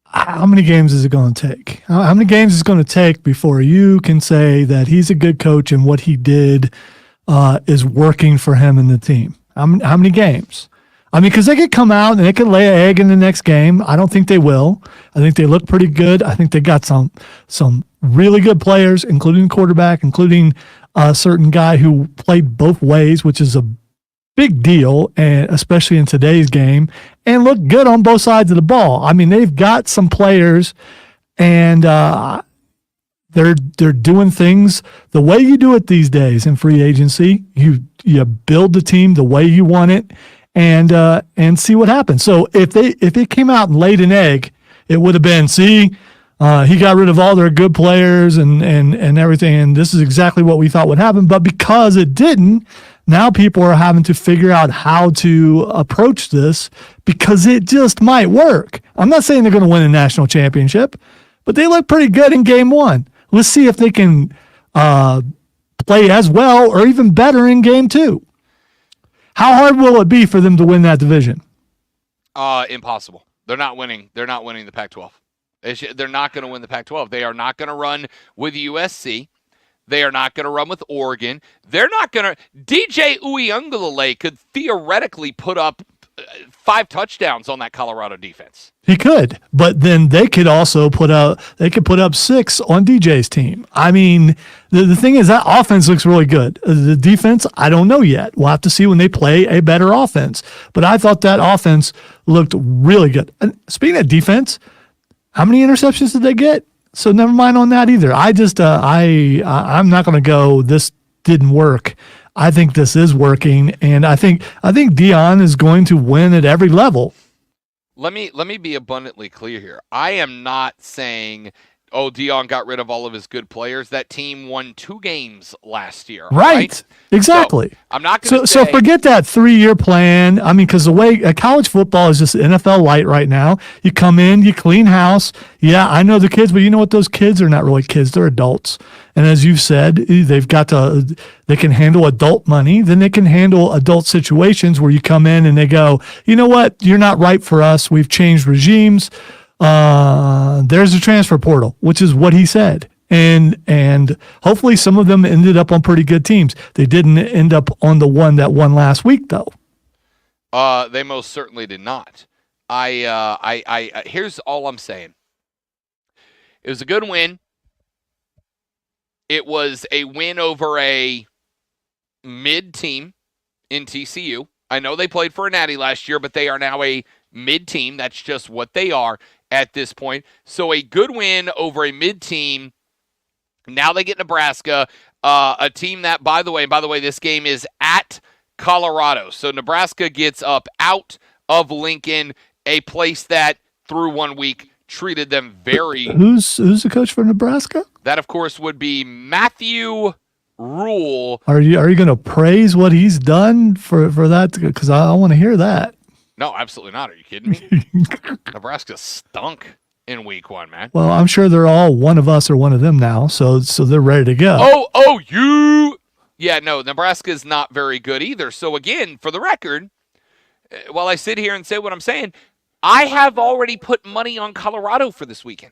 How many games is it going to take? How many games is it going to take before you can say that he's a good coach and what he did is working for him and the team? How many games? I mean, because they could come out and they could lay an egg in the next game. I don't think they will. I think they look pretty good. I think they got some really good players, including quarterback, including a certain guy who played both ways, which is a big deal, and especially in today's game, and look good on both sides of the ball. I mean, they've got some players, and they're doing things the way you do it these days in free agency. You build the team the way you want it, and see what happens. So if they came out and laid an egg, it would have been, he got rid of all their good players and everything, and this is exactly what we thought would happen. But because it didn't, now people are having to figure out how to approach this because it just might work. I'm not saying they're going to win a national championship, but they look pretty good in game 1. Let's see if they can play as well or even better in game 2. How hard will it be for them to win that division? Impossible. They're not winning. They're not winning the Pac-12. They're not going to win the Pac-12. They are not going to run with USC. They are not going to run with Oregon. They're not going to. DJ Uiagalelei could theoretically put up 5 touchdowns on that Colorado defense. He could, but then they could also put up 6 on DJ's team. I mean, the thing is that offense looks really good. The defense, I don't know yet. We'll have to see when they play a better offense. But I thought that offense looked really good. And speaking of defense, how many interceptions did they get? So never mind on that either. I'm not going to go, this didn't work. I think this is working, and I think Deion is going to win at every level. Let me be abundantly clear here. I am not saying oh, Dion got rid of all of his good players. That team won 2 games last year. Right. Exactly. So, I'm not going to So forget that 3-year plan. I mean, because the way college football is just NFL light right now. You come in, you clean house. Yeah, I know the kids, but you know what? Those kids are not really kids. They're adults. And as you've said, they can handle adult money. Then they can handle adult situations where you come in and they go, you know what? You're not right for us. We've changed regimes. There's a transfer portal, which is what he said. And hopefully some of them ended up on pretty good teams. They didn't end up on the one that won last week, though. They most certainly did not. Here's all I'm saying. It was a good win. It was a win over a mid team in TCU. I know they played for a natty last year, but they are now a mid team. That's just what they are at this point. So a good win over a mid team. Now they get Nebraska, a team that, by the way, this game is at Colorado. So Nebraska gets up out of Lincoln, a place that through 1 week treated them very. Who's the coach for Nebraska? That, of course, would be Matthew Rule. Are you going to praise what he's done for that? Because I want to hear that. No, absolutely not. Are you kidding me? Nebraska stunk in week 1, man. Well, I'm sure they're all one of us or one of them now, so they're ready to go. Yeah, no, Nebraska is not very good either. So again, for the record, while I sit here and say what I'm saying, I have already put money on Colorado for this weekend.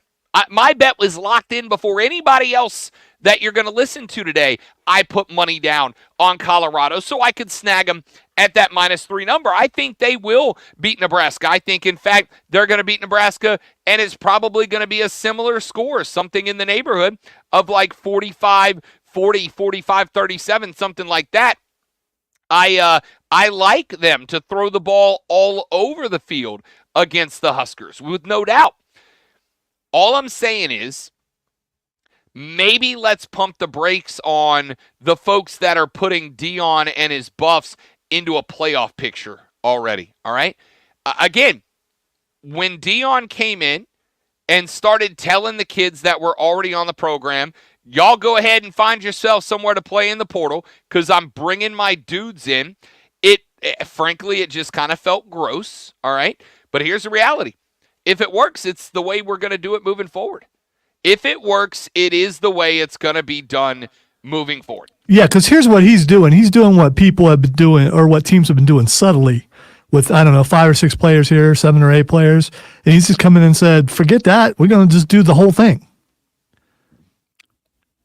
My bet was locked in before anybody else that you're going to listen to today. I put money down on Colorado so I could snag them at that -3 number. I think they will beat Nebraska. I think, in fact, they're going to beat Nebraska, and it's probably going to be a similar score, something in the neighborhood of like 45-40, 45-37, something like that. I like them to throw the ball all over the field against the Huskers, with no doubt. All I'm saying is maybe let's pump the brakes on the folks that are putting Dion and his Buffs into a playoff picture already, all right? Again, when Dion came in and started telling the kids that were already on the program, y'all go ahead and find yourself somewhere to play in the portal because I'm bringing my dudes in. Frankly, it just kind of felt gross, all right? But here's the reality. If it works, it's the way we're going to do it moving forward. If it works, it is the way it's going to be done moving forward. Yeah, because here's what he's doing. He's doing what people have been doing or what teams have been doing subtly with, 5 or 6 players here, 7 or 8 players. And he's just come in and said, forget that. We're going to just do the whole thing.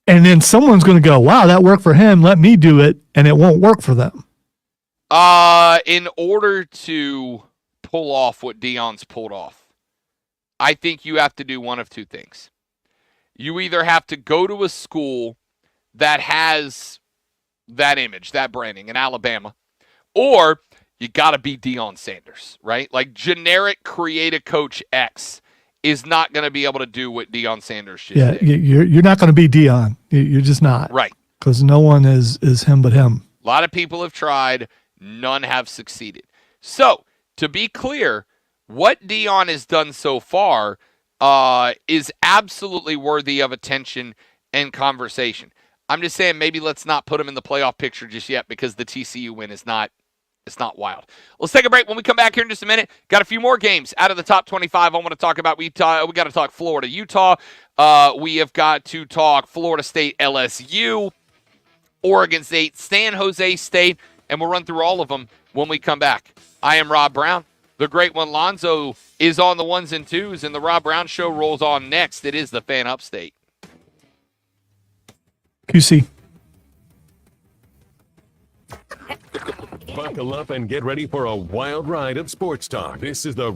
And then someone's going to go, wow, that worked for him. Let me do it. And it won't work for them. In order to pull off what Dion's pulled off, I think you have to do one of two things. You either have to go to a school that has that image, that branding in Alabama, or you got to be Deion Sanders, right? Like generic creative coach X is not going to be able to do what Deion Sanders just did. You're not going to be Deion. You're just not. Right. Because no one is him but him. A lot of people have tried. None have succeeded. So, to be clear, what Deion has done so far is absolutely worthy of attention and conversation. I'm just saying maybe let's not put him in the playoff picture just yet because the TCU win is not wild. Let's take a break. When we come back here in just a minute, got a few more games out of the top 25 I want to talk about. We got to talk Florida, Utah. We have got to talk Florida State, LSU, Oregon State, San Jose State, and we'll run through all of them when we come back. I am Rob Brown. The great one, Lonzo, is on the 1s and 2s, and the Rob Brown Show rolls on next. It is the Fan Upstate. QC. Buckle up and get ready for a wild ride of sports talk. This is the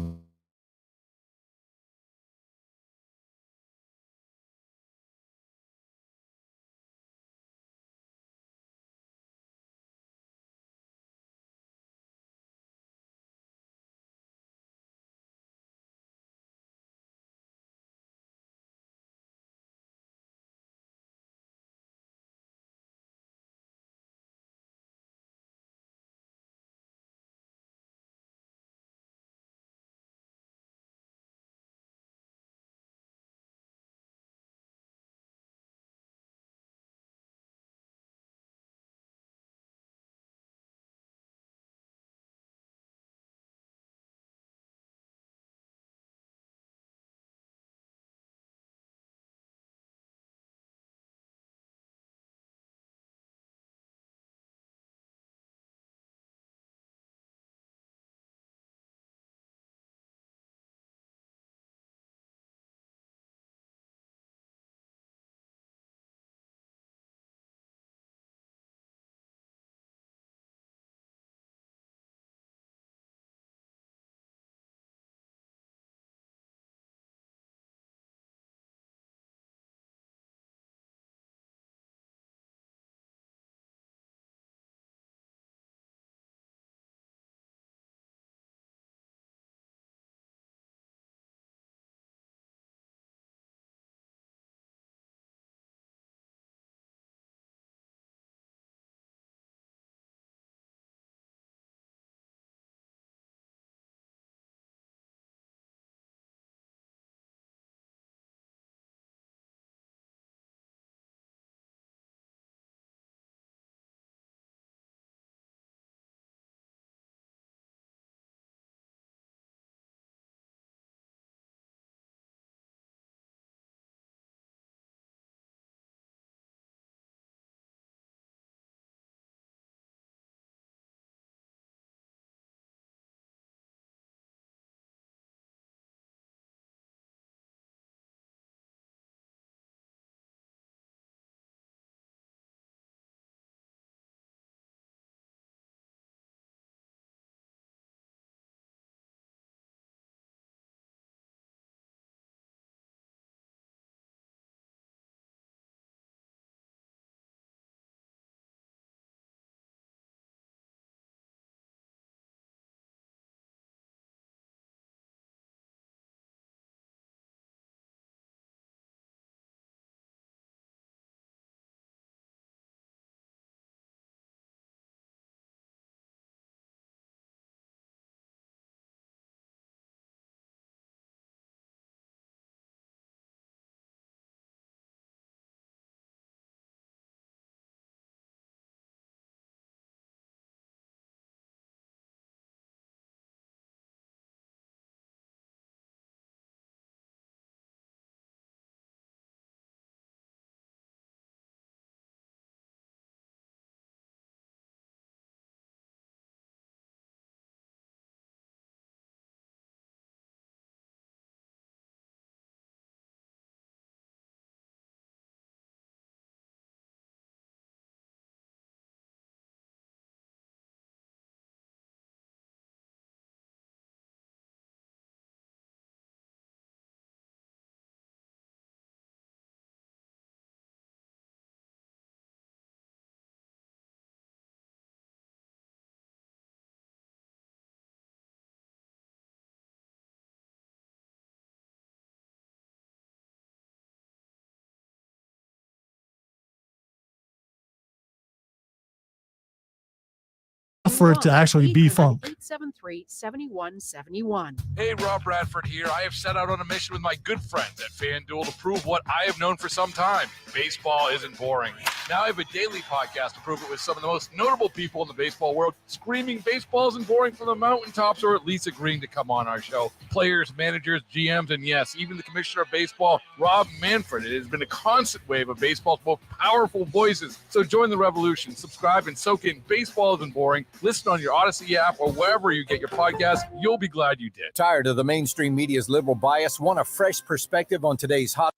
enough for it to actually be funk. 873-7171. Hey, Rob Bradford here. I have set out on a mission with my good friends at FanDuel to prove what I have known for some time. Baseball isn't boring. Now I have a daily podcast to prove it with some of the most notable people in the baseball world, screaming baseball isn't boring from the mountaintops, or at least agreeing to come on our show. Players, managers, GMs, and yes, even the commissioner of baseball, Rob Manfred. It has been a constant wave of baseball's most powerful voices. So join the revolution. Subscribe and soak in Baseball Isn't Boring. Listen on your Odyssey app or wherever you get your podcast. You'll be glad you did. Tired of the mainstream media's liberal bias? Want a fresh perspective on today's hot?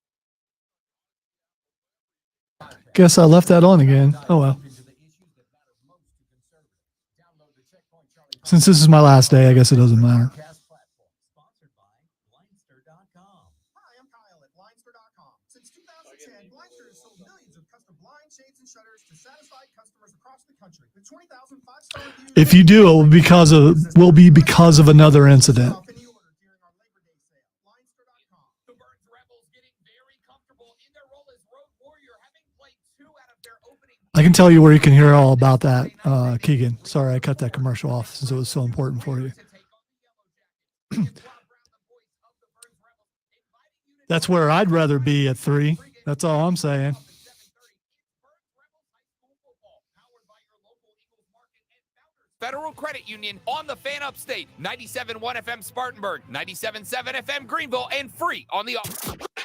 Guess I left that on again. Oh well. Since this is my last day, I guess it doesn't matter. If you do, it will be because of another incident. I can tell you where you can hear all about that, Keegan. Sorry, I cut that commercial off since it was so important for you. That's where I'd rather be at 3. That's all I'm saying. Federal Credit Union on the Fan Upstate. 97.1 FM Spartanburg, 97.7 FM Greenville, and free on the...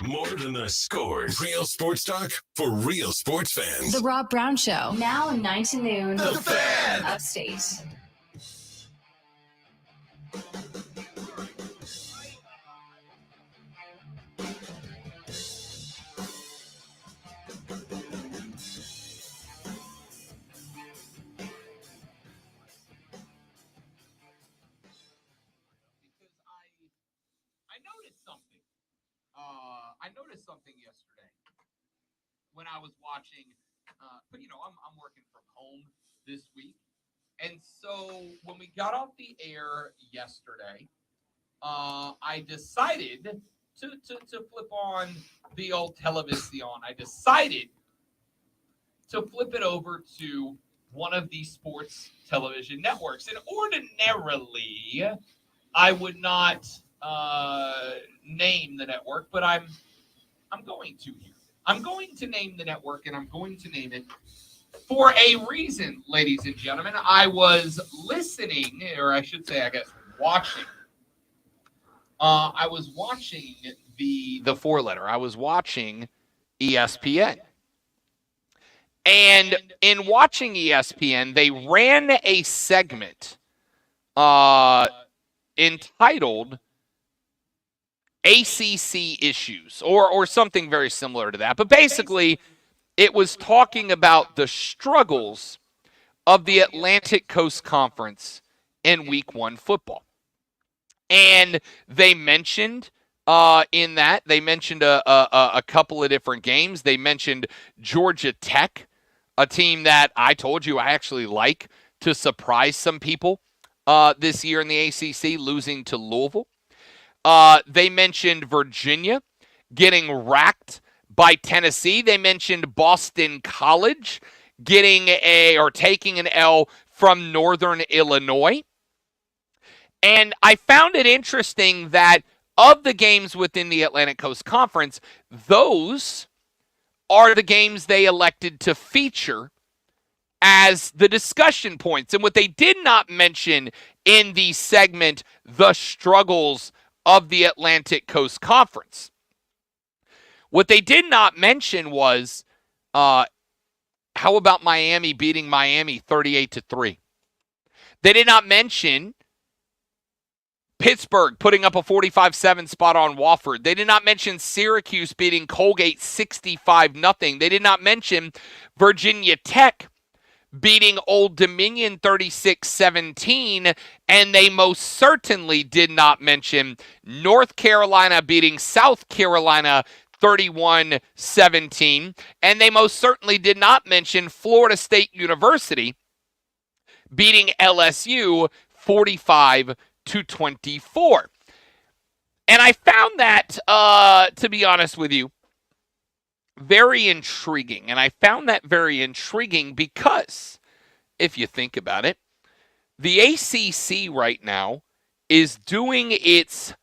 More than the scores. Real sports talk for real sports fans. The Rob Brown Show. Now 9 to noon. The Fan. Upstate. I noticed something yesterday when I was watching, but I'm working from home this week. And so when we got off the air yesterday, I decided to flip on the old television. I decided to flip it over to one of the sports television networks. And ordinarily, I would not name the network, but I'm going to here. I'm going to name the network, and I'm going to name it for a reason, ladies and gentlemen. I was listening, or I should say, I guess, watching. I was watching the 4-letter. I was watching ESPN. And in watching ESPN, they ran a segment entitled ACC issues or something very similar to that. But basically, it was talking about the struggles of the Atlantic Coast Conference in Week 1 football. And they mentioned in that, they mentioned a couple of different games. They mentioned Georgia Tech, a team that I told you I actually like to surprise some people this year in the ACC, losing to Louisville. They mentioned Virginia getting racked by Tennessee. They mentioned Boston College taking an L from Northern Illinois. And I found it interesting that of the games within the Atlantic Coast Conference, those are the games they elected to feature as the discussion points. And what they did not mention in the segment, the struggles of the Atlantic Coast Conference. What they did not mention was, how about Miami beating Miami 38-3? They did not mention Pittsburgh putting up a 45-7 spot on Wofford. They did not mention Syracuse beating Colgate 65-0. They did not mention Virginia Tech beating Old Dominion 36-17, and they most certainly did not mention North Carolina beating South Carolina 31-17, and they most certainly did not mention Florida State University beating LSU 45-24. And I found that, to be honest with you, very intriguing. And I found that very intriguing because, if you think about it, the ACC right now is doing its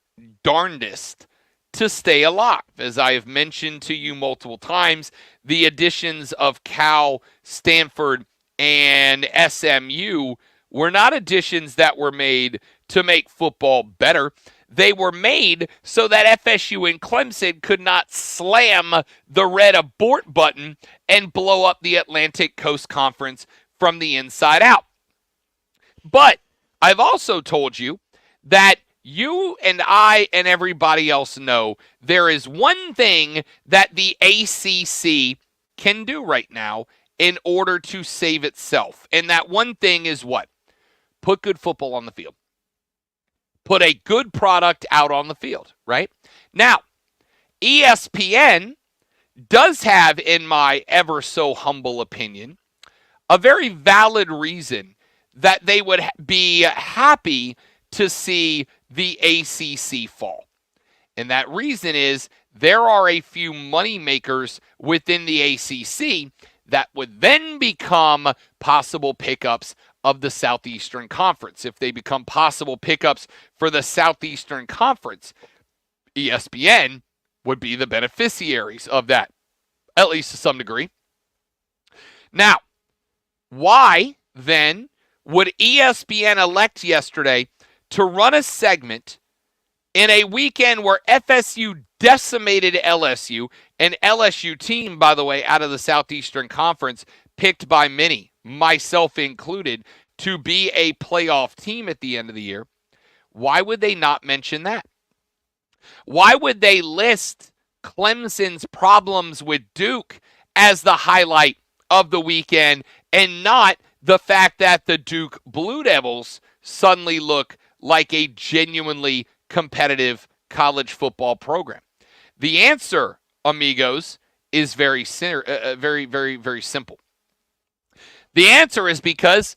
darndest to stay alive. As I have mentioned to you multiple times, the additions of Cal, Stanford, and SMU were not additions that were made to make football better. They were made so that FSU and Clemson could not slam the red abort button and blow up the Atlantic Coast Conference from the inside out. But I've also told you that you and I and everybody else know there is one thing that the ACC can do right now in order to save itself. And that one thing is what? Put good football on the field. Put a good product out on the field, right? Now, ESPN does have, in my ever so humble opinion, a very valid reason that they would be happy to see the ACC fall. And that reason is there are a few money makers within the ACC that would then become possible pickups of the Southeastern Conference. If they become possible pickups for the Southeastern Conference, ESPN would be the beneficiaries of that, at least to some degree. Now, why then would ESPN elect yesterday to run a segment in a weekend where FSU decimated LSU, an LSU team, by the way, out of the Southeastern Conference, picked by many, myself included, to be a playoff team at the end of the year? Why would they not mention that? Why would they list Clemson's problems with Duke as the highlight of the weekend and not the fact that the Duke Blue Devils suddenly look like a genuinely competitive college football program? The answer, amigos, is very simple. The answer is because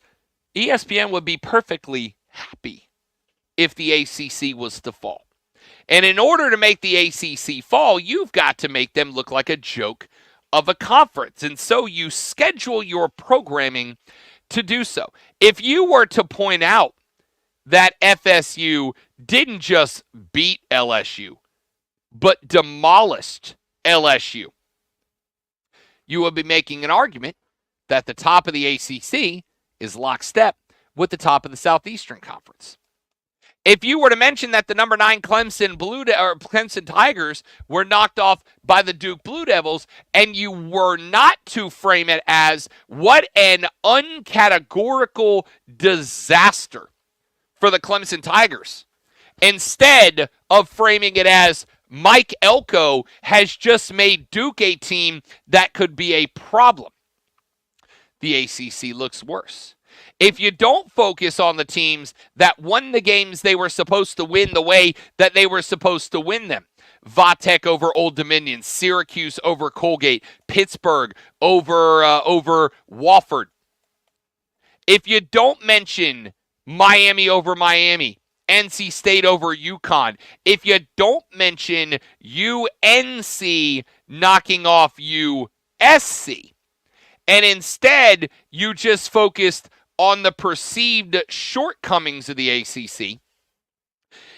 ESPN would be perfectly happy if the ACC was to fall. And in order to make the ACC fall, you've got to make them look like a joke of a conference. And so you schedule your programming to do so. If you were to point out that FSU didn't just beat LSU, but demolished LSU, you would be making an argument that the top of the ACC is lockstep with the top of the Southeastern Conference. If you were to mention that the number 9 Clemson Tigers were knocked off by the Duke Blue Devils, and you were not to frame it as what an uncategorical disaster for the Clemson Tigers, instead of framing it as Mike Elko has just made Duke a team that could be a problem, the ACC looks worse. If you don't focus on the teams that won the games they were supposed to win the way that they were supposed to win them, Vatek over Old Dominion, Syracuse over Colgate, Pittsburgh over Wofford. If you don't mention Miami over Miami, NC State over UConn, if you don't mention UNC knocking off USC, and instead you just focused on the perceived shortcomings of the ACC,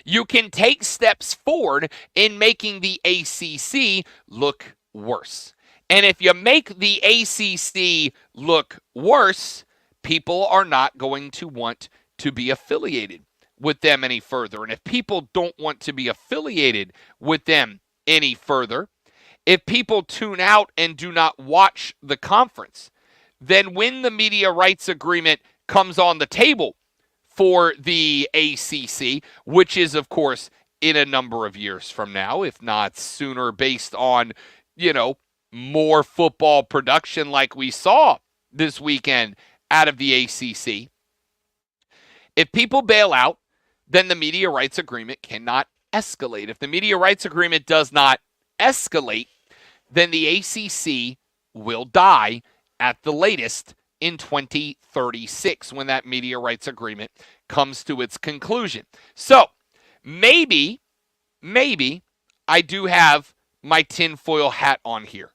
you can take steps forward in making the ACC look worse. And if you make the ACC look worse, people are not going to want to be affiliated with them any further. And if people don't want to be affiliated with them any further, if people tune out and do not watch the conference, then when the media rights agreement comes on the table for the ACC, which is, of course, in a number of years from now, if not sooner, based on, more football production like we saw this weekend out of the ACC. If people bail out, then the media rights agreement cannot escalate. If the media rights agreement does not escalate, then the ACC will die at the latest in 2036 when that media rights agreement comes to its conclusion. So maybe I do have my tinfoil hat on here.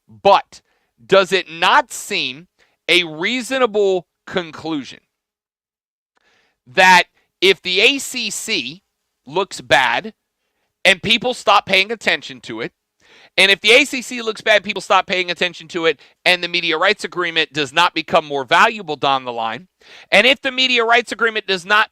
But does it not seem a reasonable conclusion that if the ACC looks bad and people stop paying attention to it, and if the ACC looks bad, people stop paying attention to it, and the media rights agreement does not become more valuable down the line, and if the media rights agreement does not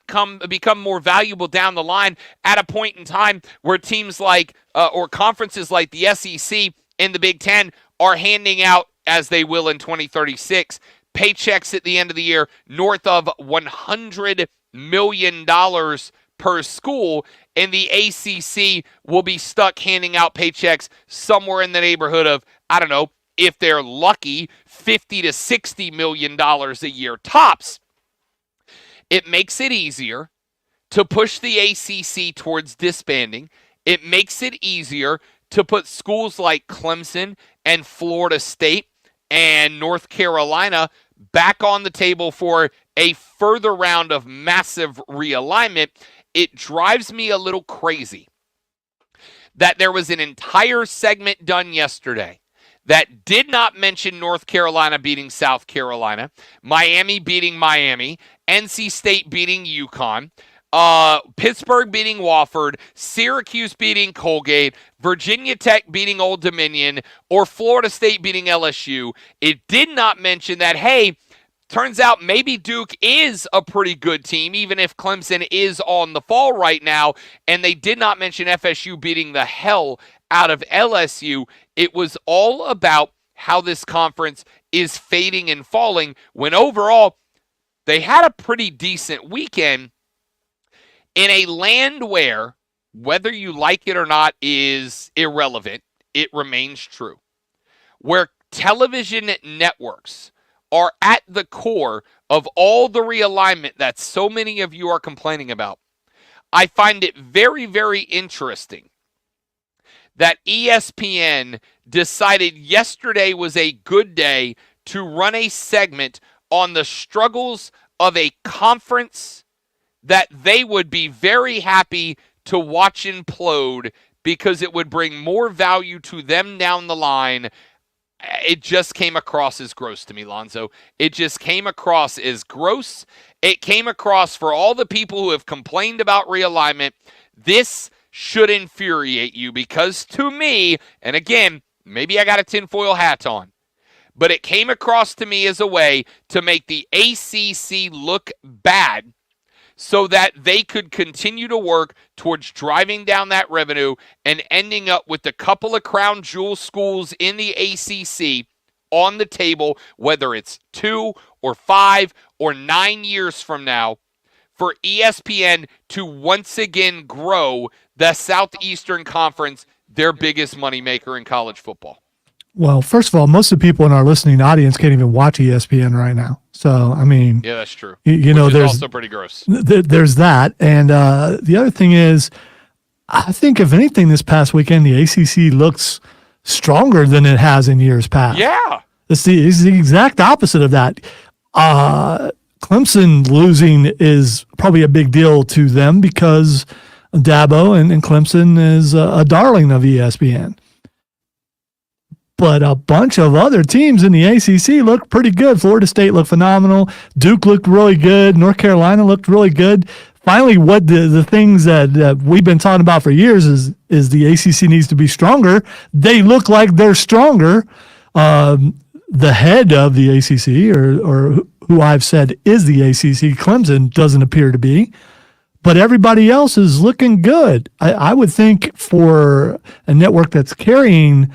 become more valuable down the line at a point in time where teams like or conferences like the SEC and the Big Ten are handing out, as they will in 2036, paychecks at the end of the year north of $100 million per school, and the ACC will be stuck handing out paychecks somewhere in the neighborhood of, I don't know, if they're lucky, $50 to $60 million a year tops. It makes it easier to push the ACC towards disbanding. It makes it easier to put schools like Clemson and Florida State and North Carolina back on the table for a further round of massive realignment. It drives me a little crazy that there was an entire segment done yesterday that did not mention North Carolina beating South Carolina, Miami beating Miami, NC State beating UConn, Pittsburgh beating Wofford, Syracuse beating Colgate, Virginia Tech beating Old Dominion, or Florida State beating LSU. It did not mention that, hey, turns out maybe Duke is a pretty good team, even if Clemson is on the fall right now. And they did not mention FSU beating the hell out of LSU. It was all about how this conference is fading and falling, when overall they had a pretty decent weekend in a land where, whether you like it or not is irrelevant, it remains true, where television networks are at the core of all the realignment that so many of you are complaining about. I find it very, very interesting that ESPN decided yesterday was a good day to run a segment on the struggles of a conference that they would be very happy to watch implode because it would bring more value to them down the line. It just came across as gross to me, Lonzo. It just came across as gross. It came across, for all the people who have complained about realignment, this should infuriate you, because to me, and again, maybe I got a tinfoil hat on, but it came across to me as a way to make the ACC look bad so that they could continue to work towards driving down that revenue and ending up with a couple of crown jewel schools in the ACC on the table, whether it's 2 or 5 or 9 years from now, for ESPN to once again grow the Southeastern Conference, their biggest moneymaker in college football. Well, first of all, most of the people in our listening audience can't even watch ESPN right now. So, I mean, yeah, that's true. You know, there's also pretty gross. There's that. And the other thing is, I think if anything this past weekend, the ACC looks stronger than it has in years past. Yeah. It's the exact opposite of that. Clemson losing is probably a big deal to them because Dabo and Clemson is a darling of ESPN. But a bunch of other teams in the ACC look pretty good. Florida State looked phenomenal. Duke looked really good. North Carolina looked really good. Finally, what the things that we've been talking about for years is the ACC needs to be stronger. They look like they're stronger. The head of the ACC, or who I've said is the ACC, Clemson, doesn't appear to be. But everybody else is looking good. I would think for a network that's carrying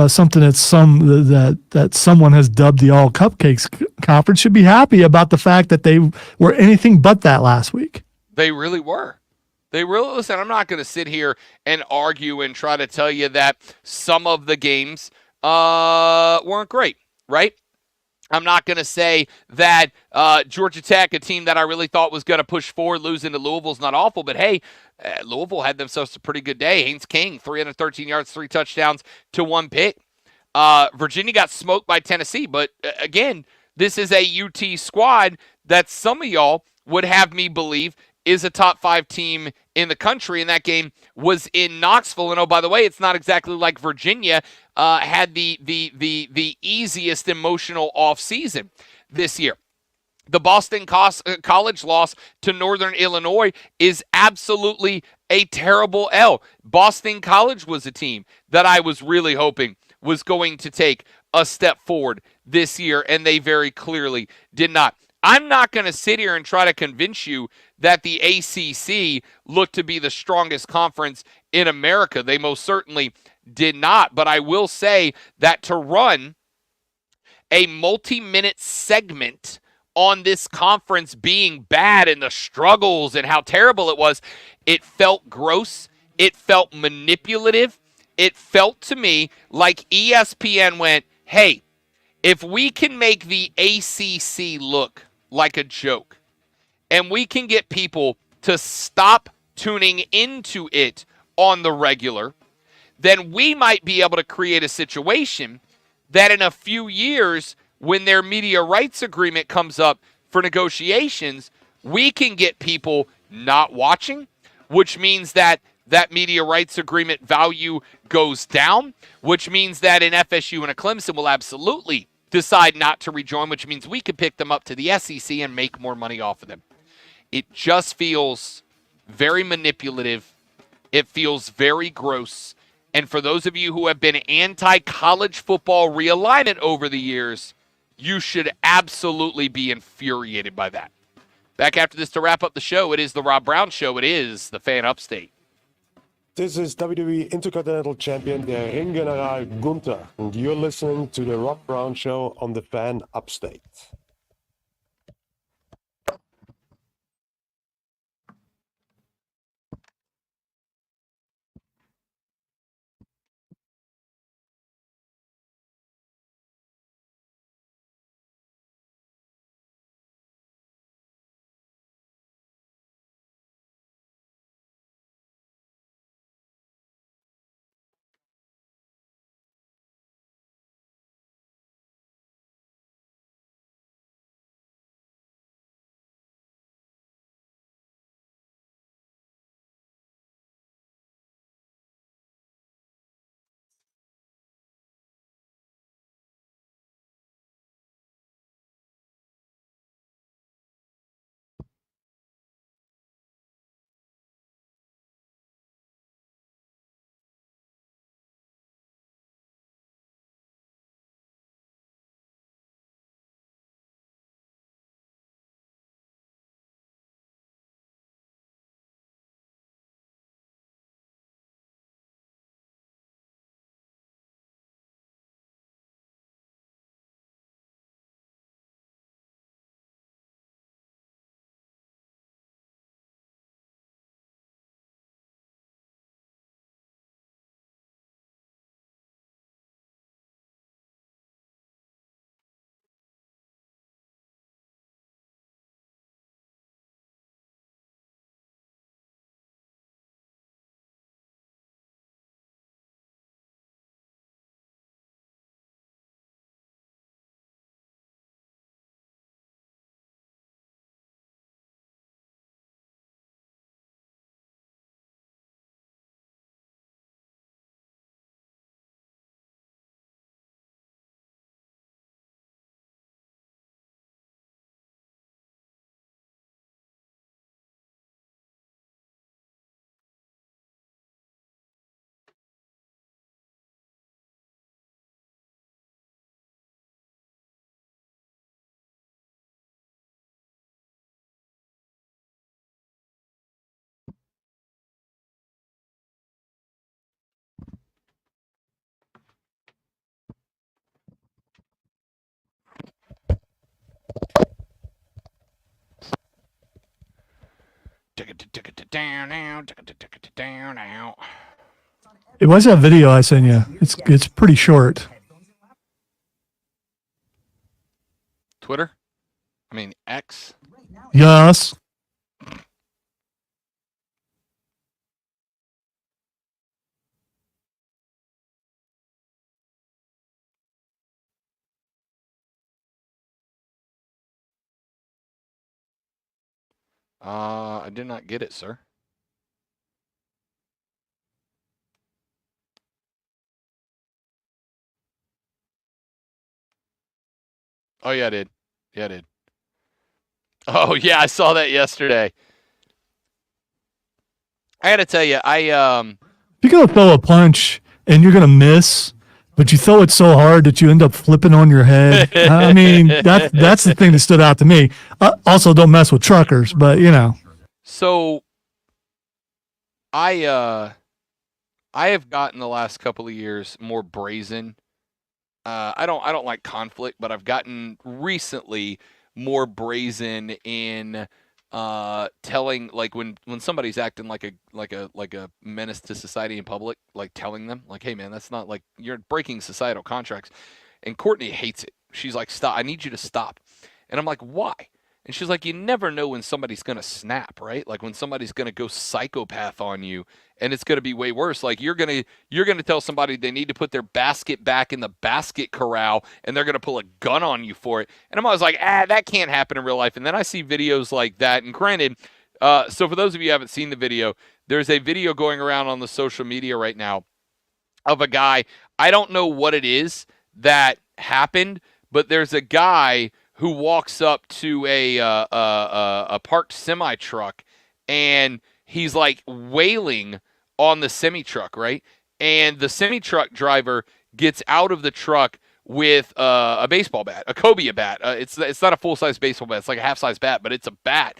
something that someone has dubbed the All Cupcakes Conference should be happy about the fact that they were anything but that last week. They really were. They really, listen, I'm not going to sit here and argue and try to tell you that some of the games weren't great, right? I'm not going to say that Georgia Tech, a team that I really thought was going to push forward, losing to Louisville is not awful. But, hey, Louisville had themselves a pretty good day. Haynes King, 313 yards, 3 touchdowns to 1 pick. Virginia got smoked by Tennessee. But, again, this is a UT squad that some of y'all would have me believe is a top 5 team in the country, and that game was in Knoxville. And, oh, by the way, it's not exactly like Virginia had the easiest emotional offseason this year. The Boston College loss to Northern Illinois is absolutely a terrible L. Boston College was a team that I was really hoping was going to take a step forward this year, and they very clearly did not. I'm not going to sit here and try to convince you that the ACC looked to be the strongest conference in America. They most certainly did not, but I will say that to run a multi-minute segment on this conference being bad and the struggles and how terrible it was, it felt gross. It felt manipulative. It felt to me like ESPN went, hey, if we can make the ACC look like a joke and we can get people to stop tuning into it on the regular, then we might be able to create a situation that in a few years, when their media rights agreement comes up for negotiations, we can get people not watching, which means that that media rights agreement value goes down, which means that an FSU and a Clemson will absolutely decide not to rejoin, which means we could pick them up to the SEC and make more money off of them. It just feels very manipulative. It feels very gross. And for those of you who have been anti-college football realignment over the years, you should absolutely be infuriated by that. Back after this to wrap up the show. It is the Rob Brown Show. It is the Fan Upstate. This is WWE Intercontinental Champion, der Ringgeneral Gunther, and you're listening to the Rob Brown Show on the Fan Upstate. Hey, what's that video I sent you? It's pretty short. Twitter? I mean, X? Yes. I did not get it, sir. Oh, yeah, I did. Yeah, I did. Oh yeah, I saw that yesterday. I got to tell you, If you're gonna throw a punch and you're gonna miss, but you throw it so hard that you end up flipping on your head. I mean, that's the thing that stood out to me. Also, don't mess with truckers, but you know. So I have gotten the last couple of years more brazen. I don't like conflict, but I've gotten recently more brazen in telling, like when somebody's acting like a menace to society in public, like telling them like, hey man, that's not, like, you're breaking societal contracts. And Courtney hates it. She's like, stop, I need you to stop. And I'm like, why? And she's like, you never know when somebody's going to snap, right? Like when somebody's going to go psychopath on you, and it's going to be way worse. Like you're going to tell somebody they need to put their basket back in the basket corral, and they're going to pull a gun on you for it. And I'm always like, that can't happen in real life. And then I see videos like that. And granted, so for those of you who haven't seen the video, there's a video going around on the social media right now of a guy. I don't know what it is that happened, but there's a guy who walks up to a parked semi truck, and he's like wailing on the semi truck, right? And the semi truck driver gets out of the truck with a baseball bat, a cobia bat. It's not a full size baseball bat; it's like a half size bat, but it's a bat.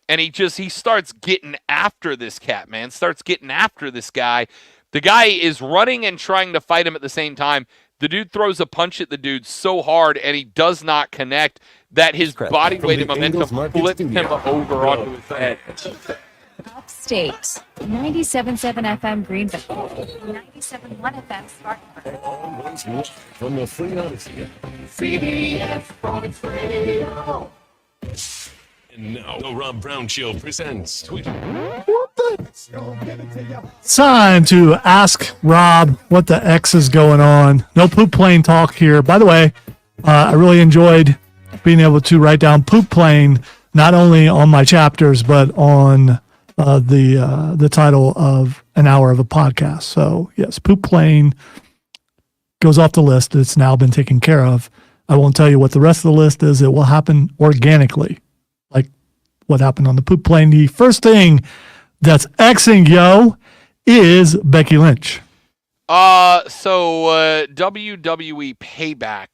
And he starts getting after this cat, man. Starts getting after this guy. The guy is running and trying to fight him at the same time. The dude throws a punch at the dude so hard, and he does not connect, that his body weight and momentum flips him over onto his head. Upstate, 97.7 FM Greenville, 97.1 FM Spartanburg. From the Free Odyssey. CBS Sports Radio. And now, the Rob Brown Show presents Twitter. Time to ask Rob what the X is going on. No poop plane talk here. By the way, I really enjoyed being able to write down poop plane not only on my chapters but on the title of an hour of a podcast. So yes, poop plane goes off the list. It's now been taken care of. I won't tell you what the rest of the list is. It will happen organically, like what happened on the poop plane. The first thing that's Xing, yo, is Becky Lynch. So WWE Payback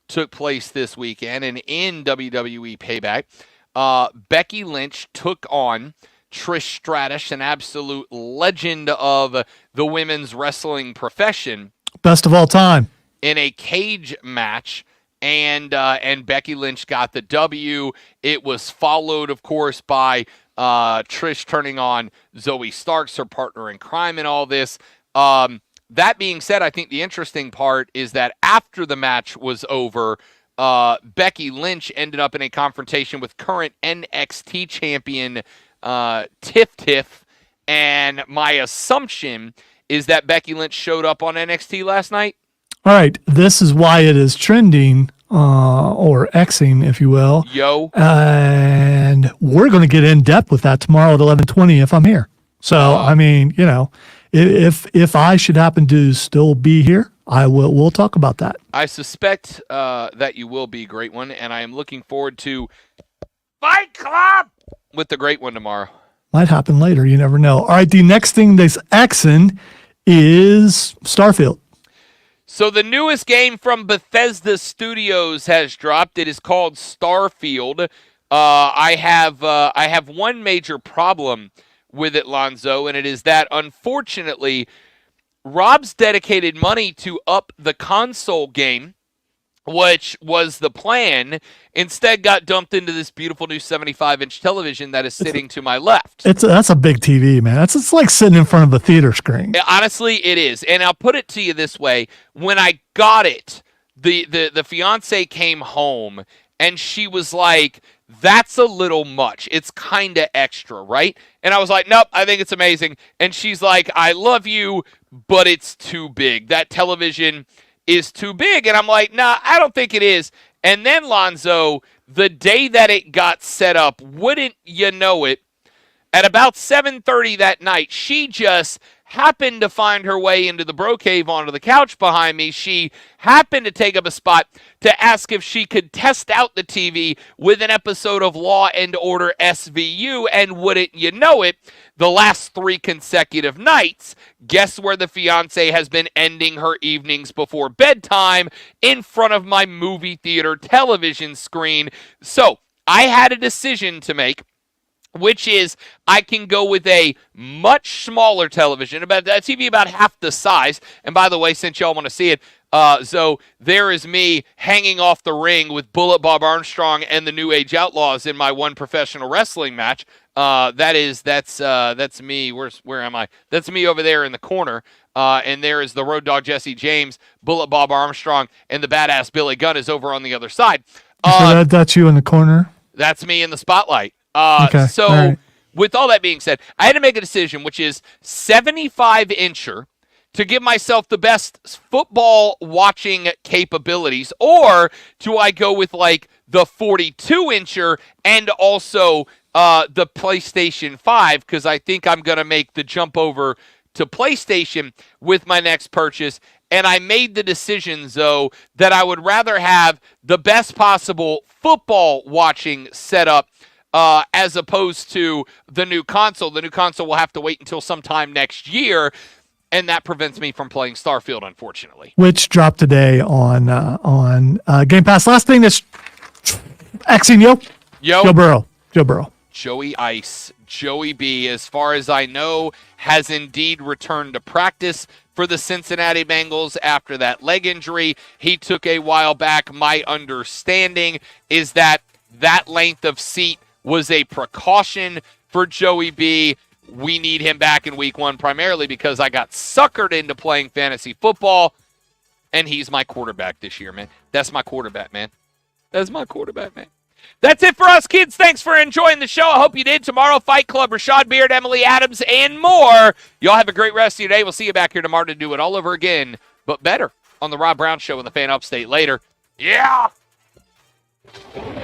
took place this weekend, and in WWE Payback, Becky Lynch took on Trish Stratus, an absolute legend of the women's wrestling profession. Best of all time. In a cage match, and Becky Lynch got the W. It was followed, of course, by Trish turning on Zoe Starks, her partner in crime, and all this. That being said, I think the interesting part is that after the match was over, Becky Lynch ended up in a confrontation with current NXT champion Tiff, and my assumption is that Becky Lynch showed up on NXT last night. All right, this is why it is trending, or Xing, if you will. Yo. And we're going to get in depth with that tomorrow at 11:20 if I'm here. So, I mean, you know, if I should happen to still be here, we'll talk about that. I suspect that you will be, Great One, and I am looking forward to Fight Club with the Great One tomorrow. Might happen later. You never know. All right, the next thing that's Xing is Starfield. So the newest game from Bethesda Studios has dropped. It is called Starfield. I have one major problem with it, Lonzo, and it is that, unfortunately, Rob's dedicated money to up the console game, which was the plan, instead got dumped into this beautiful new 75-inch television that is sitting to my left. That's a big TV, man. It's like sitting in front of a theater screen. Honestly, it is. And I'll put it to you this way. When I got it, the fiance came home, and she was like, that's a little much. It's kind of extra, right? And I was like, nope, I think it's amazing. And she's like, I love you, but it's too big. That television is too big. And I'm like, nah, I don't think it is. And then, Lonzo, the day that it got set up, wouldn't you know it, at about 7:30 that night, she just happened to find her way into the bro cave onto the couch behind me. She happened to take up a spot to ask if she could test out the TV with an episode of Law and Order SVU, and wouldn't you know it, the last 3 consecutive nights, guess where the fiance has been ending her evenings before bedtime? In front of my movie theater television screen. So I had a decision to make, which is I can go with a much smaller television, about a TV about half the size. And by the way, since y'all want to see it, so there is me hanging off the ring with Bullet Bob Armstrong and the New Age Outlaws in my one professional wrestling match. That's me. Where am I? That's me over there in the corner. And there is the Road Dogg Jesse James, Bullet Bob Armstrong, and the badass Billy Gunn is over on the other side. So that's you in the corner? That's me in the spotlight. Okay. So all right. With all that being said, I had to make a decision, which is 75-incher to give myself the best football watching capabilities, or do I go with like the 42-incher and also the PlayStation 5, because I think I'm going to make the jump over to PlayStation with my next purchase. And I made the decision, though, that I would rather have the best possible football watching setup as opposed to the new console. The new console will have to wait until sometime next year, and that prevents me from playing Starfield, unfortunately. Which dropped today on Game Pass. Last thing that's Xing Joe Burrow. Joey Ice, Joey B, as far as I know, has indeed returned to practice for the Cincinnati Bengals after that leg injury he took a while back. My understanding is that length of seat was a precaution for Joey B. We need him back in week 1 primarily because I got suckered into playing fantasy football, and he's my quarterback this year, man. That's my quarterback, man. That's it for us, kids. Thanks for enjoying the show. I hope you did. Tomorrow, Fight Club, Rashad Beard, Emily Adams, and more. Y'all have a great rest of your day. We'll see you back here tomorrow to do it all over again, but better, on the Rob Brown Show in the Fan Upstate later. Yeah!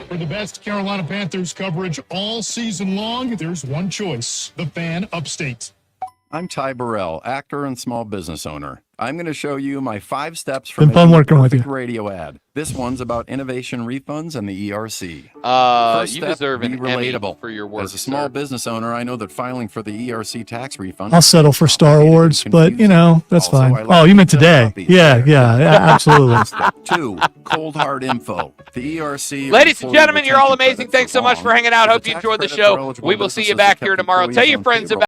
For the best Carolina Panthers coverage all season long, there's one choice, the Fan Upstate. I'm Ty Burrell, actor and small business owner. I'm going to show you my 5 steps for Been fun making a working with perfect you. radio ad. This one's about innovation refunds and the ERC. You deserve an Emmy for your work, As a small sir. business owner, I know that filing for the ERC tax refund. I'll settle for Star Wars, but that's Also, fine. I like Oh, you meant to today? sell copies. Yeah, absolutely. Step 2, cold hard info. The ERC. Ladies and gentlemen, you're all amazing. Thanks so much for hanging out. Hope you enjoyed the show. We will see you back here tomorrow. Tell your friends about